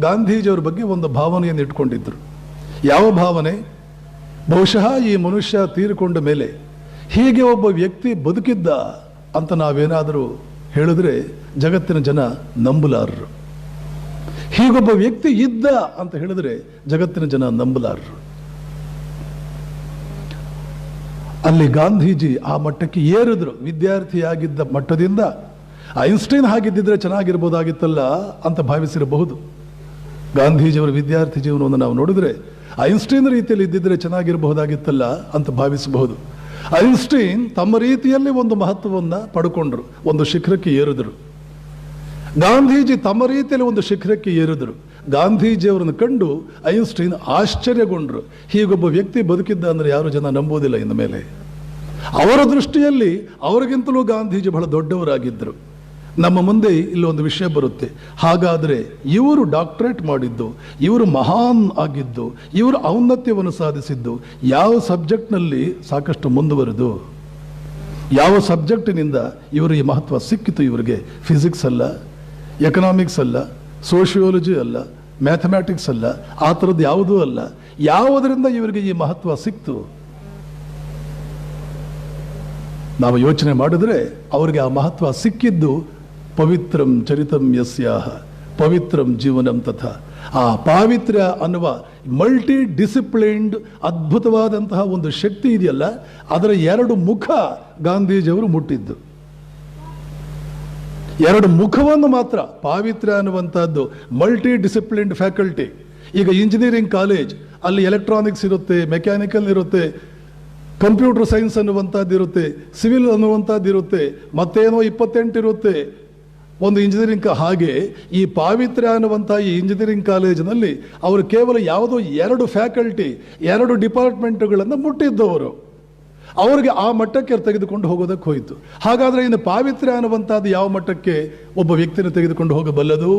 ಗಾಂಧೀಜಿಯವರ ಬಗ್ಗೆ ಒಂದು ಭಾವನೆಯನ್ನು ಇಟ್ಕೊಂಡಿದ್ದರು. ಯಾವ ಭಾವನೆ? ಬಹುಶಃ ಈ ಮನುಷ್ಯ ತೀರಿಕೊಂಡ ಮೇಲೆ ಹೀಗೆ ಒಬ್ಬ ವ್ಯಕ್ತಿ ಬದುಕಿದ್ದ ಅಂತ ನಾವೇನಾದರೂ ಹೇಳಿದ್ರೆ ಜಗತ್ತಿನ ಜನ ನಂಬಲಾರರು. ಹೀಗೊಬ್ಬ ವ್ಯಕ್ತಿ ಇದ್ದ ಅಂತ ಹೇಳಿದ್ರೆ ಜಗತ್ತಿನ ಜನ ನಂಬಲಾರರು. ಅಲ್ಲಿ ಗಾಂಧೀಜಿ ಆ ಮಟ್ಟಕ್ಕೆ ಏರಿದ್ರು. ವಿದ್ಯಾರ್ಥಿಯಾಗಿದ್ದ ಮಟ್ಟದಿಂದ ಐನ್ಸ್ಟೈನ್ ಹಾಗಿದ್ದಿದ್ರೆ ಚೆನ್ನಾಗಿರ್ಬೋದಾಗಿತ್ತಲ್ಲ ಅಂತ ಭಾವಿಸಿರಬಹುದು. ಗಾಂಧೀಜಿಯವರ ವಿದ್ಯಾರ್ಥಿ ಜೀವನವನ್ನು ನಾವು ನೋಡಿದ್ರೆ ಐನ್ಸ್ಟೈನ್ ರೀತಿಯಲ್ಲಿ ಇದ್ದಿದ್ರೆ ಚೆನ್ನಾಗಿರಬಹುದಾಗಿತ್ತಲ್ಲ ಅಂತ ಭಾವಿಸಬಹುದು. ಐನ್ಸ್ಟೈನ್ ತಮ್ಮ ರೀತಿಯಲ್ಲಿ ಒಂದು ಮಹತ್ವವನ್ನು ಪಡ್ಕೊಂಡ್ರು, ಒಂದು ಶಿಖರಕ್ಕೆ ಏರಿದ್ರು. ಗಾಂಧೀಜಿ ತಮ್ಮ ರೀತಿಯಲ್ಲಿ ಒಂದು ಶಿಖರಕ್ಕೆ ಏರಿದ್ರು. ಗಾಂಧೀಜಿಯವರನ್ನು ಕಂಡು ಐನ್ಸ್ಟೈನ್ ಆಶ್ಚರ್ಯಗೊಂಡ್ರು. ಹೀಗೊಬ್ಬ ವ್ಯಕ್ತಿ ಬದುಕಿದ್ದ ಅಂದರೆ ಯಾರು ಜನ ನಂಬೋದಿಲ್ಲ ಇನ್ನು ಮೇಲೆ. ಅವರ ದೃಷ್ಟಿಯಲ್ಲಿ ಅವರಿಗಿಂತಲೂ ಗಾಂಧೀಜಿ ಬಹಳ ದೊಡ್ಡವರಾಗಿದ್ದರು. ನಮ್ಮ ಮುಂದೆ ಇಲ್ಲಿ ಒಂದು ವಿಷಯ ಬರುತ್ತೆ. ಹಾಗಾದರೆ ಇವರು ಡಾಕ್ಟರೇಟ್ ಮಾಡಿದ್ದು, ಇವರು ಮಹಾನ್ ಆಗಿದ್ದು, ಇವರು ಔನ್ನತ್ಯವನ್ನು ಸಾಧಿಸಿದ್ದು ಯಾವ ಸಬ್ಜೆಕ್ಟ್ನಲ್ಲಿ ಸಾಕಷ್ಟು ಮುಂದುವರೆದು, ಯಾವ ಸಬ್ಜೆಕ್ಟಿನಿಂದ ಇವರು ಈ ಮಹತ್ವ ಸಿಕ್ಕಿತು ಇವರಿಗೆ? ಫಿಸಿಕ್ಸ್ ಅಲ್ಲ, ಎಕನಾಮಿಕ್ಸ್ ಅಲ್ಲ, ಸೋಷಿಯಾಲಜಿ ಅಲ್ಲ, ಮ್ಯಾಥಮ್ಯಾಟಿಕ್ಸ್ ಅಲ್ಲ, ಆ ಥರದ್ದು ಯಾವುದೂ ಅಲ್ಲ. ಯಾವುದರಿಂದ ಇವರಿಗೆ ಈ ಮಹತ್ವ ಸಿಕ್ತು? ನಾವು ಯೋಚನೆ ಮಾಡಿದ್ರೆ ಅವರಿಗೆ ಆ ಮಹತ್ವ ಸಿಕ್ಕಿದ್ದು ಪವಿತ್ರಂ ಚರಿತಂ ಯಸ್ಯಾಹ ಪವಿತ್ರಂ ಜೀವನಂ ತಥಾ. ಆ ಪಾವಿತ್ರ್ಯ ಅನ್ನುವ ಮಲ್ಟಿ ಡಿಸಿಪ್ಲಿನ್ಡ್ ಅದ್ಭುತವಾದಂತಹ ಒಂದು ಶಕ್ತಿ ಇದೆಯಲ್ಲ, ಅದರ 2 ಮುಖ ಗಾಂಧೀಜಿಯವರು ಮುಟ್ಟಿದ್ದು. 2 ಮುಖವನ್ನು ಮಾತ್ರ. ಪಾವಿತ್ರ್ಯ ಅನ್ನುವಂಥದ್ದು ಮಲ್ಟಿ ಡಿಸಿಪ್ಲಿನ್ಡ್ ಫ್ಯಾಕಲ್ಟಿ. ಈಗ ಇಂಜಿನಿಯರಿಂಗ್ ಕಾಲೇಜ್, ಅಲ್ಲಿ ಎಲೆಕ್ಟ್ರಾನಿಕ್ಸ್ ಇರುತ್ತೆ, ಮೆಕ್ಯಾನಿಕಲ್ ಇರುತ್ತೆ, ಕಂಪ್ಯೂಟರ್ ಸೈನ್ಸ್ ಅನ್ನುವಂಥದ್ದು ಇರುತ್ತೆ, ಸಿವಿಲ್ ಅನ್ನುವಂಥದ್ದು ಇರುತ್ತೆ, ಮತ್ತೇನೋ 28 ಇರುತ್ತೆ ಒಂದು ಇಂಜಿನಿಯರಿಂಗ್. ಹಾಗೆ ಈ ಪಾವಿತ್ರ್ಯ ಅನ್ನುವಂಥ ಈ ಇಂಜಿನಿಯರಿಂಗ್ ಕಾಲೇಜಿನಲ್ಲಿ ಅವರು ಕೇವಲ ಯಾವುದೋ 2 ಫ್ಯಾಕಲ್ಟಿ, 2 ಡಿಪಾರ್ಟ್ಮೆಂಟ್ಗಳನ್ನು ಮುಟ್ಟಿದ್ದವರು. ಅವರಿಗೆ ಆ ಮಟ್ಟಕ್ಕೆ ತೆಗೆದುಕೊಂಡು ಹೋಗೋದಕ್ಕೆ ಹೋಯಿತು. ಹಾಗಾದರೆ ಇನ್ನು ಪಾವಿತ್ರ್ಯ ಅನ್ನುವಂಥದ್ದು ಯಾವ ಮಟ್ಟಕ್ಕೆ ಒಬ್ಬ ವ್ಯಕ್ತಿನ ತೆಗೆದುಕೊಂಡು ಹೋಗಬಲ್ಲದು?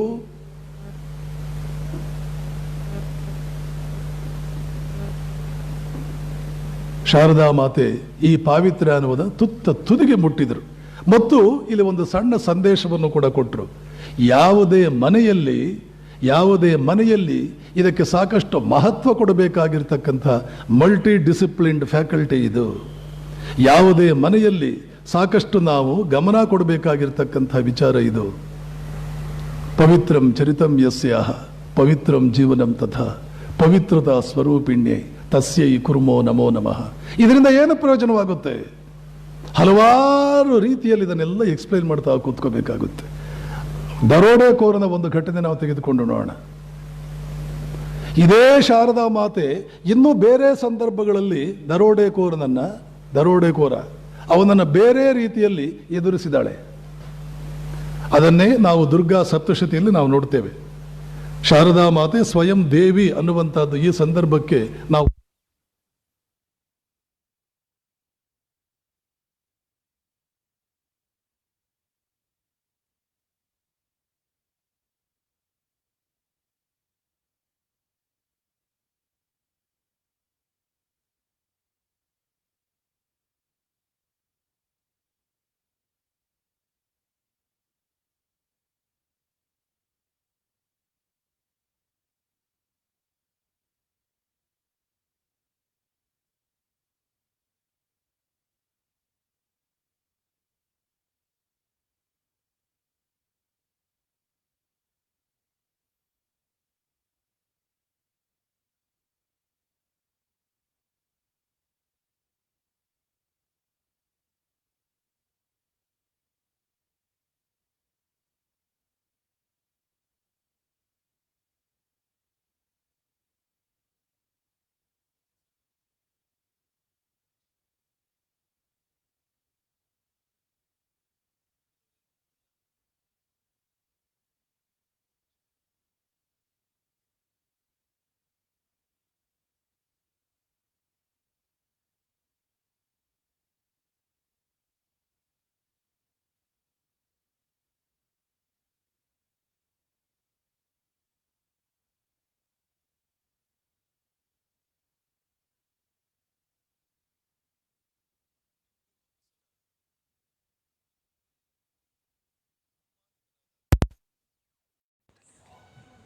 ಶಾರದಾ ಮಾತೆ ಈ ಪಾವಿತ್ರ್ಯ ಅನ್ನುವುದನ್ನು ತುದಿಗೆ ಮುಟ್ಟಿದರು. ಮತ್ತು ಇಲ್ಲಿ ಒಂದು ಸಣ್ಣ ಸಂದೇಶವನ್ನು ಕೂಡ ಕೊಟ್ಟರು. ಯಾವುದೇ ಮನೆಯಲ್ಲಿ ಇದಕ್ಕೆ ಸಾಕಷ್ಟು ಮಹತ್ವ ಕೊಡಬೇಕಾಗಿರ್ತಕ್ಕಂಥ ಮಲ್ಟಿ ಡಿಸಿಪ್ಲಿನ್ಡ್ ಫ್ಯಾಕಲ್ಟಿ ಇದು. ಯಾವುದೇ ಮನೆಯಲ್ಲಿ ಸಾಕಷ್ಟು ನಾವು ಗಮನ ಕೊಡಬೇಕಾಗಿರ್ತಕ್ಕಂಥ ವಿಚಾರ ಇದು. ಪವಿತ್ರಂ ಚರಿತಂ ಯಸ್ಯಾಹ ಪವಿತ್ರಂ ಜೀವನಂ ತಥಾ ಪವಿತ್ರತಾ ಸ್ವರೂಪಿಣ್ಯೆ ತಸ್ಯೈ ಕುರ್ಮೋ ನಮೋ ನಮಃ. ಇದರಿಂದ ಏನು ಪ್ರಯೋಜನವಾಗುತ್ತೆ? ಹಲವಾರು ರೀತಿಯಲ್ಲಿ ಇದನ್ನೆಲ್ಲ ಎಕ್ಸ್ಪ್ಲೈನ್ ಮಾಡ್ತಾ ಕೂತ್ಕೋಬೇಕಾಗುತ್ತೆ. ದರೋಡೆಕೋರನ ಒಂದು ಘಟನೆ ನಾವು ತೆಗೆದುಕೊಂಡು ನೋಡೋಣ. ಇದೇ ಶಾರದಾ ಮಾತೆ ಇನ್ನೂ ಬೇರೆ ಸಂದರ್ಭಗಳಲ್ಲಿ ದರೋಡೆಕೋರ ಅವನನ್ನು ಬೇರೆ ರೀತಿಯಲ್ಲಿ ಎದುರಿಸಿದಾಳೆ. ಅದನ್ನೇ ನಾವು ದುರ್ಗಾ ಸಪ್ತಶತಿಯಲ್ಲಿ ನಾವು ನೋಡ್ತೇವೆ. ಶಾರದಾ ಮಾತೆ ಸ್ವಯಂ ದೇವಿ ಅನ್ನುವಂಥದ್ದು ಈ ಸಂದರ್ಭಕ್ಕೆ ನಾವು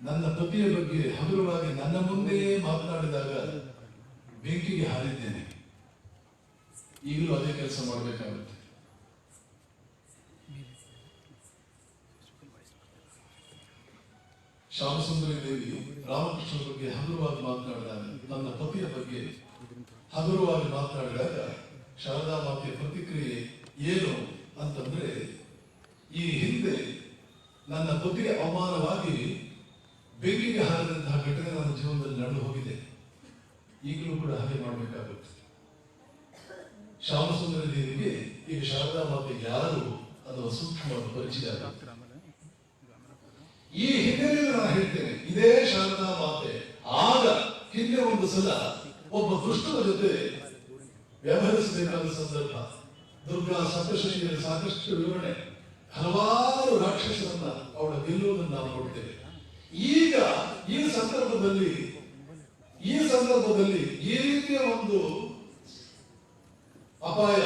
ನನ್ನ ಪತಿಯ ಬಗ್ಗೆ ಹಗುರವಾಗಿ ನನ್ನ ಮುಂದೆಯೇ ಮಾತನಾಡಿದಾಗ ಬೆಂಕಿಗೆ ಹಾರಿದ್ದೇನೆ. ಈಗಲೂ ಅದೇ ಕೆಲಸ ಮಾಡಬೇಕಾಗುತ್ತೆ. ಶ್ಯಾಮಸುಂದರಿ ದೇವಿ ರಾಮಕೃಷ್ಣನ ಬಗ್ಗೆ ಹಗುರವಾಗಿ ಮಾತನಾಡಿದಾಗ, ನನ್ನ ಪತಿಯ ಬಗ್ಗೆ ಹಗುರವಾಗಿ ಮಾತನಾಡಿದಾಗ ಶಾರದಾ ಮಾತೆಯ ಪ್ರತಿಕ್ರಿಯೆ ಏನು ಅಂತಂದ್ರೆ, ಈ ಹಿಂದೆ ನನ್ನ ಪತಿಗೆ ಅವಮಾನವಾಗಿ ಬೆಂಕಿಗೆ ಹಾರಿದಂತಹ ಘಟನೆ ನನ್ನ ಜೀವನದಲ್ಲಿ ನಡೆದು ಹೋಗಿದೆ. ಈಗಲೂ ಕೂಡ ಹಾಗೆ ಮಾಡಬೇಕಾಗುತ್ತೆ. ಶ್ಯಾಮಸುಂದರಿ ದೇವಿಗೆ ಈಗ ಶಾರದಾ ಮಾತೆ ಯಾರು ಅನ್ನುವ ಸೂಕ್ಷ್ಮವಾದ ಪರಿಚಯ ಆಗುತ್ತೆ. ಈ ಹಿನ್ನೆಲೆಯಲ್ಲಿ ನಾನು ಹೇಳ್ತೇನೆ, ಇದೇ ಶಾರದಾ ಮಾತೆ ಆಗ ಹಿಂದೆ ಒಂದು ಸಲ ಒಬ್ಬ ದುಷ್ಟನ ಜೊತೆ ವ್ಯವಹರಿಸಬೇಕಾದ ಸಂದರ್ಭ. ದುರ್ಗಾ ಸಪ್ತಶತಿಯಲ್ಲಿ ಸಾಕಷ್ಟು ವಿವರಣೆ, ಹಲವಾರು ರಾಕ್ಷಸರನ್ನ ಅವಳ ಗೆಲ್ಲುವುದನ್ನು ನಾವು ನೋಡ್ತೇವೆ. ಈಗ ಈ ಸಂದರ್ಭದಲ್ಲಿ ಈ ರೀತಿಯ ಒಂದು ಅಪಾಯ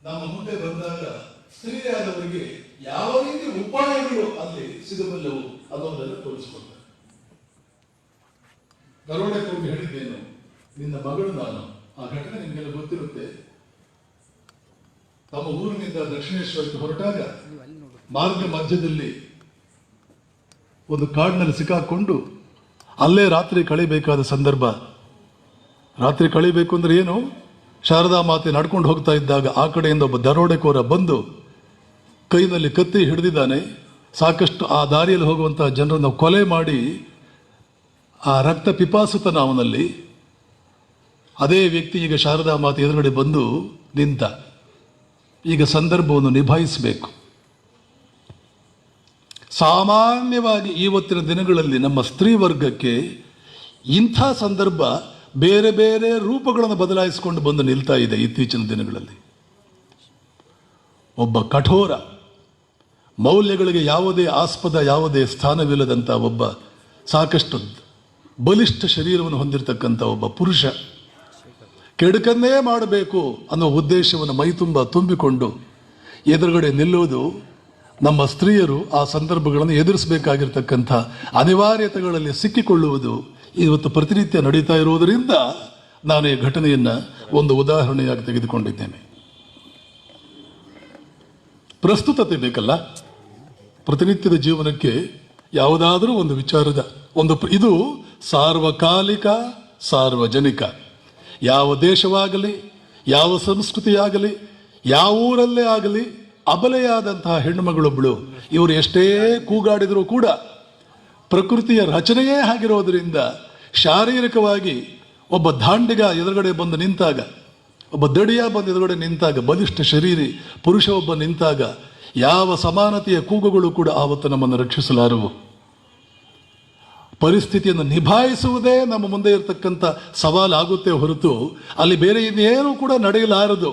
ನಮ್ಮ ಮುಂದೆ ಬಂದಾಗ ಸ್ತ್ರೀಯಾದವರಿಗೆ ಯಾವ ರೀತಿ ಉಪಾಯಗಳು ಅಲ್ಲಿ ಸಿಗಬಲ್ಲವು ಅನ್ನೋದನ್ನು ತೋರಿಸಿಕೊಡ್ತಾರೆ. ದರೋಡೆಕೋರರು ಹೇಳಿದ್ದೇನು, ನಿನ್ನ ಮಗಳು ನಾನು. ಆ ಘಟನೆ ನಿಮಗೆಲ್ಲ ಗೊತ್ತಿರುತ್ತೆ. ತಮ್ಮ ಊರಿನಿಂದ ದಕ್ಷಿಣೇಶ್ವರಕ್ಕೆ ಹೊರಟಾಗ ಮಾರ್ಗ ಮಧ್ಯದಲ್ಲಿ ಒಂದು ಕಾಡಿನಲ್ಲಿ ಸಿಕ್ಕಾಕೊಂಡು ಅಲ್ಲೇ ರಾತ್ರಿ ಕಳಿಬೇಕಾದ ಸಂದರ್ಭ. ರಾತ್ರಿ ಕಳಿಬೇಕು ಅಂದ್ರೆ ಏನು, ಶಾರದಾ ಮಾತೆ ನಡ್ಕೊಂಡು ಹೋಗ್ತಾ ಇದ್ದಾಗ ಆ ಕಡೆಯಿಂದ ಒಬ್ಬ ದರೋಡೆಕೋರ ಬಂದು ಕೈನಲ್ಲಿ ಕತ್ತಿ ಹಿಡಿದಿದ್ದಾನೆ. ಸಾಕಷ್ಟು ಆ ದಾರಿಯಲ್ಲಿ ಹೋಗುವಂತಹ ಜನರನ್ನು ಕೊಲೆ ಮಾಡಿ ಆ ರಕ್ತ ಪಿಪಾಸುತನ ಅವನಲ್ಲಿ. ಅದೇ ವ್ಯಕ್ತಿ ಈಗ ಶಾರದಾ ಮಾತೆ ಎದುರುಗಡೆ ಬಂದು ನಿಂತ. ಈಗ ಸಂದರ್ಭವನ್ನು ನಿಭಾಯಿಸಬೇಕು. ಸಾಮಾನ್ಯವಾಗಿ ಇವತ್ತಿನ ದಿನಗಳಲ್ಲಿ ನಮ್ಮ ಸ್ತ್ರೀ ವರ್ಗಕ್ಕೆ ಇಂಥ ಸಂದರ್ಭ ಬೇರೆ ಬೇರೆ ರೂಪಗಳನ್ನು ಬದಲಾಯಿಸಿಕೊಂಡು ಬಂದು ನಿಲ್ತಾ ಇದೆ. ಇತ್ತೀಚಿನ ದಿನಗಳಲ್ಲಿ ಒಬ್ಬ ಕಠೋರ, ಮೌಲ್ಯಗಳಿಗೆ ಯಾವುದೇ ಆಸ್ಪದ, ಯಾವುದೇ ಸ್ಥಾನವಿಲ್ಲದಂಥ ಒಬ್ಬ ಸಾಕಷ್ಟು ಬಲಿಷ್ಠ ಶರೀರವನ್ನು ಹೊಂದಿರತಕ್ಕಂಥ ಒಬ್ಬ ಪುರುಷ ಕೆಡುಕನ್ನೇ ಮಾಡಬೇಕು ಅನ್ನೋ ಉದ್ದೇಶವನ್ನು ಮೈತುಂಬ ತುಂಬಿಕೊಂಡು ಎದುರುಗಡೆ ನಿಲ್ಲುವುದು ನಮ್ಮ ಸ್ತ್ರೀಯರು ಆ ಸಂದರ್ಭಗಳನ್ನು ಎದುರಿಸಬೇಕಾಗಿರ್ತಕ್ಕಂಥ ಅನಿವಾರ್ಯತೆಗಳಲ್ಲಿ ಸಿಕ್ಕಿಕೊಳ್ಳುವುದು ಇವತ್ತು ಪ್ರತಿನಿತ್ಯ ನಡೀತಾ ಇರುವುದರಿಂದ ನಾನು ಈ ಘಟನೆಯನ್ನು ಒಂದು ಉದಾಹರಣೆಯಾಗಿ ತೆಗೆದುಕೊಂಡಿದ್ದೇನೆ. ಪ್ರಸ್ತುತತೆ ಬೇಕಲ್ಲ ಪ್ರತಿನಿತ್ಯದ ಜೀವನಕ್ಕೆ. ಯಾವುದಾದರೂ ಒಂದು ವಿಚಾರದ ಇದು ಸಾರ್ವಕಾಲಿಕ, ಸಾರ್ವಜನಿಕ. ಯಾವ ದೇಶವಾಗಲಿ, ಯಾವ ಸಂಸ್ಕೃತಿಯಾಗಲಿ, ಯಾವ ಊರಲ್ಲೇ ಆಗಲಿ, ಅಬಲೆಯಾದಂತಹ ಹೆಣ್ಣುಮಗಳೊಬ್ಬಳು ಇವರು ಎಷ್ಟೇ ಕೂಗಾಡಿದರೂ ಕೂಡ ಪ್ರಕೃತಿಯ ರಚನೆಯೇ ಆಗಿರೋದ್ರಿಂದ ಶಾರೀರಿಕವಾಗಿ ಒಬ್ಬ ದಾಂಡಿಗ ಎದುರುಗಡೆ ಬಂದು ನಿಂತಾಗ, ಒಬ್ಬ ದಡಿಯ ಬಂದು ಎದುರುಗಡೆ ನಿಂತಾಗ, ಬಲಿಷ್ಠ ಶರೀರಿ ಪುರುಷ ಒಬ್ಬ ನಿಂತಾಗ ಯಾವ ಸಮಾನತೆಯ ಕೂಗುಗಳು ಕೂಡ ಆವತ್ತು ನಮ್ಮನ್ನು ರಕ್ಷಿಸಲಾರವು. ಪರಿಸ್ಥಿತಿಯನ್ನು ನಿಭಾಯಿಸುವುದೇ ನಮ್ಮ ಮುಂದೆ ಇರತಕ್ಕಂಥ ಸವಾಲಾಗುತ್ತೆ ಹೊರತು ಅಲ್ಲಿ ಬೇರೆ ಇನ್ನೇನು ಕೂಡ ನಡೆಯಲಾರದು.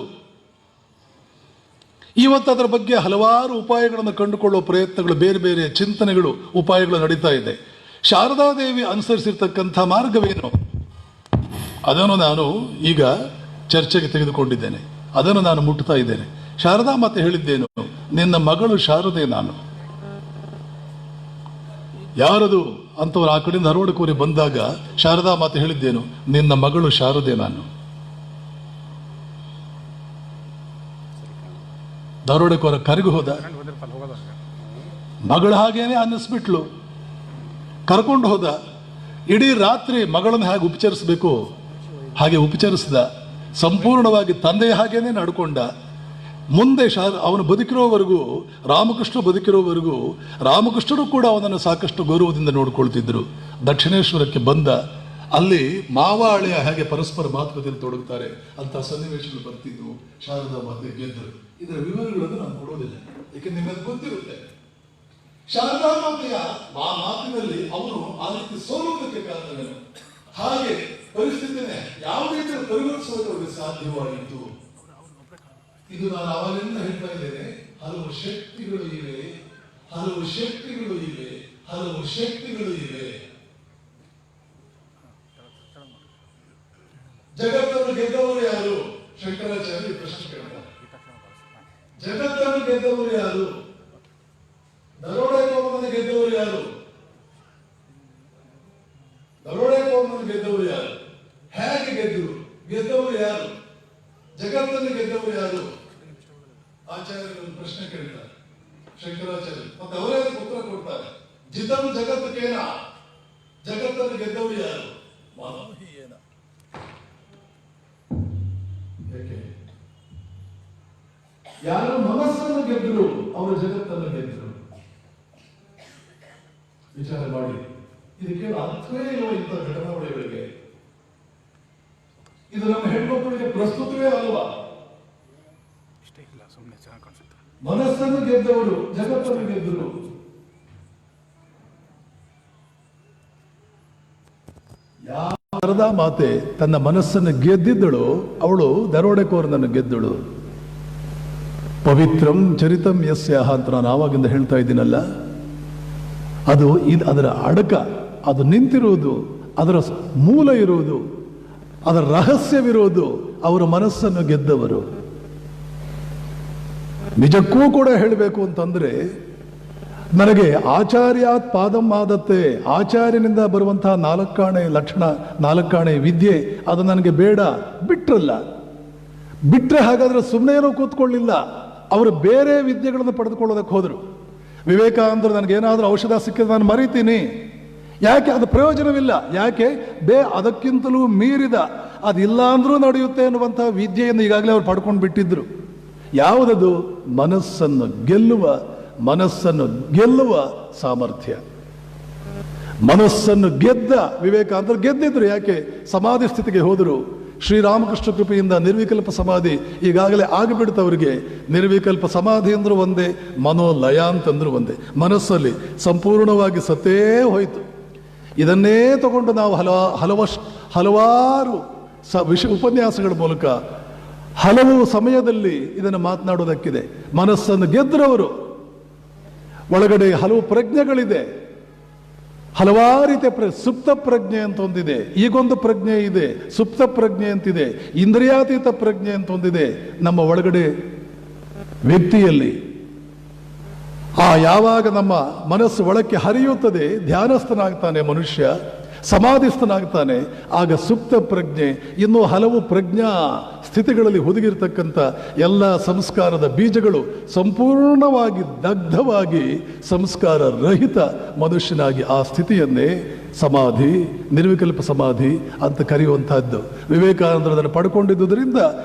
ಇವತ್ತು ಅದರ ಬಗ್ಗೆ ಹಲವಾರು ಉಪಾಯಗಳನ್ನು ಕಂಡುಕೊಳ್ಳುವ ಪ್ರಯತ್ನಗಳು, ಬೇರೆ ಬೇರೆ ಚಿಂತನೆಗಳು, ಉಪಾಯಗಳು ನಡೀತಾ ಇದೆ. ಶಾರದಾದೇವಿ ಅನುಸರಿಸಿರ್ತಕ್ಕಂಥ ಮಾರ್ಗವೇನು ಅದನ್ನು ನಾನು ಈಗ ಚರ್ಚೆಗೆ ತೆಗೆದುಕೊಂಡಿದ್ದೇನೆ. ಅದನ್ನು ನಾನು ಮುಟ್ತಾ ಇದ್ದೇನೆ. ಶಾರದಾ ಮಾತೆ ಹೇಳಿದ್ದೇನು, ನಿನ್ನ ಮಗಳು ಶಾರದೆ ನಾನು. ಯಾರದು ಅಂತವ್ರು ಆ ಕಡೆಯಿಂದ ಹರವಡಕೋರಿ ಬಂದಾಗ ಶಾರದಾ ಮಾತೆ ಹೇಳಿದ್ದೇನು, ನಿನ್ನ ಮಗಳು ಶಾರದೆ ನಾನು. ದರೋಡೆಕೋರ ಕರೆಗೆ ಹೋದ, ಮಗಳ ಹಾಗೇನೆ ಅನ್ನಿಸ್ಬಿಟ್ಲು, ಕರ್ಕೊಂಡು ಹೋದ. ಇಡೀ ರಾತ್ರಿ ಮಗಳನ್ನು ಹೇಗೆ ಉಪಚರಿಸಬೇಕು ಹಾಗೆ ಉಪಚರಿಸಿದ. ಸಂಪೂರ್ಣವಾಗಿ ತಂದೆಯ ಹಾಗೇನೆ ನಡ್ಕೊಂಡ. ಮುಂದೆ ಅವನು ಬದುಕಿರೋವರೆಗೂ, ರಾಮಕೃಷ್ಣ ಬದುಕಿರೋವರೆಗೂ ರಾಮಕೃಷ್ಣರು ಕೂಡ ಅವನನ್ನು ಸಾಕಷ್ಟು ಗೌರವದಿಂದ ನೋಡ್ಕೊಳ್ತಿದ್ರು. ದಕ್ಷಿಣೇಶ್ವರಕ್ಕೆ ಬಂದ. ಅಲ್ಲಿ ಮಾವ ಹಳೆಯ ಹಾಗೆ ಪರಸ್ಪರ ಮಾತುಕತೆಯಲ್ಲಿ ತೊಡಗುತ್ತಾರೆ ಅಂತ ಸನ್ನಿವೇಶಗಳು ಬರ್ತಿದ್ವು. ಶಾರದಾ ಮಾತೆ ಗೆದ್ದರು. ಇದರ ವಿವರಗಳನ್ನು ನಾನು ಕೊಡೋದಿಲ್ಲ, ಏಕೆಂದ್ರೆ ನಿಮಗೆ ಗೊತ್ತಿರುತ್ತೆ. ಶಾರದಾ ಮಾತೆಯ ಮಾತಿನಲ್ಲಿ ಅವನು ಆ ರೀತಿ ಸೋಲುವುದಕ್ಕೆ ಕಾರಣವೇನು, ಹಾಗೆ ಪರಿಸ್ಥಿತಿನೇ ಯಾವ ರೀತಿಯಲ್ಲಿ ಪರಿವರ್ತಿಸೋದಕ್ಕೆ ಸಾಧ್ಯವಾಗಿತ್ತು. ಇದು ನಾನು ಅವರಿಂದ ಹೇಳ್ತಾ ಇದ್ದೇನೆ. ಹಲವು ಶಕ್ತಿಗಳು ಇವೆ, ಹಲವು ಶಕ್ತಿಗಳು ಇವೆ, ಹಲವು ಶಕ್ತಿಗಳು ಇವೆ. ಜಗತ್ತನ್ನು ಗೆದ್ದವರು ಯಾರು? ಶಂಕರಾಚಾರ್ಯ ಪ್ರಶ್ನೆ ಕೇಳ್ತಾರೆ. ಜಗತ್ತನ್ನು ಗೆದ್ದವರು ಯಾರು? ದರೋಡೆಕೋರರನ್ನು ಗೆದ್ದವರು ಯಾರು? ಗೆದ್ದವರು ಯಾರು? ಹೇಗೆ ಗೆದ್ದರು? ಗೆದ್ದವರು ಯಾರು? ಜಗತ್ತನ್ನು ಗೆದ್ದವರು ಯಾರು? ಆಚಾರ್ಯರು ಪ್ರಶ್ನೆ ಕೇಳ್ತಾರೆ ಶಂಕರಾಚಾರ್ಯ, ಮತ್ತೆ ಅವರೇ ಉತ್ತರ ಕೊಡ್ತಾರೆ. ಜಿತಂ ಜಗತ್ತೇನ, ಜಗತ್ತನ್ನು ಗೆದ್ದವರು ಯಾರು? ಮಾನವೀಯೇನ. ಯಾರು ಮನಸ್ಸನ್ನು ಗೆದ್ದರು ಅವರು ಜಗತ್ತನ್ನು ಗೆದ್ದರು. ವಿಚಾರ ಮಾಡಿ. ಇದಕ್ಕೆ ಅರ್ಥವೇ ಇರುವ ಇಂಥ ಘಟನಾವಳಿಗಳಿಗೆ. ಇದು ನಮ್ಮ ಹೆಣ್ಮಕ್ಕಳಿಗೆ ಪ್ರಸ್ತುತವೇ ಅಲ್ವಾ? ಮನಸ್ಸನ್ನು ಗೆದ್ದವರು ಜಗತ್ತನ್ನು ಗೆದ್ದರು. ಶಾರದಾ ಮಾತೆ ತನ್ನ ಮನಸ್ಸನ್ನು ಗೆದ್ದಿದ್ದಳು, ಅವಳು ದರೋಡೆಕೋರನನ್ನು ಗೆದ್ದಳು. ಪವಿತ್ರಂ ಚರಿತಂ ಯಸ್ಯಾಹ ಅಂತ ನಾನು ಆವಾಗಿಂದ ಹೇಳ್ತಾ ಇದ್ದೀನಲ್ಲ, ಅದು ಅದರ ಅಡಕ, ಅದು ನಿಂತಿರುವುದು, ಅದರ ಮೂಲ ಇರುವುದು, ಅದರ ರಹಸ್ಯವಿರುವುದು ಅವರ ಮನಸ್ಸನ್ನು ಗೆದ್ದವರು. ನಿಜಕ್ಕೂ ಕೂಡ ಹೇಳಬೇಕು ಅಂತಂದ್ರೆ, ನನಗೆ ಆಚಾರ್ಯಾತ್ ಪಾದಂ ಆದತ್ತೆ, ಆಚಾರ್ಯನಿಂದ ಬರುವಂತಹ ನಾಲ್ಕಾಣೆ ಲಕ್ಷಣ, ನಾಲ್ಕಾಣೆ ವಿದ್ಯೆ ಅದು ನನಗೆ ಬೇಡ ಬಿಟ್ರಲ್ಲ. ಬಿಟ್ರೆ ಹಾಗಾದ್ರೆ ಸುಮ್ಮನೆ ಏನೋ ಕೂತ್ಕೊಳ್ಳಿಲ್ಲ, ಅವರು ಬೇರೆ ವಿದ್ಯೆಗಳನ್ನು ಪಡೆದುಕೊಳ್ಳೋದಕ್ಕೆ ಹೋದರು. ವಿವೇಕಾನಂದರು ನನಗೇನಾದರೂ ಔಷಧ ಸಿಕ್ಕಿದ್ರೆ ನಾನು ಮರಿತೀನಿ. ಯಾಕೆ? ಅದು ಪ್ರಯೋಜನವಿಲ್ಲ. ಯಾಕೆ? ಅದಕ್ಕಿಂತಲೂ ಮೀರಿದ, ಅದಿಲ್ಲ ಅಂದ್ರೂ ನಡೆಯುತ್ತೆ ಅನ್ನುವಂತಹ ವಿದ್ಯೆಯನ್ನು ಈಗಾಗಲೇ ಅವ್ರು ಪಡ್ಕೊಂಡು ಬಿಟ್ಟಿದ್ರು. ಯಾವುದದು? ಮನಸ್ಸನ್ನು ಗೆಲ್ಲುವ ಸಾಮರ್ಥ್ಯ. ಮನಸ್ಸನ್ನು ಗೆದ್ದ ವಿವೇಕಾನಂದರು ಗೆದ್ದಿದ್ರು. ಯಾಕೆ? ಸಮಾಧಿ ಸ್ಥಿತಿಗೆ ಹೋದರು. ಶ್ರೀರಾಮಕೃಷ್ಣ ಕೃಪೆಯಿಂದ ನಿರ್ವಿಕಲ್ಪ ಸಮಾಧಿ ಈಗಾಗಲೇ ಆಗಿಬಿಡ್ತವರಿಗೆ. ನಿರ್ವಿಕಲ್ಪ ಸಮಾಧಿ ಅಂದ್ರೂ ಒಂದೇ, ಮನೋಲಯ ಅಂತಂದ್ರೂ ಒಂದೇ. ಮನಸ್ಸಲ್ಲಿ ಸಂಪೂರ್ಣವಾಗಿ ಸತ್ತೇ ಹೋಯಿತು. ಇದನ್ನೇ ತಗೊಂಡು ನಾವು ಹಲವಾರು ಉಪನ್ಯಾಸಗಳ ಮೂಲಕ ಹಲವು ಸಮಯದಲ್ಲಿ ಇದನ್ನು ಮಾತನಾಡೋದಕ್ಕಿದೆ. ಮನಸ್ಸನ್ನು ಗೆದ್ದರವರು ಒಳಗಡೆ ಹಲವು ಪ್ರಜ್ಞೆಗಳಿದೆ, ಹಲವಾರು ರೀತಿಯ ಸುಪ್ತ ಪ್ರಜ್ಞೆ ಅಂತ ಒಂದಿದೆ, ಈಗೊಂದು ಪ್ರಜ್ಞೆ ಇದೆ, ಸುಪ್ತ ಪ್ರಜ್ಞೆ ಅಂತಿದೆ, ಇಂದ್ರಿಯಾತೀತ ಪ್ರಜ್ಞೆ ಅಂತ ಒಂದಿದೆ ನಮ್ಮ ಒಳಗಡೆ ವ್ಯಕ್ತಿಯಲ್ಲಿ. ಯಾವಾಗ ನಮ್ಮ ಮನಸ್ಸು ಒಳಕ್ಕೆ ಹರಿಯುತ್ತದೆ, ಧ್ಯಾನಸ್ಥನಾಗ್ತಾನೆ ಮನುಷ್ಯ, ಸಮಾಧಿಸ್ಥನಾಗ್ತಾನೆ, ಆಗ ಸುಪ್ತ ಪ್ರಜ್ಞೆ ಇನ್ನೂ ಹಲವು ಪ್ರಜ್ಞಾ ಸ್ಥಿತಿಗಳಲ್ಲಿ ಹುದುಗಿರ್ತಕ್ಕಂಥ ಎಲ್ಲ ಸಂಸ್ಕಾರದ ಬೀಜಗಳು ಸಂಪೂರ್ಣವಾಗಿ ದಗ್ಧವಾಗಿ ಸಂಸ್ಕಾರ ರಹಿತ ಮನುಷ್ಯನಾಗಿ ಆ ಸ್ಥಿತಿಯನ್ನೇ ಸಮಾಧಿ, ನಿರ್ವಿಕಲ್ಪ ಸಮಾಧಿ ಅಂತ ಕರೆಯುವಂತಹದ್ದು. ವಿವೇಕಾನಂದರು ಅದನ್ನು ಪಡ್ಕೊಂಡಿದ್ದುದರಿಂದ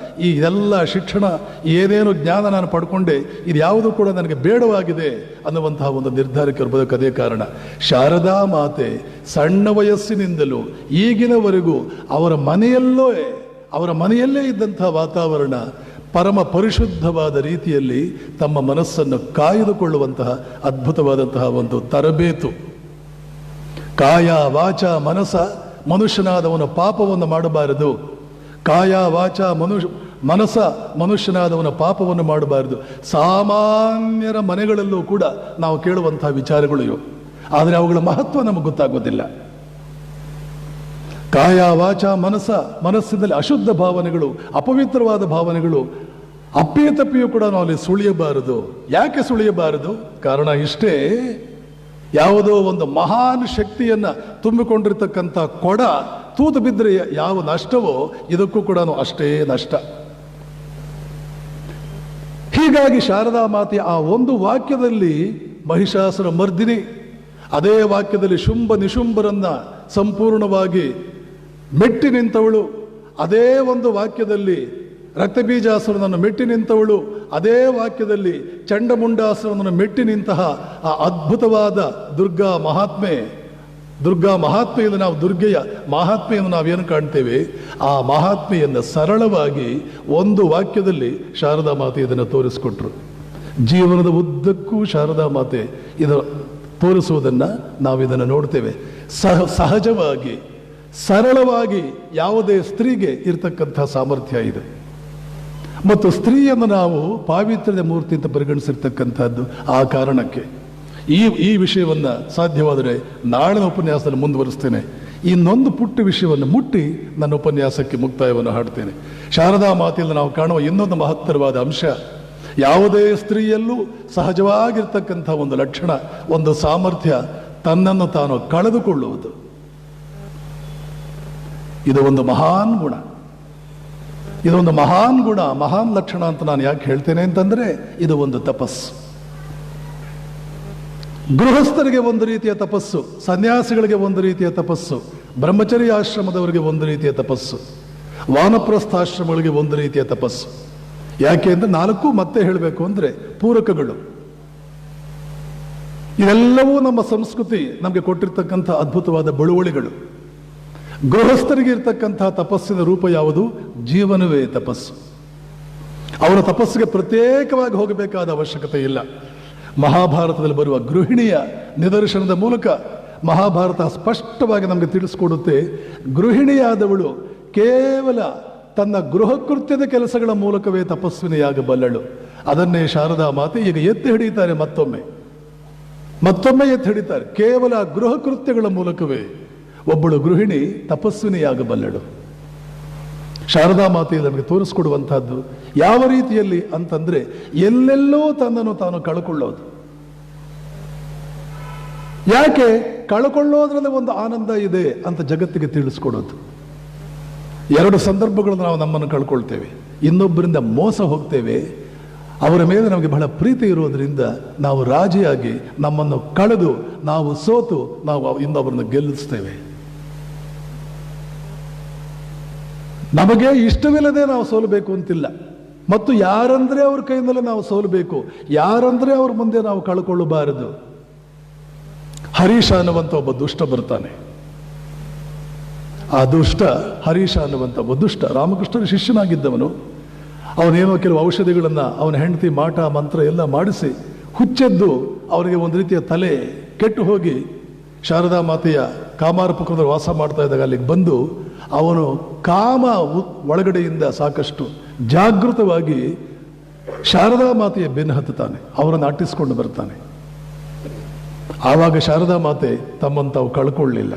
ಈ ಎಲ್ಲ ಶಿಕ್ಷಣ, ಏನೇನು ಜ್ಞಾನ ನಾನು ಪಡ್ಕೊಂಡೆ, ಇದು ಯಾವುದು ಕೂಡ ನನಗೆ ಬೇಡವಾಗಿದೆ ಅನ್ನುವಂತಹ ಒಂದು ನಿರ್ಧಾರಕ್ಕೆ ಬರೋದಕ್ಕೆ ಅದೇ ಕಾರಣ. ಶಾರದಾ ಮಾತೆ ಸಣ್ಣ ವಯಸ್ಸಿನಿಂದಲೂ ಈಗಿನವರೆಗೂ ಅವರ ಮನೆಯಲ್ಲೇ ಇದ್ದಂತಹ ವಾತಾವರಣ, ಪರಮ ಪರಿಶುದ್ಧವಾದ ರೀತಿಯಲ್ಲಿ ತಮ್ಮ ಮನಸ್ಸನ್ನು ಕಾಯ್ದುಕೊಳ್ಳುವಂತಹ ಅದ್ಭುತವಾದಂತಹ ಒಂದು ತರಬೇತು. ಕಾಯ ವಾಚ ಮನಸ, ಮನುಷ್ಯನಾದವನ ಪಾಪವನ್ನು ಮಾಡಬಾರದು. ಕಾಯ ವಾಚ ಮನಸ, ಮನುಷ್ಯನಾದವನ ಪಾಪವನ್ನು ಮಾಡಬಾರದು. ಸಾಮಾನ್ಯರ ಮನೆಗಳಲ್ಲೂ ಕೂಡ ನಾವು ಕೇಳುವಂತಹ ವಿಚಾರಗಳು ಇವು, ಆದರೆ ಅವುಗಳ ಮಹತ್ವ ನಮಗೆ ಗೊತ್ತಾಗೋದಿಲ್ಲ. ಕಾಯ ವಾಚ ಮನಸ, ಮನಸ್ಸಿನಲ್ಲಿ ಅಶುದ್ಧ ಭಾವನೆಗಳು, ಅಪವಿತ್ರವಾದ ಭಾವನೆಗಳು, ಅಪ್ಪಿಯತಪ್ಪಿಯೂ ಕೂಡ ನಾವು ಅಲ್ಲಿ ಸುಳಿಯಬಾರದು. ಯಾಕೆ ಸುಳಿಯಬಾರದು? ಕಾರಣ ಇಷ್ಟೇ, ಯಾವುದೋ ಒಂದು ಮಹಾನ್ ಶಕ್ತಿಯನ್ನ ತುಂಬಿಕೊಂಡಿರ್ತಕ್ಕಂಥ ಕೊಡ ತೂತು ಬಿದ್ದರೆ ಯಾವ ನಷ್ಟವೋ ಇದಕ್ಕೂ ಕೂಡ ಅಷ್ಟೇ ನಷ್ಟ. ಹೀಗಾಗಿ ಶಾರದಾ ಮಾತೆ ಆ ಒಂದು ವಾಕ್ಯದಲ್ಲಿ ಮಹಿಷಾಸುರ ಮರ್ದಿನಿ, ಅದೇ ವಾಕ್ಯದಲ್ಲಿ ಶುಂಭ ನಿಶುಂಭರನ್ನ ಸಂಪೂರ್ಣವಾಗಿ ಮೆಟ್ಟಿ ನಿಂತವಳು, ಅದೇ ಒಂದು ವಾಕ್ಯದಲ್ಲಿ ರಕ್ತಬೀಜಾಸುರನನ್ನು ಮೆಟ್ಟಿ ನಿಂತವಳು, ಅದೇ ವಾಕ್ಯದಲ್ಲಿ ಚಂಡಮುಂಡಾಸುರನನ್ನು ಮೆಟ್ಟಿ ನಿಂತಹ ಆ ಅದ್ಭುತವಾದ ದುರ್ಗಾ ಮಹಾತ್ಮೆಯಿಂದ ನಾವು ದುರ್ಗೆಯ ಮಹಾತ್ಮೆಯನ್ನು ನಾವೇನು ಕಾಣ್ತೇವೆ, ಆ ಮಹಾತ್ಮೆಯನ್ನು ಸರಳವಾಗಿ ಒಂದು ವಾಕ್ಯದಲ್ಲಿ ಶಾರದಾ ಮಾತೆ ಇದನ್ನು ತೋರಿಸಿಕೊಟ್ರು. ಜೀವನದ ಉದ್ದಕ್ಕೂ ಶಾರದಾ ಮಾತೆ ಇದನ್ನು ತೋರಿಸುವುದನ್ನು ನಾವಿದನ್ನು ನೋಡ್ತೇವೆ. ಸಹಜವಾಗಿ ಸರಳವಾಗಿ ಯಾವುದೇ ಸ್ತ್ರೀಗೆ ಇರತಕ್ಕಂಥ ಸಾಮರ್ಥ್ಯ ಇದೆ. ಮತ್ತು ಸ್ತ್ರೀಯನ್ನು ನಾವು ಪಾವಿತ್ರ್ಯದ ಮೂರ್ತಿ ಅಂತ ಪರಿಗಣಿಸಿರ್ತಕ್ಕಂಥದ್ದು ಆ ಕಾರಣಕ್ಕೆ. ಈ ವಿಷಯವನ್ನು ಸಾಧ್ಯವಾದರೆ ನಾಳಿನ ಉಪನ್ಯಾಸದಲ್ಲಿ ಮುಂದುವರಿಸ್ತೇನೆ. ಇನ್ನೊಂದು ಪುಟ್ಟ ವಿಷಯವನ್ನು ಮುಟ್ಟಿ ನನ್ನ ಉಪನ್ಯಾಸಕ್ಕೆ ಮುಕ್ತಾಯವನ್ನು ಹಾಡ್ತೇನೆ. ಶಾರದಾ ಮಾತೆಯಲ್ಲಿ ನಾವು ಕಾಣುವ ಇನ್ನೊಂದು ಮಹತ್ತರವಾದ ಅಂಶ, ಯಾವುದೇ ಸ್ತ್ರೀಯಲ್ಲೂ ಸಹಜವಾಗಿರ್ತಕ್ಕಂಥ ಒಂದು ಲಕ್ಷಣ, ಒಂದು ಸಾಮರ್ಥ್ಯ, ತನ್ನನ್ನು ತಾನು ಕಳೆದುಕೊಳ್ಳುವುದು. ಇದು ಒಂದು ಮಹಾನ್ ಗುಣ. ಇದೊಂದು ಮಹಾನ್ ಗುಣ, ಮಹಾನ್ ಲಕ್ಷಣ ಅಂತ ನಾನು ಯಾಕೆ ಹೇಳ್ತೇನೆ ಅಂತಂದ್ರೆ, ಇದು ಒಂದು ತಪಸ್ಸು. ಗೃಹಸ್ಥರಿಗೆ ಒಂದು ರೀತಿಯ ತಪಸ್ಸು, ಸನ್ಯಾಸಿಗಳಿಗೆ ಒಂದು ರೀತಿಯ ತಪಸ್ಸು, ಬ್ರಹ್ಮಚರ್ಯ ಆಶ್ರಮದವರಿಗೆ ಒಂದು ರೀತಿಯ ತಪಸ್ಸು, ವಾನಪ್ರಸ್ಥಾಶ್ರಮಗಳಿಗೆ ಒಂದು ರೀತಿಯ ತಪಸ್ಸು. ಯಾಕೆ ಅಂದ್ರೆ ನಾಲ್ಕು ಮತ್ತೆ ಹೇಳಬೇಕು ಅಂದ್ರೆ ಪೂರಕಗಳು. ಇವೆಲ್ಲವೂ ನಮ್ಮ ಸಂಸ್ಕೃತಿ ನಮಗೆ ಕೊಟ್ಟಿರ್ತಕ್ಕಂಥ ಅದ್ಭುತವಾದ ಬಳುವಳಿಗಳು. ಗೃಹಸ್ಥರಿಗೆ ಇರ್ತಕ್ಕಂತಹ ತಪಸ್ಸಿನ ರೂಪ ಯಾವುದು? ಜೀವನವೇ ತಪಸ್ಸು. ಅವರ ತಪಸ್ಸಿಗೆ ಪ್ರತ್ಯೇಕವಾಗಿ ಹೋಗಬೇಕಾದ ಅವಶ್ಯಕತೆ ಇಲ್ಲ. ಮಹಾಭಾರತದಲ್ಲಿ ಬರುವ ಗೃಹಿಣಿಯ ನಿದರ್ಶನದ ಮೂಲಕ ಮಹಾಭಾರತ ಸ್ಪಷ್ಟವಾಗಿ ನಮಗೆ ತಿಳಿಸಿಕೊಡುತ್ತೆ. ಗೃಹಿಣಿಯಾದವಳು ಕೇವಲ ತನ್ನ ಗೃಹ ಕೃತ್ಯದ ಕೆಲಸಗಳ ಮೂಲಕವೇ ತಪಸ್ವಿನಿಯಾಗಬಲ್ಲಳು. ಅದನ್ನೇ ಶಾರದಾ ಮಾತೆ ಈಗ ಎತ್ತಿ ಹಿಡಿಯುತ್ತಾರೆ, ಮತ್ತೊಮ್ಮೆ ಎತ್ತಿ ಹಿಡಿತಾರೆ. ಕೇವಲ ಗೃಹ ಕೃತ್ಯಗಳ ಮೂಲಕವೇ ಒಬ್ಬಳು ಗೃಹಿಣಿ ತಪಸ್ವಿನಿಯಾಗಬಲ್ಲಳು. ಶಾರದಾ ಮಾತೆಯಲ್ಲಿ ನಮಗೆ ತೋರಿಸ್ಕೊಡುವಂತಹದ್ದು ಯಾವ ರೀತಿಯಲ್ಲಿ ಅಂತಂದ್ರೆ, ಎಲ್ಲೆಲ್ಲೋ ತನ್ನನ್ನು ತಾನು ಕಳ್ಕೊಳ್ಳೋದು. ಯಾಕೆ ಕಳ್ಕೊಳ್ಳೋದ್ರಲ್ಲಿ ಒಂದು ಆನಂದ ಇದೆ ಅಂತ ಜಗತ್ತಿಗೆ ತಿಳಿಸ್ಕೊಡೋದು. ಎರಡು ಸಂದರ್ಭಗಳನ್ನು ನಾವು ನಮ್ಮನ್ನು ಕಳ್ಕೊಳ್ತೇವೆ. ಇನ್ನೊಬ್ಬರಿಂದ ಮೋಸ ಹೋಗ್ತೇವೆ. ಅವರ ಮೇಲೆ ನಮಗೆ ಬಹಳ ಪ್ರೀತಿ ಇರೋದ್ರಿಂದ ನಾವು ರಾಜಿಯಾಗಿ ನಮ್ಮನ್ನು ಕಳೆದು ನಾವು ಸೋತು ನಾವು ಇನ್ನೊಬ್ಬರನ್ನು ಗೆಲ್ಲಿಸ್ತೇವೆ. ನಮಗೆ ಇಷ್ಟವಿಲ್ಲದೆ ನಾವು ಸೋಲಬೇಕು ಅಂತಿಲ್ಲ. ಮತ್ತು ಯಾರಂದ್ರೆ ಅವ್ರ ಕೈಯಿಂದಲೇ ನಾವು ಸೋಲಬೇಕು, ಯಾರಂದ್ರೆ ಅವ್ರ ಮುಂದೆ ನಾವು ಕಳ್ಕೊಳ್ಳಬಾರದು. ಹರೀಶ ಅನ್ನುವಂಥ ಒಬ್ಬ ದುಷ್ಟ ಬರ್ತಾನೆ. ಆ ದುಷ್ಟ ಹರೀಶ ಅನ್ನುವಂಥ ಒಬ್ಬ ದುಷ್ಟ ರಾಮಕೃಷ್ಣನ ಶಿಷ್ಯನಾಗಿದ್ದವನು. ಅವನೇನೋ ಕೆಲವು ಔಷಧಿಗಳನ್ನು ಅವನ ಹೆಂಡತಿ ಮಾಟ ಮಂತ್ರ ಎಲ್ಲ ಮಾಡಿಸಿ ಹುಚ್ಚೆದ್ದು ಅವನಿಗೆ ಒಂದು ರೀತಿಯ ತಲೆ ಕೆಟ್ಟು ಹೋಗಿ ಶಾರದಾ ಮಾತೆಯ ಕಾಮಾರಪುರದಲ್ಲಿ ವಾಸ ಮಾಡ್ತಾ ಇದ್ದಾಗ ಅಲ್ಲಿಗೆ ಬಂದು ಅವನು ಕಾಮ ಒಳಗಡೆಯಿಂದ ಸಾಕಷ್ಟು ಜಾಗೃತವಾಗಿ ಶಾರದಾ ಮಾತೆಯ ಬೆನ್ನು ಹತ್ತುತ್ತಾನೆ, ಅವರನ್ನು ಅಟ್ಟಿಸ್ಕೊಂಡು ಬರ್ತಾನೆ. ಆವಾಗ ಶಾರದಾ ಮಾತೆ ತಮ್ಮನ್ನು ತಾವು ಕಳ್ಕೊಳ್ಳಿಲ್ಲ.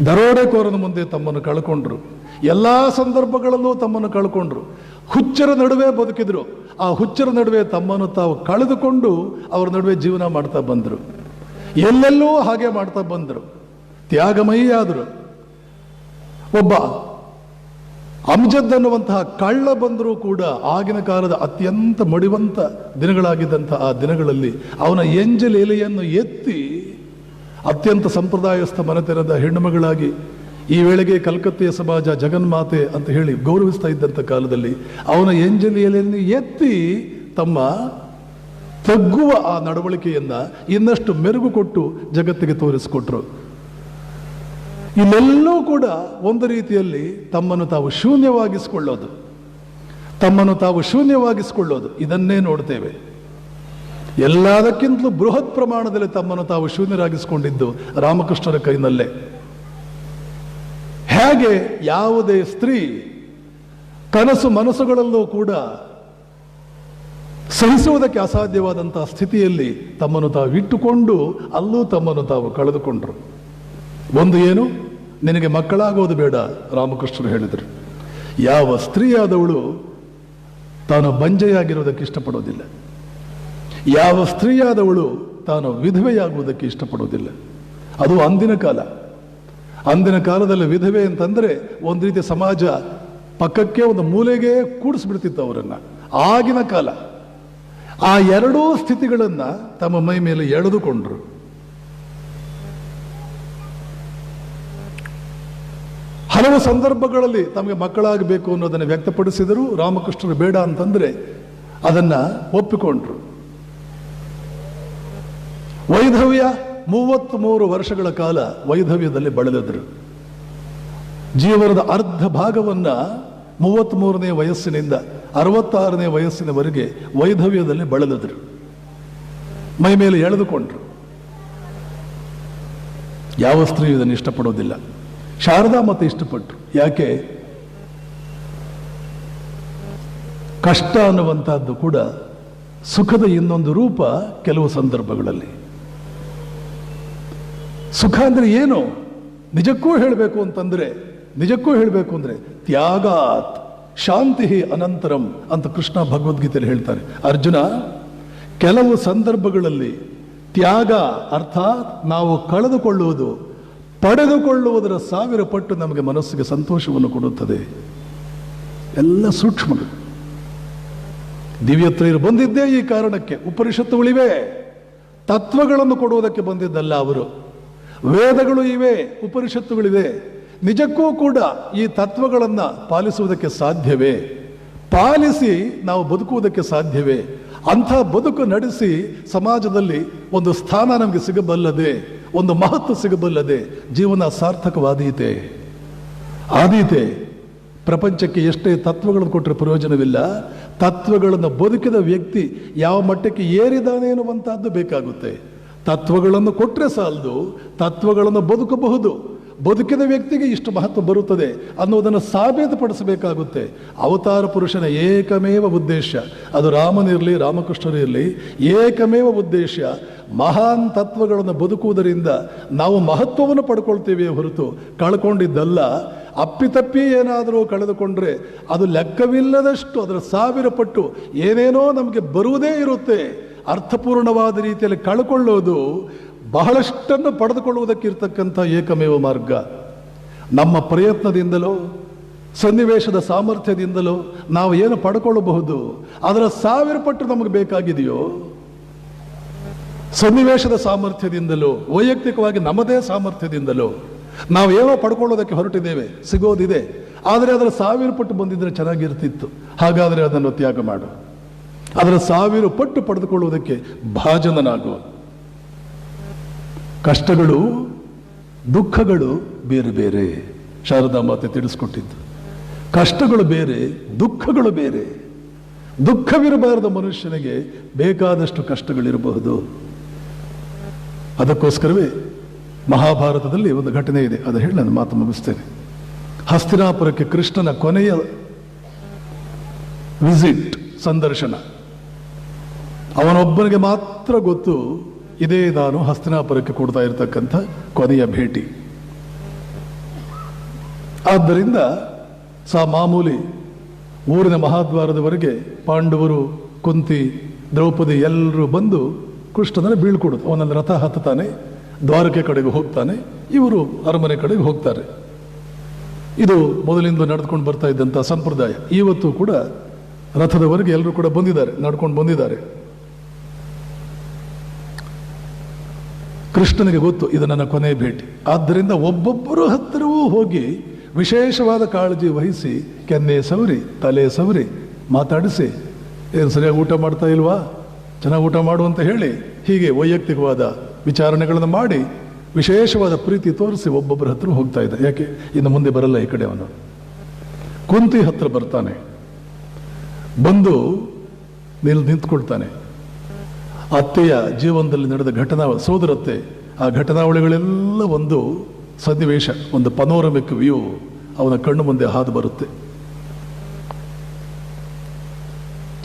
ದರೋಡೆಕೋರನ ಮುಂದೆ ತಮ್ಮನ್ನು ಕಳ್ಕೊಂಡ್ರು. ಎಲ್ಲಾ ಸಂದರ್ಭಗಳಲ್ಲೂ ತಮ್ಮನ್ನು ಕಳ್ಕೊಂಡ್ರು. ಹುಚ್ಚರ ನಡುವೆ ಬದುಕಿದ್ರು. ಆ ಹುಚ್ಚರ ನಡುವೆ ತಮ್ಮನ್ನು ತಾವು ಕಳೆದುಕೊಂಡು ಅವರ ನಡುವೆ ಜೀವನ ಮಾಡ್ತಾ ಬಂದರು. ಎಲ್ಲೆಲ್ಲೂ ಹಾಗೆ ಮಾಡ್ತಾ ಬಂದರು. ತ್ಯಾಗಮಯಿ ಆದರು. ಒಬ್ಬ ಅಮ್ಜದ್ ಅನ್ನುವಂತಹ ಕಳ್ಳ ಬಂದರೂ ಕೂಡ ಆಗಿನ ಕಾಲದ ಅತ್ಯಂತ ಮಡಿವಂತ ದಿನಗಳಾಗಿದ್ದಂತಹ ಆ ದಿನಗಳಲ್ಲಿ ಅವನ ಎಂಜಲ್ ಎಲೆಯನ್ನು ಎತ್ತಿ ಅತ್ಯಂತ ಸಂಪ್ರದಾಯಸ್ಥ ಮನೆತನದ ಹೆಣ್ಣುಮಗಳಾಗಿ ಈ ವೇಳೆಗೆ ಕಲ್ಕತ್ತೆಯ ಸಮಾಜ ಜಗನ್ಮಾತೆ ಅಂತ ಹೇಳಿ ಗೌರವಿಸ್ತಾ ಇದ್ದಂಥ ಕಾಲದಲ್ಲಿ ಅವನ ಎಂಜಲ್ ಎಲೆಯನ್ನು ಎತ್ತಿ ತಮ್ಮ ತಗ್ಗುವ ಆ ನಡವಳಿಕೆಯನ್ನ ಇನ್ನಷ್ಟು ಮೆರುಗು ಕೊಟ್ಟು ಜಗತ್ತಿಗೆ ತೋರಿಸಿಕೊಟ್ರು. ಇಲ್ಲೆಲ್ಲೂ ಕೂಡ ಒಂದು ರೀತಿಯಲ್ಲಿ ತಮ್ಮನ್ನು ತಾವು ಶೂನ್ಯವಾಗಿಸಿಕೊಳ್ಳೋದು ಇದನ್ನೇ ನೋಡ್ತೇವೆ. ಎಲ್ಲದಕ್ಕಿಂತಲೂ ಬೃಹತ್ ಪ್ರಮಾಣದಲ್ಲಿ ತಮ್ಮನ್ನು ತಾವು ಶೂನ್ಯರಾಗಿಸಿಕೊಂಡಿದ್ದು ರಾಮಕೃಷ್ಣರ ಕೈನಲ್ಲೇ. ಹೇಗೆ ಯಾವುದೇ ಸ್ತ್ರೀ ಕನಸು ಮನಸ್ಸುಗಳಲ್ಲೂ ಕೂಡ ಸಹಿಸುವುದಕ್ಕೆ ಅಸಾಧ್ಯವಾದಂತಹ ಸ್ಥಿತಿಯಲ್ಲಿ ತಮ್ಮನ್ನು ತಾವು ಇಟ್ಟುಕೊಂಡು ಅಲ್ಲೂ ತಮ್ಮನ್ನು ತಾವು ಕಳೆದುಕೊಂಡ್ರು. ಒಂದು ಏನು, ನಿನಗೆ ಮಕ್ಕಳಾಗೋದು ಬೇಡ, ರಾಮಕೃಷ್ಣರು ಹೇಳಿದರು. ಯಾವ ಸ್ತ್ರೀಯಾದವಳು ತಾನು ಬಂಜೆಯಾಗಿರೋದಕ್ಕೆ ಇಷ್ಟಪಡೋದಿಲ್ಲ. ಯಾವ ಸ್ತ್ರೀಯಾದವಳು ತಾನು ವಿಧವೆಯಾಗುವುದಕ್ಕೆ ಇಷ್ಟಪಡೋದಿಲ್ಲ. ಅದು ಅಂದಿನ ಕಾಲದಲ್ಲಿ ವಿಧವೆ ಅಂತಂದ್ರೆ ಒಂದು ರೀತಿಯ ಸಮಾಜ ಪಕ್ಕಕ್ಕೆ ಒಂದು ಮೂಲೆಗೆ ಕೂಡಿಸ್ಬಿಡ್ತಿತ್ತು ಅವರನ್ನ. ಆಗಿನ ಕಾಲ ಆ ಎರಡೂ ಸ್ಥಿತಿಗಳನ್ನ ತಮ್ಮ ಮೈ ಮೇಲೆ ಎಳೆದುಕೊಂಡ್ರು. ಹಲವು ಸಂದರ್ಭಗಳಲ್ಲಿ ತಮಗೆ ಮಕ್ಕಳಾಗಬೇಕು ಅನ್ನೋದನ್ನು ವ್ಯಕ್ತಪಡಿಸಿದರು. ರಾಮಕೃಷ್ಣರು ಬೇಡ ಅಂತಂದ್ರೆ ಅದನ್ನ ಒಪ್ಪಿಕೊಂಡ್ರು. ವೈಧವ್ಯ 33 ವರ್ಷಗಳ ಕಾಲ ವೈಧವ್ಯದಲ್ಲಿ ಬಳಲಿದ್ರು. ಜೀವನದ ಅರ್ಧ ಭಾಗವನ್ನ 33ನೇ ವಯಸ್ಸಿನಿಂದ 66ನೇ ವಯಸ್ಸಿನವರೆಗೆ ವೈಧವ್ಯದಲ್ಲಿ ಬಳಲಿದ್ರು. ಮೈ ಮೇಲೆ ಎಳೆದುಕೊಂಡ್ರು. ಯಾವ ಸ್ತ್ರೀ ಇದನ್ನು ಇಷ್ಟಪಡೋದಿಲ್ಲ. ಶಾರದಾ ಮಾತೆ ಇಷ್ಟಪಟ್ರು. ಯಾಕೆ? ಕಷ್ಟ ಅನ್ನುವಂತಹದ್ದು ಕೂಡ ಸುಖದ ಇನ್ನೊಂದು ರೂಪ. ಕೆಲವು ಸಂದರ್ಭಗಳಲ್ಲಿ ಸುಖ ಅಂದ್ರೆ ಏನು ನಿಜಕ್ಕೂ ಹೇಳಬೇಕು ಅಂದ್ರೆ ತ್ಯಾಗಾತ್ ಶಾಂತಿ ಅನಂತರಂ ಅಂತ ಕೃಷ್ಣ ಭಗವದ್ಗೀತೆಯಲ್ಲಿ ಹೇಳ್ತಾರೆ. ಅರ್ಜುನ, ಕೆಲವು ಸಂದರ್ಭಗಳಲ್ಲಿ ತ್ಯಾಗ ಅರ್ಥಾತ್ ನಾವು ಕಳೆದುಕೊಳ್ಳುವುದು, ಪಡೆದುಕೊಳ್ಳುವುದರ 1000 ಪಟ್ಟು ನಮಗೆ ಮನಸ್ಸಿಗೆ ಸಂತೋಷವನ್ನು ಕೊಡುತ್ತದೆ. ಎಲ್ಲ ಸೂಕ್ಷ್ಮಗಳು. ದಿವ್ಯತ್ರಯರು ಬಂದಿದ್ದೇ ಈ ಕಾರಣಕ್ಕೆ. ಉಪನಿಷತ್ತುಗಳಿವೆ, ತತ್ವಗಳನ್ನು ಕೊಡುವುದಕ್ಕೆ ಬಂದಿದ್ದಲ್ಲ ಅವರು. ವೇದಗಳು ಇವೆ, ಉಪನಿಷತ್ತುಗಳಿವೆ. ನಿಜಕ್ಕೂ ಕೂಡ ಈ ತತ್ವಗಳನ್ನು ಪಾಲಿಸುವುದಕ್ಕೆ ಸಾಧ್ಯವೇ? ಪಾಲಿಸಿ ನಾವು ಬದುಕುವುದಕ್ಕೆ ಸಾಧ್ಯವೇ? ಅಂಥ ಬದುಕು ನಡೆಸಿ ಸಮಾಜದಲ್ಲಿ ಒಂದು ಸ್ಥಾನ ನಮಗೆ ಸಿಗಬಲ್ಲದೆ, ಒಂದು ಮಹತ್ವ ಸಿಗಬಲ್ಲದೆ ಜೀವನ ಸಾರ್ಥಕವಾದೀತೆ. ಆದೀತೆ. ಪ್ರಪಂಚಕ್ಕೆ ಎಷ್ಟೇ ತತ್ವಗಳನ್ನು ಕೊಟ್ಟರೆ ಪ್ರಯೋಜನವಿಲ್ಲ. ತತ್ವಗಳನ್ನು ಬದುಕಿದ ವ್ಯಕ್ತಿ ಯಾವ ಮಟ್ಟಕ್ಕೆ ಏರಿದಾನೆ ಎನ್ನುವಂತಹದ್ದು ಬೇಕಾಗುತ್ತೆ. ತತ್ವಗಳನ್ನು ಕೊಟ್ಟರೆ ಸಾಲದು, ತತ್ವಗಳನ್ನು ಬದುಕಬಹುದು. ಬದುಕಿದ ವ್ಯಕ್ತಿಗೆ ಇಷ್ಟು ಮಹತ್ವ ಬರುತ್ತದೆ ಅನ್ನೋದನ್ನು ಸಾಬೀತುಪಡಿಸಬೇಕಾಗುತ್ತೆ. ಅವತಾರ ಪುರುಷನ ಏಕಮೇವ ಉದ್ದೇಶ, ಅದು ರಾಮನಿರಲಿ ರಾಮಕೃಷ್ಣರಿರಲಿ, ಏಕಮೇವ ಉದ್ದೇಶ ಮಹಾನ್ ತತ್ವಗಳನ್ನು ಬದುಕುವುದರಿಂದ ನಾವು ಮಹತ್ವವನ್ನು ಪಡ್ಕೊಳ್ತೇವೆ ಹೊರತು ಕಳ್ಕೊಂಡಿದ್ದಲ್ಲ. ಅಪ್ಪಿತಪ್ಪಿ ಏನಾದರೂ ಕಳೆದುಕೊಂಡ್ರೆ ಅದು ಲೆಕ್ಕವಿಲ್ಲದಷ್ಟು, ಅದರ 1000 ಪಟ್ಟು ಏನೇನೋ ನಮಗೆ ಬರುವುದೇ ಇರುತ್ತೆ. ಅರ್ಥಪೂರ್ಣವಾದ ರೀತಿಯಲ್ಲಿ ಕಳ್ಕೊಳ್ಳೋದು ಬಹಳಷ್ಟನ್ನು ಪಡೆದುಕೊಳ್ಳುವುದಕ್ಕಿರ್ತಕ್ಕಂಥ ಏಕಮೇವ ಮಾರ್ಗ. ನಮ್ಮ ಪ್ರಯತ್ನದಿಂದಲೋ ಸನ್ನಿವೇಶದ ಸಾಮರ್ಥ್ಯದಿಂದಲೋ ನಾವು ಏನು ಪಡ್ಕೊಳ್ಳಬಹುದು, ಅದರ 1000 ಪಟ್ಟು ನಮಗೆ ಬೇಕಾಗಿದೆಯೋ? ಸನ್ನಿವೇಶದ ಸಾಮರ್ಥ್ಯದಿಂದಲೋ ವೈಯಕ್ತಿಕವಾಗಿ ನಮ್ಮದೇ ಸಾಮರ್ಥ್ಯದಿಂದಲೋ ನಾವು ಏನೋ ಪಡ್ಕೊಳ್ಳೋದಕ್ಕೆ ಹೊರಟಿದ್ದೇವೆ, ಸಿಗೋದಿದೆ. ಆದರೆ ಅದರ 1000 ಪಟ್ಟು ಬಂದಿದ್ರೆ ಚೆನ್ನಾಗಿರ್ತಿತ್ತು. ಹಾಗಾದರೆ ಅದನ್ನು ತ್ಯಾಗ ಮಾಡು. ಅದರ 1000 ಪಟ್ಟು ಪಡೆದುಕೊಳ್ಳುವುದಕ್ಕೆ ಭಾಜನನಾಗು. ಕಷ್ಟಗಳು ದುಃಖಗಳು ಬೇರೆ ಬೇರೆ. ಶಾರದಾ ಮಾತೆ ತಿಳಿಸ್ಕೊಟ್ಟಿದ್ದು ಕಷ್ಟಗಳು ಬೇರೆ, ದುಃಖಗಳು ಬೇರೆ. ದುಃಖವಿರಬಾರದ ಮನುಷ್ಯನಿಗೆ ಬೇಕಾದಷ್ಟು ಕಷ್ಟಗಳಿರಬಹುದು. ಅದಕ್ಕೋಸ್ಕರವೇ ಮಹಾಭಾರತದಲ್ಲಿ ಒಂದು ಘಟನೆ ಇದೆ, ಅದು ಹೇಳಿ ನಾನು ಮಾತು ಮುಗಿಸ್ತೇನೆ. ಹಸ್ತಿನಾಪುರಕ್ಕೆ ಕೃಷ್ಣನ ಕೊನೆಯ ವಿಸಿಟ್, ಸಂದರ್ಶನ. ಅವನೊಬ್ಬನಿಗೆ ಮಾತ್ರ ಗೊತ್ತು, ಇದೇ ನಾನು ಹಸ್ತಿನಾಪುರಕ್ಕೆ ಕೊಡ್ತಾ ಇರತಕ್ಕಂಥ ಕೊನೆಯ ಭೇಟಿ. ಆದ್ದರಿಂದ ಮಾಮೂಲಿ ಊರಿನ ಮಹಾದ್ವಾರದವರೆಗೆ ಪಾಂಡವರು, ಕುಂತಿ, ದ್ರೌಪದಿ ಎಲ್ಲರೂ ಬಂದು ಕೃಷ್ಣನ ಬೀಳ್ಕೊಡುದು. ಅವನಲ್ಲಿ ರಥ ಹತ್ತಾನೆ, ದ್ವಾರಕೆ ಕಡೆಗೆ ಹೋಗ್ತಾನೆ, ಇವರು ಅರಮನೆ ಕಡೆಗೆ ಹೋಗ್ತಾರೆ. ಇದು ಮೊದಲಿಂದ ನಡೆದುಕೊಂಡು ಬರ್ತಾ ಇದ್ದಂಥ ಸಂಪ್ರದಾಯ. ಇವತ್ತು ಕೂಡ ರಥದವರೆಗೆ ಎಲ್ಲರೂ ಕೂಡ ಬಂದಿದ್ದಾರೆ, ನಡ್ಕೊಂಡು ಬಂದಿದ್ದಾರೆ. ಕೃಷ್ಣನಿಗೆ ಗೊತ್ತು ಇದು ನನ್ನ ಕೊನೆಯ ಭೇಟಿ. ಆದ್ದರಿಂದ ಒಬ್ಬೊಬ್ಬರು ಹತ್ತಿರವೂ ಹೋಗಿ ವಿಶೇಷವಾದ ಕಾಳಜಿ ವಹಿಸಿ ಕೆನ್ನೆ ಸವರಿ, ತಲೆ ಸವರಿ, ಮಾತಾಡಿಸಿ, ಏನು ಸರಿಯಾಗಿ ಊಟ ಮಾಡ್ತಾ ಇಲ್ವಾ, ಚೆನ್ನಾಗಿ ಊಟ ಮಾಡು ಅಂತ ಹೇಳಿ, ಹೀಗೆ ವೈಯಕ್ತಿಕವಾದ ವಿಚಾರಣೆಗಳನ್ನು ಮಾಡಿ ವಿಶೇಷವಾದ ಪ್ರೀತಿ ತೋರಿಸಿ ಒಬ್ಬೊಬ್ಬರ ಹತ್ರ ಹೋಗ್ತಾ ಇದ್ದ. ಯಾಕೆ ಇನ್ನು ಮುಂದೆ ಬರಲ್ಲ ಈ ಕಡೆ. ಅವನು ಕುಂತಿ ಹತ್ರ ಬರ್ತಾನೆ, ಬಂದು ನಿಂತ್ಕೊಳ್ತಾನೆ. ಅತ್ತೆಯ ಜೀವನದಲ್ಲಿ ನಡೆದ ಘಟನಾ, ಸೋದರತ್ತೆ, ಆ ಘಟನಾವಳಿಗಳೆಲ್ಲ ಒಂದು ಸನ್ನಿವೇಶ, ಒಂದು ಪನೋರಮಿಕ್ ವ್ಯೂ ಅವನ ಕಣ್ಣು ಮುಂದೆ ಹಾದು ಬರುತ್ತೆ.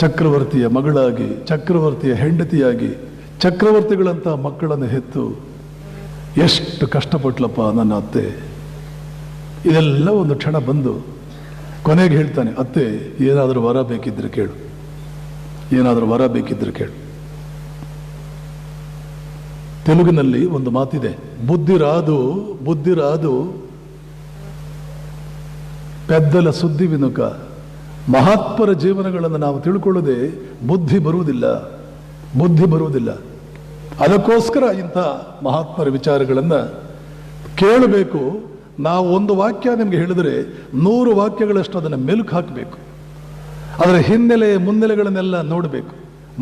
ಚಕ್ರವರ್ತಿಯ ಮಗಳಾಗಿ, ಚಕ್ರವರ್ತಿಯ ಹೆಂಡತಿಯಾಗಿ, ಚಕ್ರವರ್ತಿಗಳಂತ ಮಕ್ಕಳನ್ನು ಹೆತ್ತು ಎಷ್ಟು ಕಷ್ಟಪಟ್ಲಪ್ಪ ನನ್ನ ಅತ್ತೆ. ಇದೆಲ್ಲ ಒಂದು ಕ್ಷಣ ಬಂದು ಕೊನೆಗೆ ಹೇಳ್ತಾನೆ, ಅತ್ತೆ ಏನಾದರೂ ವರ ಬೇಕಿದ್ರೆ ಕೇಳು, ಏನಾದರೂ ವರ ಬೇಕಿದ್ರೆ ಕೇಳು. ತೆಲುಗಿನಲ್ಲಿ ಒಂದು ಮಾತಿದೆ, ಬುದ್ಧಿರಾದು ಪೆದ್ದಲ ಸುದ್ದಿ ವಿನುಕ. ಮಹಾತ್ಮರ ಜೀವನಗಳನ್ನು ನಾವು ತಿಳ್ಕೊಳ್ಳದೆ ಬುದ್ಧಿ ಬರುವುದಿಲ್ಲ. ಅದಕ್ಕೋಸ್ಕರ ಇಂಥ ಮಹಾತ್ಮರ ವಿಚಾರಗಳನ್ನು ಕೇಳಬೇಕು. ನಾವು ಒಂದು ವಾಕ್ಯ ನಿಮಗೆ ಹೇಳಿದರೆ 100 ವಾಕ್ಯಗಳಷ್ಟು ಅದನ್ನು ಮೆಲುಕು ಹಾಕಬೇಕು. ಅದರ ಹಿನ್ನೆಲೆ ಮುನ್ನೆಲೆಗಳನ್ನೆಲ್ಲ ನೋಡಬೇಕು,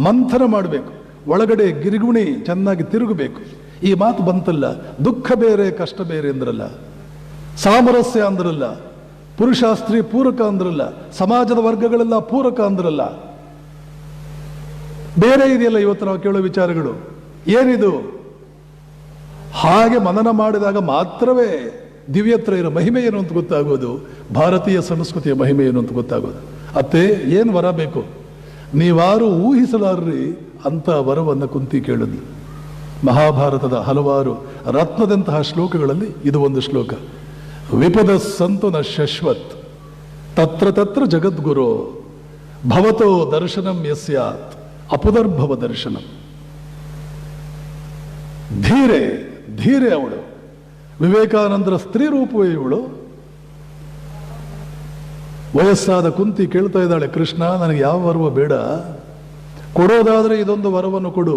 ಮಂಥನ ಮಾಡಬೇಕು, ಒಳಗಡೆ ಗಿರಿಗುಣಿ ಚೆನ್ನಾಗಿ ತಿರುಗಬೇಕು. ಈ ಮಾತು ಬಂತಲ್ಲ, ದುಃಖ ಬೇರೆ ಕಷ್ಟ ಬೇರೆ ಅಂದ್ರಲ್ಲ, ಸಾಮರಸ್ಯ ಅಂದ್ರಲ್ಲ, ಪುರುಷ ಸ್ತ್ರೀ ಪೂರಕ ಅಂದ್ರಲ್ಲ, ಸಮಾಜದ ವರ್ಗಗಳೆಲ್ಲ ಪೂರಕ ಅಂದ್ರಲ್ಲ. ಬೇರೆ ಇದೆಯಲ್ಲ ಇವತ್ತು ನಾವು ಕೇಳೋ ವಿಚಾರಗಳು. ಏನಿದು? ಹಾಗೆ ಮನನ ಮಾಡಿದಾಗ ಮಾತ್ರವೇ ದಿವ್ಯತ್ರಯರ ಮಹಿಮೆ ಏನು ಅಂತ ಗೊತ್ತಾಗೋದು, ಭಾರತೀಯ ಸಂಸ್ಕೃತಿಯ ಮಹಿಮೆ ಏನು ಅಂತ ಗೊತ್ತಾಗೋದು. ಅತ್ತೆ ಏನು ವರ ಬೇಕು, ನೀವಾರು ಊಹಿಸಲಾರ್ರಿ ಅಂತ ವರವನ್ನು ಕುಂತಿ ಕೇಳಿದ್ಲು. ಮಹಾಭಾರತದ ಹಲವಾರು ರತ್ನದಂತಹ ಶ್ಲೋಕಗಳಲ್ಲಿ ಇದು ಒಂದು ಶ್ಲೋಕ. ವಿಪದ ಸಂತು ನ ಶಶ್ವತ್ ತತ್ರ ಜಗದ್ಗುರು ಭವತೋ ದರ್ಶನಂ ಯಸ್ಯಾತ್ ಅಪುದರ್ಭವ ದರ್ಶನಂ. ಧೀರೆ ಅವಳು, ವಿವೇಕಾನಂದರ ಸ್ತ್ರೀ ರೂಪವೇ ಇವಳು. ವಯಸ್ಸಾದ ಕುಂತಿ ಕೇಳ್ತಾ ಇದ್ದಾಳೆ, ಕೃಷ್ಣ ನನಗೆ ಯಾವ ವರವ ಬೇಡ, ಕೊಡೋದಾದ್ರೆ ಇದೊಂದು ವರವನ್ನು ಕೊಡು,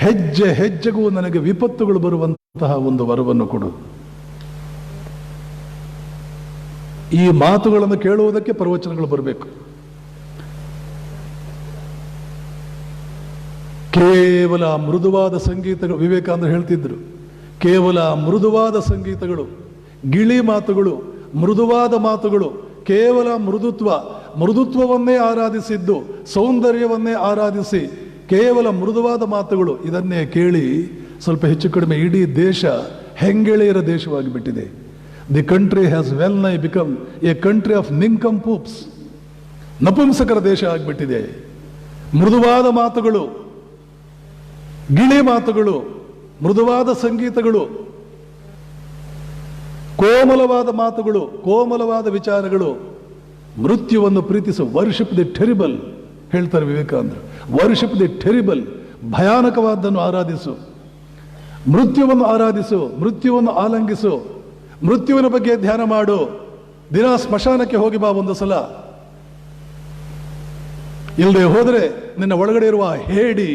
ಹೆಜ್ಜೆ ಹೆಜ್ಜೆಗೂ ನನಗೆ ವಿಪತ್ತುಗಳು ಬರುವಂತಹ ಒಂದು ವರವನ್ನು ಕೊಡು. ಈ ಮಾತುಗಳನ್ನು ಕೇಳುವುದಕ್ಕೆ ಪ್ರವಚನಗಳು ಬರಬೇಕು. ಕೇವಲ ಮೃದುವಾದ ಸಂಗೀತಗಳು, ವಿವೇಕಾನಂದರು ಹೇಳ್ತಿದ್ರು, ಕೇವಲ ಮೃದುವಾದ ಸಂಗೀತಗಳು, ಗಿಳಿ ಮಾತುಗಳು, ಮೃದುವಾದ ಮಾತುಗಳು, ಕೇವಲ ಮೃದುತ್ವವನ್ನೇ ಆರಾಧಿಸಿದ್ದು, ಸೌಂದರ್ಯವನ್ನೇ ಆರಾಧಿಸಿ ಕೇವಲ ಮೃದುವಾದ ಮಾತುಗಳು, ಇದನ್ನೇ ಕೇಳಿ ಸ್ವಲ್ಪ ಹೆಚ್ಚು ಕಡಿಮೆ ಇಡೀ ದೇಶ ಹೆಂಗೆಳೆಯರ ದೇಶವಾಗಿ ಬಿಟ್ಟಿದೆ. ದಿ ಕಂಟ್ರಿ ಹ್ಯಾಸ್ ವೆಲ್ ನೈ ಬಿಕಮ್ ಎ ಕಂಟ್ರಿ ಆಫ್ ನಿಂಕಂಪೂಪ್ಸ್. ನಪುಂಸಕರ ದೇಶ ಆಗಿಬಿಟ್ಟಿದೆ. ಮೃದುವಾದ ಮಾತುಗಳು, ಗಿಳಿ ಮಾತುಗಳು, ಮೃದುವಾದ ಸಂಗೀತಗಳು, ಕೋಮಲವಾದ ಮಾತುಗಳು, ಕೋಮಲವಾದ ವಿಚಾರಗಳು, ಮೃತ್ಯುವನ್ನು ಪ್ರೀತಿಸು. ವರ್ಷಿಪ್ ದಿ ಟೆರಿಬಲ್ ಹೇಳ್ತಾರೆ ವಿವೇಕಾನಂದರು. ವರ್ಷಿಪ್ ದಿ ಟೆರಿಬಲ್, ಭಯಾನಕವಾದನ್ನು ಆರಾಧಿಸು, ಮೃತ್ಯುವನ್ನು ಆರಾಧಿಸು, ಮೃತ್ಯುವನ್ನು ಆಲಂಗಿಸು, ಮೃತ್ಯುವಿನ ಬಗ್ಗೆ ಧ್ಯಾನ ಮಾಡು. ದಿನ ಸ್ಮಶಾನಕ್ಕೆ ಹೋಗಿ ಬಾ ಒಂದು ಸಲ. ಇಲ್ಲದೆ ಹೋದರೆ ನಿನ್ನ ಒಳಗಡೆ ಇರುವ ಹೇಡಿ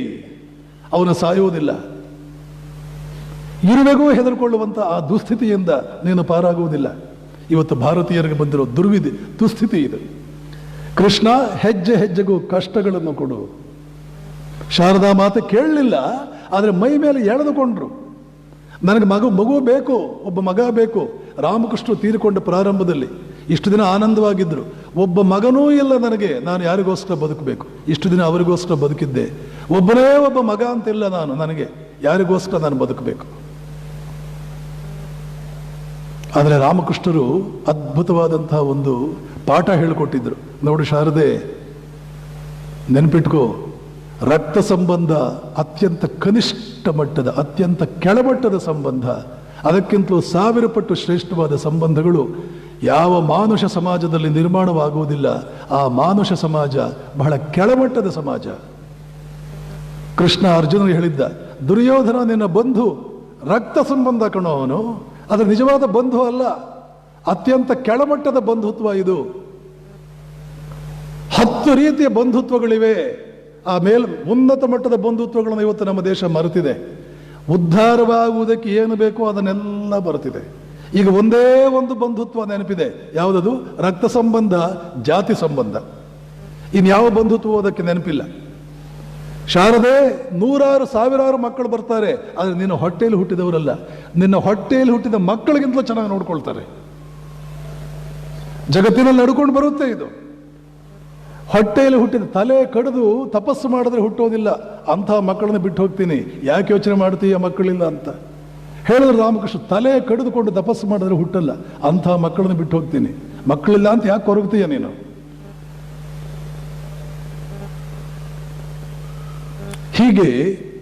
ಅವನು ಸಾಯುವುದಿಲ್ಲ. ಇರುವೆಗೂ ಹೆದರ್ಕೊಳ್ಳುವಂಥ ಆ ದುಸ್ಥಿತಿಯಿಂದ ನೀನು ಪಾರಾಗುವುದಿಲ್ಲ. ಇವತ್ತು ಭಾರತೀಯರಿಗೆ ಬಂದಿರೋ ದುಸ್ಥಿತಿ ಇದು. ಕೃಷ್ಣ ಹೆಜ್ಜೆ ಹೆಜ್ಜೆಗೂ ಕಷ್ಟಗಳನ್ನು ಕೊಡು. ಶಾರದಾ ಮಾತೆ ಕೇಳಲಿಲ್ಲ, ಆದರೆ ಮೈ ಮೇಲೆ ಎಳೆದುಕೊಂಡ್ರು. ನನಗೆ ಮಗು ಬೇಕು, ಒಬ್ಬ ಮಗ ಬೇಕು. ರಾಮಕೃಷ್ಣ ತೀರಿಕೊಂಡ ಪ್ರಾರಂಭದಲ್ಲಿ ಇಷ್ಟು ದಿನ ಆನಂದವಾಗಿದ್ದರು. ಒಬ್ಬ ಮಗನೂ ಇಲ್ಲ ನನಗೆ, ನಾನು ಯಾರಿಗೋಸ್ಕರ ಬದುಕಬೇಕು? ಇಷ್ಟು ದಿನ ಅವರಿಗೋಸ್ಕರ ಬದುಕಿದ್ದೆ. ಒಬ್ಬನೇ ಒಬ್ಬ ಮಗ ಅಂತಿಲ್ಲ ನಾನು, ನನಗೆ ಯಾರಿಗೋಸ್ಕರ ನಾನು ಬದುಕಬೇಕು? ಆದರೆ ರಾಮಕೃಷ್ಣರು ಅದ್ಭುತವಾದಂತಹ ಒಂದು ಪಾಠ ಹೇಳಿಕೊಟ್ಟಿದ್ರು. ನೋಡು ಶಾರದೆ, ನೆನ್ಪಿಟ್ಕೋ, ರಕ್ತ ಸಂಬಂಧ ಅತ್ಯಂತ ಕನಿಷ್ಠ ಮಟ್ಟದ, ಅತ್ಯಂತ ಕೆಳಮಟ್ಟದ ಸಂಬಂಧ. ಅದಕ್ಕಿಂತಲೂ 1000 ಪಟ್ಟು ಶ್ರೇಷ್ಠವಾದ ಸಂಬಂಧಗಳು ಯಾವ ಮಾನುಷ ಸಮಾಜದಲ್ಲಿ ನಿರ್ಮಾಣವಾಗುವುದಿಲ್ಲ. ಆ ಮಾನುಷ ಸಮಾಜ ಬಹಳ ಕೆಳಮಟ್ಟದ ಸಮಾಜ. ಕೃಷ್ಣ ಅರ್ಜುನನಿಗೆ ಹೇಳಿದ್ದ, ದುರ್ಯೋಧನ ನಿನ್ನ ಬಂಧು, ರಕ್ತ ಸಂಬಂಧ ಕಣೋ ಅವನು, ಅದರ ನಿಜವಾದ ಬಂಧು ಅಲ್ಲ, ಅತ್ಯಂತ ಕೆಳಮಟ್ಟದ ಬಂಧುತ್ವ ಇದು. 10 ರೀತಿಯ ಬಂಧುತ್ವಗಳಿವೆ. ಆ ಉನ್ನತ ಮಟ್ಟದ ಬಂಧುತ್ವಗಳನ್ನು ಇವತ್ತು ನಮ್ಮ ದೇಶ ಮರೆತಿದೆ. ಉದ್ಧಾರವಾಗುವುದಕ್ಕೆ ಏನು ಬೇಕೋ ಅದನ್ನೆಲ್ಲ ಬರುತ್ತಿದೆ. ಈಗ ಒಂದೇ ಒಂದು ಬಂಧುತ್ವ ನೆನಪಿದೆ. ಯಾವುದದು? ರಕ್ತ ಸಂಬಂಧ, ಜಾತಿ ಸಂಬಂಧ. ಇನ್ಯಾವ ಬಂಧುತ್ವ ಅದಕ್ಕೆ ನೆನಪಿಲ್ಲ. ಶಾರದೆ, 100 ಸಾವಿರಾರು ಮಕ್ಕಳು ಬರ್ತಾರೆ, ಆದರೆ ನಿನ್ನ ಹೊಟ್ಟೆಯಲ್ಲಿ ಹುಟ್ಟಿದವರಲ್ಲ, ನಿನ್ನ ಹೊಟ್ಟೆಯಲ್ಲಿ ಹುಟ್ಟಿದ ಮಕ್ಕಳಿಗಿಂತಲೂ ಚೆನ್ನಾಗಿ ನೋಡ್ಕೊಳ್ತಾರೆ. ಜಗತ್ತಿನಲ್ಲಿ ನಡ್ಕೊಂಡು ಬರುತ್ತೆ ಇದು. ಹೊಟ್ಟೆಯಲ್ಲಿ ಹುಟ್ಟಿದ, ತಲೆ ಕಡಿದು ತಪಸ್ಸು ಮಾಡಿದ್ರೆ ಹುಟ್ಟೋದಿಲ್ಲ, ಅಂಥ ಮಕ್ಕಳನ್ನ ಬಿಟ್ಟು ಹೋಗ್ತೀನಿ, ಯಾಕೆ ಯೋಚನೆ ಮಾಡ್ತೀಯ ಮಕ್ಕಳಿಲ್ಲ ಅಂತ ಹೇಳಿದ್ರು ರಾಮಕೃಷ್ಣ. ತಲೆ ಕಡಿದುಕೊಂಡು ತಪಸ್ಸು ಮಾಡಿದ್ರೆ ಹುಟ್ಟಲ್ಲ, ಅಂಥ ಮಕ್ಕಳನ್ನ ಬಿಟ್ಟು ಹೋಗ್ತೀನಿ. ಮಕ್ಕಳಿಲ್ಲ ಅಂತ ಯಾಕೆ ಕೊರಗ್ತೀಯ ನೀನು? ಹೀಗೆ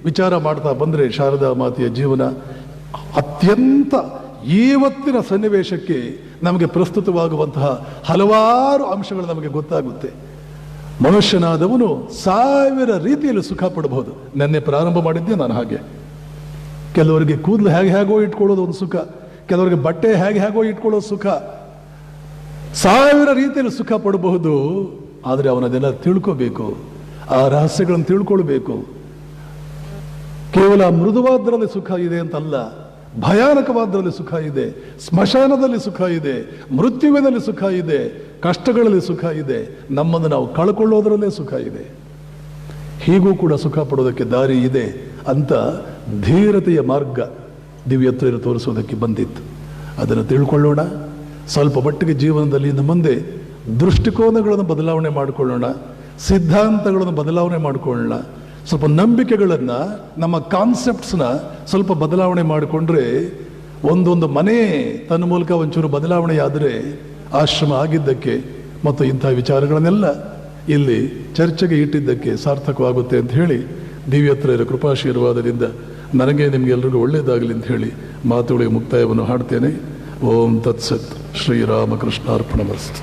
ವಿಚಾರ ಮಾಡ್ತಾ ಬಂದರೆ ಶಾರದಾ ಮಾತೆಯ ಜೀವನ ಅತ್ಯಂತ ಇವತ್ತಿನ ಸನ್ನಿವೇಶಕ್ಕೆ ನಮಗೆ ಪ್ರಸ್ತುತವಾಗುವಂತಹ ಹಲವಾರು ಅಂಶಗಳು ನಮಗೆ ಗೊತ್ತಾಗುತ್ತೆ. ಮನುಷ್ಯನಾದವನು 1000 ರೀತಿಯಲ್ಲಿ ಸುಖ ಪಡಬಹುದು. ನೆನ್ನೆ ಪ್ರಾರಂಭ ಮಾಡಿದ್ದೆ ನಾನು ಹಾಗೆ. ಕೆಲವರಿಗೆ ಕೂದಲು ಹೇಗೋ ಇಟ್ಕೊಳ್ಳೋದು ಒಂದು ಸುಖ, ಕೆಲವರಿಗೆ ಬಟ್ಟೆ ಹೇಗೋ ಇಟ್ಕೊಳ್ಳೋದು ಸುಖ. 1000 ರೀತಿಯಲ್ಲಿ ಸುಖ ಪಡಬಹುದು. ಆದರೆ ಅವನದೆಲ್ಲ ತಿಳ್ಕೋಬೇಕು, ಆ ರಹಸ್ಯಗಳನ್ನು ತಿಳ್ಕೊಳ್ಬೇಕು. ಕೇವಲ ಮೃದುವಾದ್ರಲ್ಲಿ ಸುಖ ಇದೆ ಅಂತಲ್ಲ, ಭಯಾನಕವಾದ್ರಲ್ಲಿ ಸುಖ ಇದೆ, ಸ್ಮಶಾನದಲ್ಲಿ ಸುಖ ಇದೆ, ಮೃತ್ಯುವಿನಲ್ಲಿ ಸುಖ ಇದೆ, ಕಷ್ಟಗಳಲ್ಲಿ ಸುಖ ಇದೆ, ನಮ್ಮನ್ನು ನಾವು ಕಳ್ಕೊಳ್ಳೋದ್ರಲ್ಲೇ ಸುಖ ಇದೆ. ಹೀಗೂ ಕೂಡ ಸುಖ ಪಡೋದಕ್ಕೆ ದಾರಿ ಇದೆ ಅಂತ ಧೀರತೆಯ ಮಾರ್ಗ ದಿವ್ಯತ್ರೆಯರು ತೋರಿಸೋದಕ್ಕೆ ಬಂದಿತ್ತು. ಅದನ್ನು ತಿಳ್ಕೊಳ್ಳೋಣ. ಸ್ವಲ್ಪ ಮಟ್ಟಿಗೆ ಜೀವನದಲ್ಲಿ ಇನ್ನು ಮುಂದೆ ದೃಷ್ಟಿಕೋನಗಳನ್ನು ಬದಲಾವಣೆ ಮಾಡಿಕೊಳ್ಳೋಣ, ಸಿದ್ಧಾಂತಗಳನ್ನು ಬದಲಾವಣೆ ಮಾಡಿಕೊಳ್ಳೋಣ. ಸ್ವಲ್ಪ ನಂಬಿಕೆಗಳನ್ನು, ನಮ್ಮ ಕಾನ್ಸೆಪ್ಟ್ಸ್ನ ಸ್ವಲ್ಪ ಬದಲಾವಣೆ ಮಾಡಿಕೊಂಡ್ರೆ, ಒಂದೊಂದು ಮನೆ ತನ್ನ ಮೂಲಕ ಒಂಚೂರು ಬದಲಾವಣೆಯಾದರೆ ಆಶ್ರಮ ಆಗಿದ್ದಕ್ಕೆ ಮತ್ತು ಇಂಥ ವಿಚಾರಗಳನ್ನೆಲ್ಲ ಇಲ್ಲಿ ಚರ್ಚೆಗೆ ಇಟ್ಟಿದ್ದಕ್ಕೆ ಸಾರ್ಥಕವಾಗುತ್ತೆ ಅಂತ ಹೇಳಿ, ದಿವ್ಯತ್ರೆಯರ ಕೃಪಾಶೀರ್ವಾದದಿಂದ ನನಗೆ ನಿಮಗೆಲ್ಲರಿಗೂ ಒಳ್ಳೆಯದಾಗಲಿ ಅಂತ ಹೇಳಿ ಮಾತುಗಳಿಗೆ ಮುಕ್ತಾಯವನ್ನು ಹಾಡ್ತೇನೆ. ಓಂ ತತ್ಸತ್. ಶ್ರೀರಾಮಕೃಷ್ಣಾರ್ಪಣಮಸ್ತು.